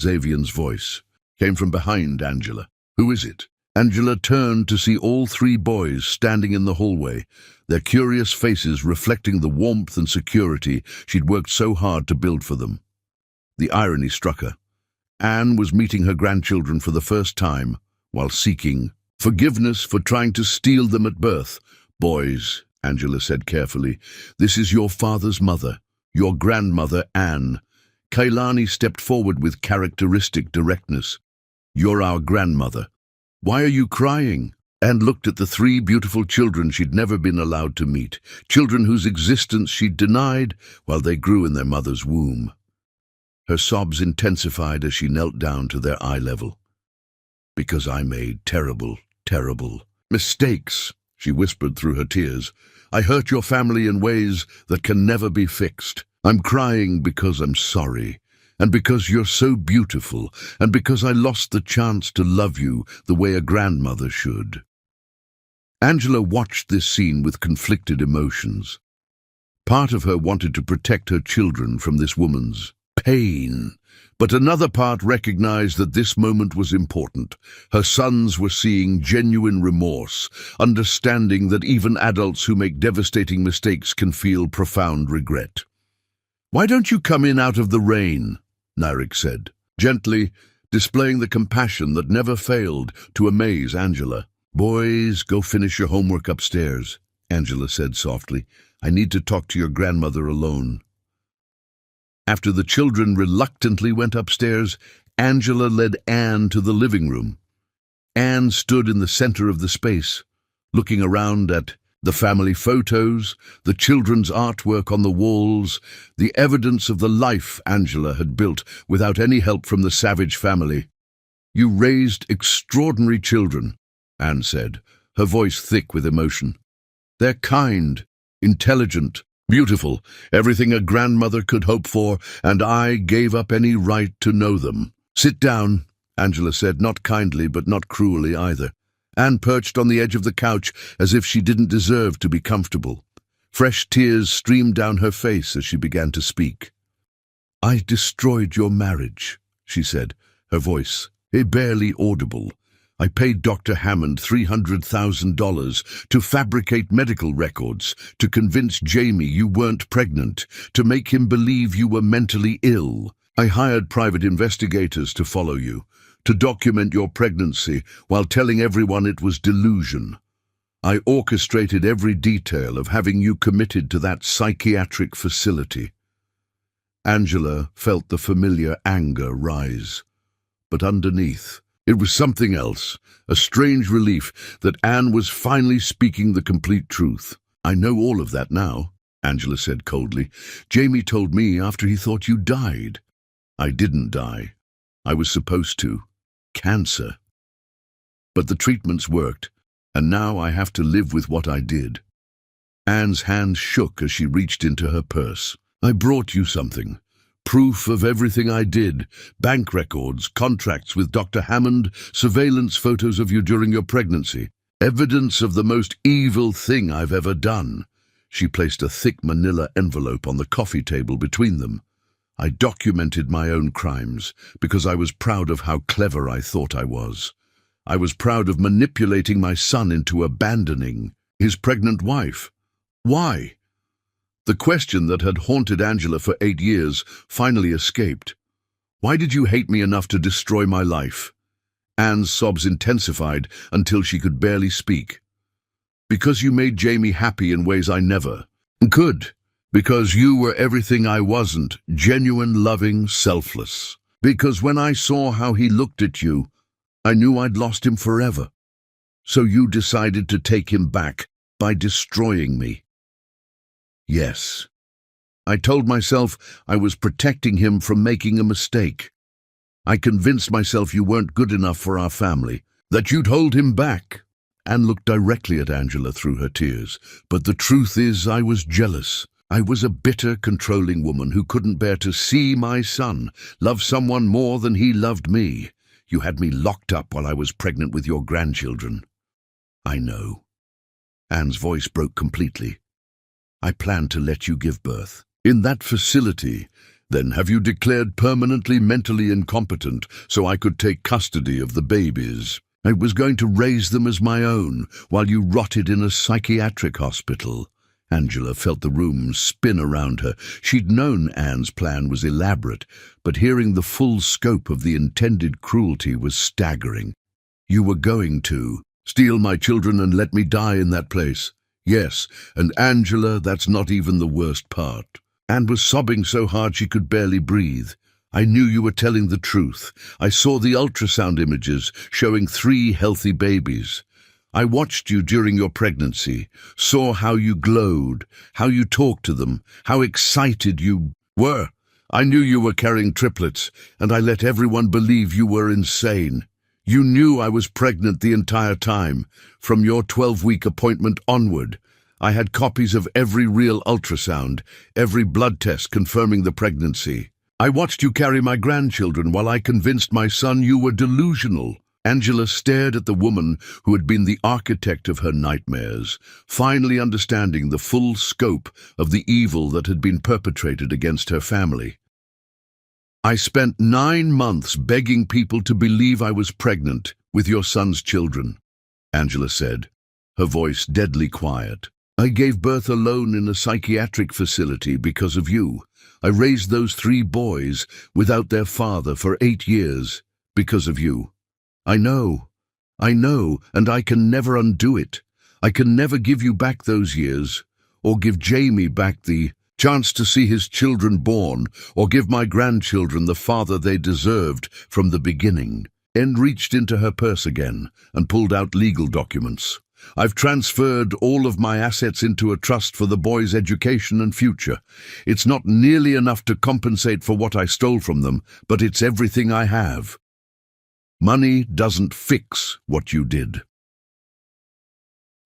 Xavian's voice came from behind Angela. "Who is it?" Angela turned to see all 3 boys standing in the hallway, their curious faces reflecting the warmth and security she'd worked so hard to build for them. The irony struck her. Anne was meeting her grandchildren for the first time, while seeking forgiveness for trying to steal them at birth. "Boys," Angela said carefully, "this is your father's mother, your grandmother, Anne." Kaylani stepped forward with characteristic directness. "You're our grandmother. Why are you crying?" Anne looked at the 3 beautiful children she'd never been allowed to meet, children whose existence she'd denied while they grew in their mother's womb. Her sobs intensified as she knelt down to their eye level. "Because I made terrible, terrible mistakes," she whispered through her tears. "I hurt your family in ways that can never be fixed. I'm crying because I'm sorry, and because you're so beautiful, and because I lost the chance to love you the way a grandmother should." Angela watched this scene with conflicted emotions. Part of her wanted to protect her children from this woman's pain, but another part recognized that this moment was important. Her sons were seeing genuine remorse, understanding that even adults who make devastating mistakes can feel profound regret. "Why don't you come in out of the rain?" Nyrik said, gently, displaying the compassion that never failed to amaze Angela. "Boys, go finish your homework upstairs," Angela said softly. "I need to talk to your grandmother alone." After the children reluctantly went upstairs, Angela led Anne to the living room. Anne stood in the center of the space, looking around at the family photos, the children's artwork on the walls, the evidence of the life Angela had built without any help from the Savage family. "You raised extraordinary children," Anne said, her voice thick with emotion. "They're kind, intelligent, beautiful, everything a grandmother could hope for, and I gave up any right to know them." "Sit down," Angela said, not kindly but not cruelly either. Anne perched on the edge of the couch as if she didn't deserve to be comfortable. Fresh tears streamed down her face as she began to speak. "I destroyed your marriage," she said, her voice barely audible. "I paid Dr. Hammond $300,000 to fabricate medical records, to convince Jamie you weren't pregnant, to make him believe you were mentally ill. I hired private investigators to follow you, to document your pregnancy while telling everyone it was delusion. I orchestrated every detail of having you committed to that psychiatric facility." Angela felt the familiar anger rise. But underneath, it was something else, a strange relief that Anne was finally speaking the complete truth. "I know all of that now," Angela said coldly. "Jamie told me after he thought you died." "I didn't die. I was supposed to. Cancer. But the treatments worked. And now I have to live with what I did. Anne's hand shook as she reached into her purse. I brought you something. Proof of everything I did. Bank records, contracts with Dr. Hammond, surveillance photos of you during your pregnancy. Evidence of the most evil thing I've ever done. She placed a thick manila envelope on the coffee table between them. I documented my own crimes because I was proud of how clever I thought I was. I was proud of manipulating my son into abandoning his pregnant wife. Why? The question that had haunted Angela for 8 years finally escaped. Why did you hate me enough to destroy my life? Anne's sobs intensified until she could barely speak. Because you made Jamie happy in ways I never could. Because you were everything I wasn't, genuine, loving, selfless. Because when I saw how he looked at you, I knew I'd lost him forever. So you decided to take him back by destroying me. Yes. I told myself I was protecting him from making a mistake. I convinced myself you weren't good enough for our family, that you'd hold him back. Anne looked directly at Angela through her tears. But the truth is, I was jealous. I was a bitter, controlling woman who couldn't bear to see my son love someone more than he loved me. You had me locked up while I was pregnant with your grandchildren. I know. Anne's voice broke completely. I planned to let you give birth. In that facility. Then have you declared permanently mentally incompetent so I could take custody of the babies? I was going to raise them as my own while you rotted in a psychiatric hospital. Angela felt the room spin around her. She'd known Anne's plan was elaborate, but hearing the full scope of the intended cruelty was staggering. You were going to steal my children and let me die in that place. Yes, and Angela, that's not even the worst part. Anne was sobbing so hard she could barely breathe. I knew you were telling the truth. I saw the ultrasound images showing 3 healthy babies. I watched you during your pregnancy, saw how you glowed, how you talked to them, how excited you were. I knew you were carrying triplets, and I let everyone believe you were insane. You knew I was pregnant the entire time, from your 12-week appointment onward. I had copies of every real ultrasound, every blood test confirming the pregnancy. I watched you carry my grandchildren while I convinced my son you were delusional. Angela stared at the woman who had been the architect of her nightmares, finally understanding the full scope of the evil that had been perpetrated against her family. I spent 9 months begging people to believe I was pregnant with your son's children, Angela said, her voice deadly quiet. I gave birth alone in a psychiatric facility because of you. I raised those 3 boys without their father for 8 years because of you. I know, and I can never undo it. I can never give you back those years, or give Jamie back the chance to see his children born, or give my grandchildren the father they deserved from the beginning. Anne reached into her purse again and pulled out legal documents. I've transferred all of my assets into a trust for the boys' education and future. It's not nearly enough to compensate for what I stole from them, but it's everything I have. Money doesn't fix what you did.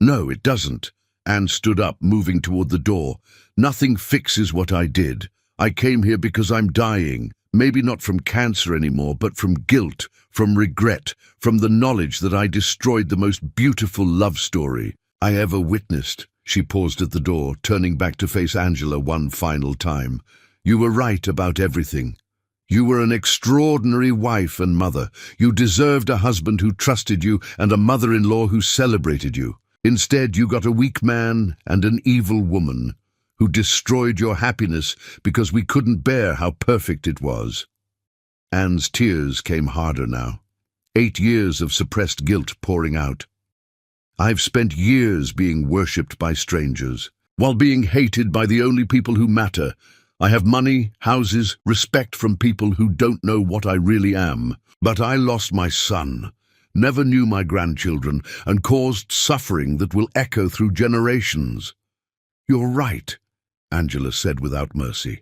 No, it doesn't. Anne stood up, moving toward the door. Nothing fixes what I did. I came here because I'm dying. Maybe not from cancer anymore, but from guilt, from regret, from the knowledge that I destroyed the most beautiful love story I ever witnessed. She paused at the door, turning back to face Angela one final time. You were right about everything. You were an extraordinary wife and mother. You deserved a husband who trusted you and a mother-in-law who celebrated you. Instead, you got a weak man and an evil woman who destroyed your happiness because we couldn't bear how perfect it was. Anne's tears came harder now. 8 years of suppressed guilt pouring out. I've spent years being worshipped by strangers, while being hated by the only people who matter. I have money, houses, respect from people who don't know what I really am. But I lost my son, never knew my grandchildren, and caused suffering that will echo through generations. You're right, Angela said without mercy.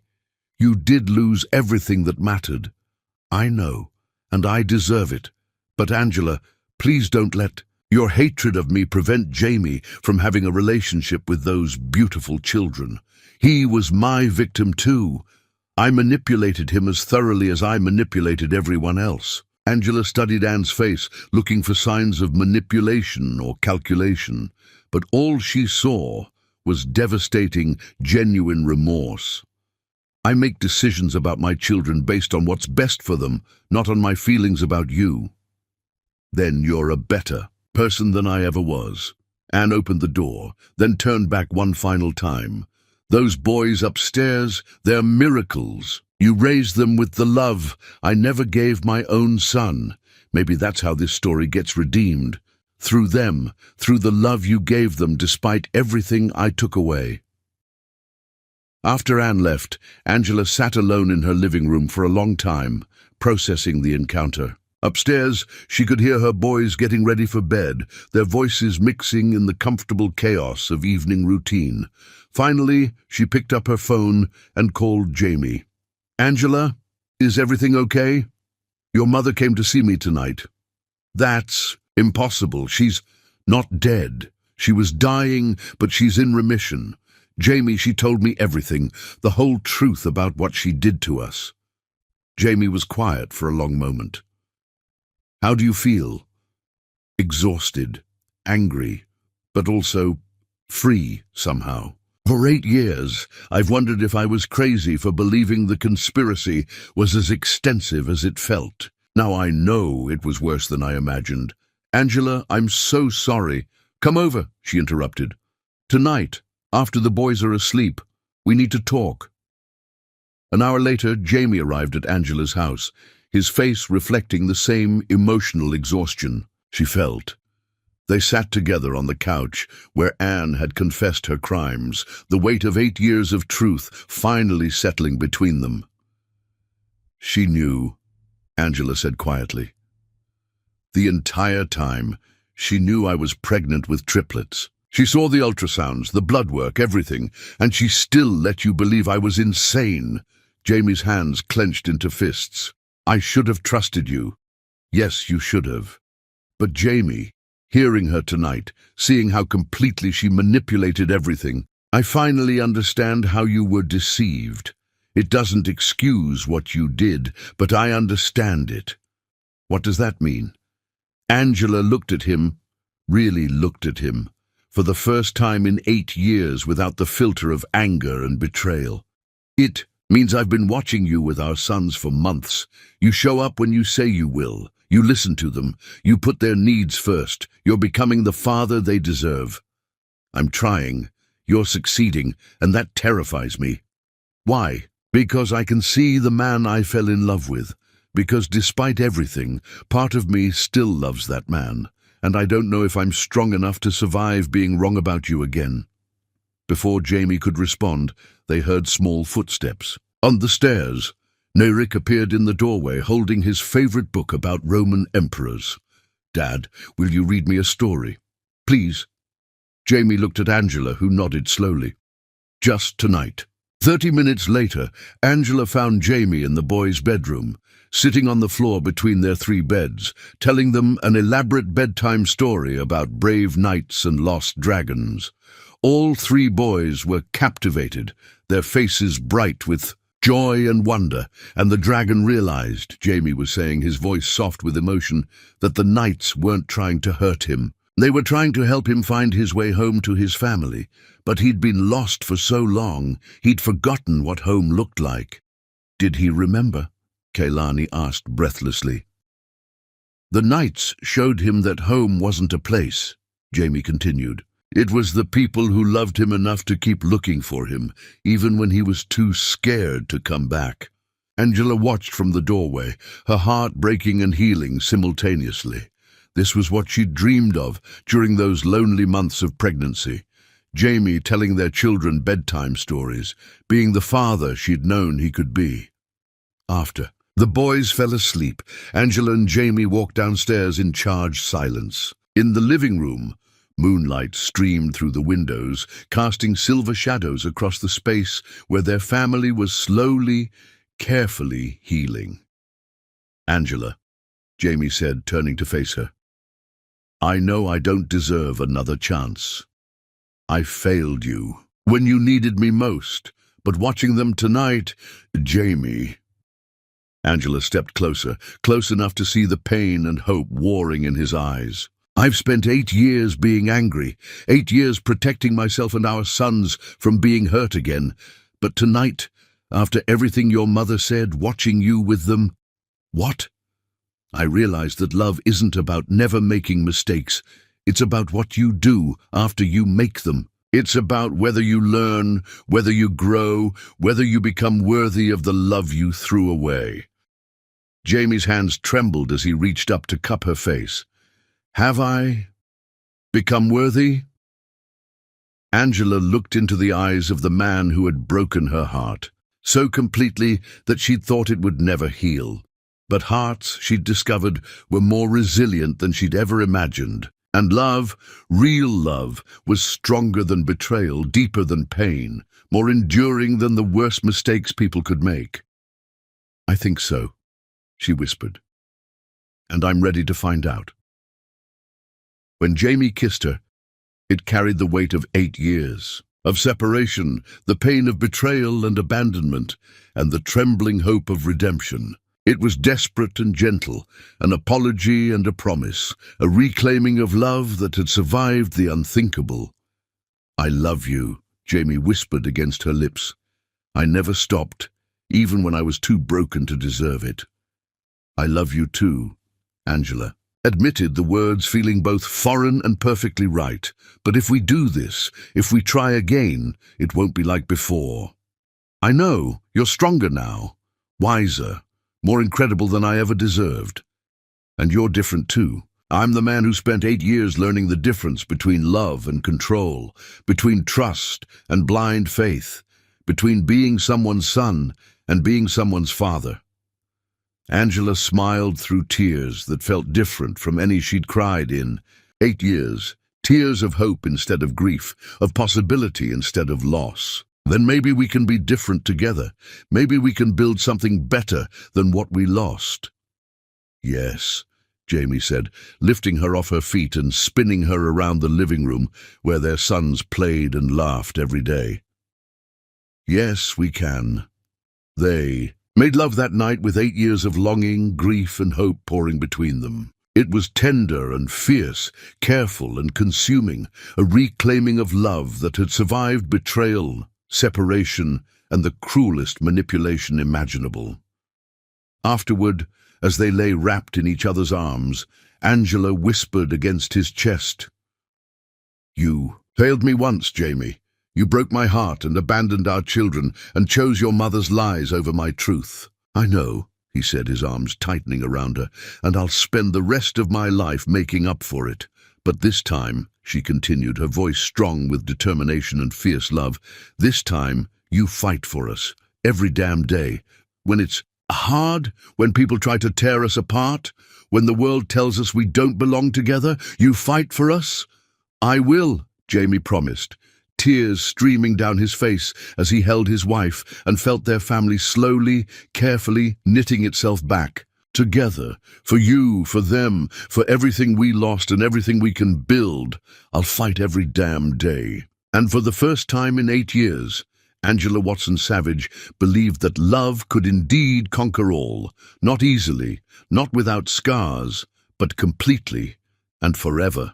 You did lose everything that mattered. I know, and I deserve it. But Angela, please don't let Your hatred of me prevent Jamie from having a relationship with those beautiful children. He was my victim too. I manipulated him as thoroughly as I manipulated everyone else. Angela studied Anne's face, looking for signs of manipulation or calculation, but all she saw was devastating, genuine remorse. I make decisions about my children based on what's best for them, not on my feelings about you. Then you're a better person than I ever was. Anne opened the door, then turned back one final time. Those boys upstairs, they're miracles. You raised them with the love I never gave my own son. Maybe that's how this story gets redeemed. Through them, through the love you gave them despite everything I took away. After Anne left, Angela sat alone in her living room for a long time, processing the encounter. Upstairs, she could hear her boys getting ready for bed, their voices mixing in the comfortable chaos of evening routine. Finally, she picked up her phone and called Jamie. "Angela, is everything okay? Your mother came to see me tonight." "That's impossible. She's not dead. She was dying, but she's in remission. Jamie, she told me everything, the whole truth about what she did to us." Jamie was quiet for a long moment. "How do you feel?" "Exhausted, angry, but also free somehow. For 8 years, I've wondered if I was crazy for believing the conspiracy was as extensive as it felt. Now I know it was worse than I imagined. Angela, I'm so sorry." "Come over," she interrupted. "Tonight, after the boys are asleep, we need to talk." An hour later, Jamie arrived at Angela's house, his face reflecting the same emotional exhaustion she felt. They sat together on the couch where Anne had confessed her crimes, the weight of 8 years of truth finally settling between them. "She knew," Angela said quietly. "The entire time, she knew I was pregnant with triplets. She saw the ultrasounds, the blood work, everything, and she still let you believe I was insane." Jamie's hands clenched into fists. "I should have trusted you." "Yes, you should have. But Jamie, hearing her tonight, seeing how completely she manipulated everything, I finally understand how you were deceived. It doesn't excuse what you did, but I understand it." "What does that mean?" Angela looked at him, really looked at him, for the first time in 8 years without the filter of anger and betrayal. "It means I've been watching you with our sons for months. You show up when you say you will. You listen to them. You put their needs first. You're becoming the father they deserve. I'm trying. You're succeeding, and that terrifies me." "Why?" "Because I can see the man I fell in love with. Because despite everything, part of me still loves that man, and I don't know if I'm strong enough to survive being wrong about you again." Before Jamie could respond, they heard small footsteps. On the stairs, Neric appeared in the doorway holding his favorite book about Roman emperors. "Dad, will you read me a story?" "Please." Jamie looked at Angela, who nodded slowly. "Just tonight." 30 minutes later, Angela found Jamie in the boys' bedroom, sitting on the floor between their 3 beds, telling them an elaborate bedtime story about brave knights and lost dragons. All 3 boys were captivated, their faces bright with joy and wonder, and the dragon realized, Jamie was saying, his voice soft with emotion, that the knights weren't trying to hurt him. They were trying to help him find his way home to his family, but he'd been lost for so long, he'd forgotten what home looked like. "Did he remember?" Kaylani asked breathlessly. "The knights showed him that home wasn't a place," Jamie continued. "It was the people who loved him enough to keep looking for him, even when he was too scared to come back." Angela watched from the doorway, her heart breaking and healing simultaneously. This was what she'd dreamed of during those lonely months of pregnancy. Jamie telling their children bedtime stories, being the father she'd known he could be. After the boys fell asleep, Angela and Jamie walked downstairs in charged silence. In the living room, moonlight streamed through the windows, casting silver shadows across the space where their family was slowly, carefully healing. "Angela," Jamie said, turning to face her. I know I don't deserve another chance. I failed you when you needed me most, but watching them tonight, Jamie." Angela stepped closer, close enough to see the pain and hope warring in his eyes. "I've spent 8 years being angry, 8 years protecting myself and our sons from being hurt again. But tonight, after everything your mother said, watching you with them, what? I realized that love isn't about never making mistakes. It's about what you do after you make them. It's about whether you learn, whether you grow, whether you become worthy of the love you threw away." Jamie's hands trembled as he reached up to cup her face. "Have I become worthy?" Angela looked into the eyes of the man who had broken her heart, so completely that she'd thought it would never heal. But hearts, she'd discovered, were more resilient than she'd ever imagined. And love, real love, was stronger than betrayal, deeper than pain, more enduring than the worst mistakes people could make. "I think so," she whispered. "And I'm ready to find out." When Jamie kissed her, it carried the weight of 8 years, of separation, the pain of betrayal and abandonment, and the trembling hope of redemption. It was desperate and gentle, an apology and a promise, a reclaiming of love that had survived the unthinkable. "I love you," Jamie whispered against her lips. "I never stopped, even when I was too broken to deserve it." "I love you too," Angela admitted, the words feeling both foreign and perfectly right. "But if we do this, if we try again, it won't be like before. I know, you're stronger now, wiser, more incredible than I ever deserved. And you're different too. I'm the man who spent 8 years learning the difference between love and control, between trust and blind faith, between being someone's son and being someone's father." Angela smiled through tears that felt different from any she'd cried in 8 years, tears of hope instead of grief, of possibility instead of loss. "Then maybe we can be different together. Maybe we can build something better than what we lost." "Yes," Jamie said, lifting her off her feet and spinning her around the living room where their sons played and laughed every day. "Yes, we can." They made love that night with 8 years of longing, grief, and hope pouring between them. It was tender and fierce, careful and consuming, a reclaiming of love that had survived betrayal, separation, and the cruelest manipulation imaginable. Afterward, as they lay wrapped in each other's arms, Angela whispered against his chest, "You failed me once, Jamie. You broke my heart and abandoned our children and chose your mother's lies over my truth." "I know," he said, his arms tightening around her, "and I'll spend the rest of my life making up for it. But this time," she continued, her voice strong with determination and fierce love, "this time you fight for us, every damn day. When it's hard, when people try to tear us apart, when the world tells us we don't belong together, you fight for us." "I will," Jamie promised, tears streaming down his face as he held his wife and felt their family slowly, carefully knitting itself back. "Together, for you, for them, for everything we lost and everything we can build, I'll fight every damn day." And for the first time in 8 years, Angela Watson Savage believed that love could indeed conquer all, not easily, not without scars, but completely and forever.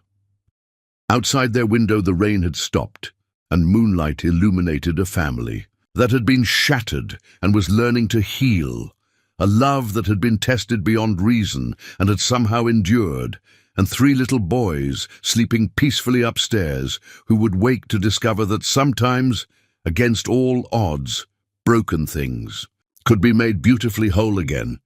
Outside their window the rain had stopped, and moonlight illuminated a family that had been shattered and was learning to heal, a love that had been tested beyond reason and had somehow endured, and 3 little boys sleeping peacefully upstairs who would wake to discover that sometimes, against all odds, broken things could be made beautifully whole again,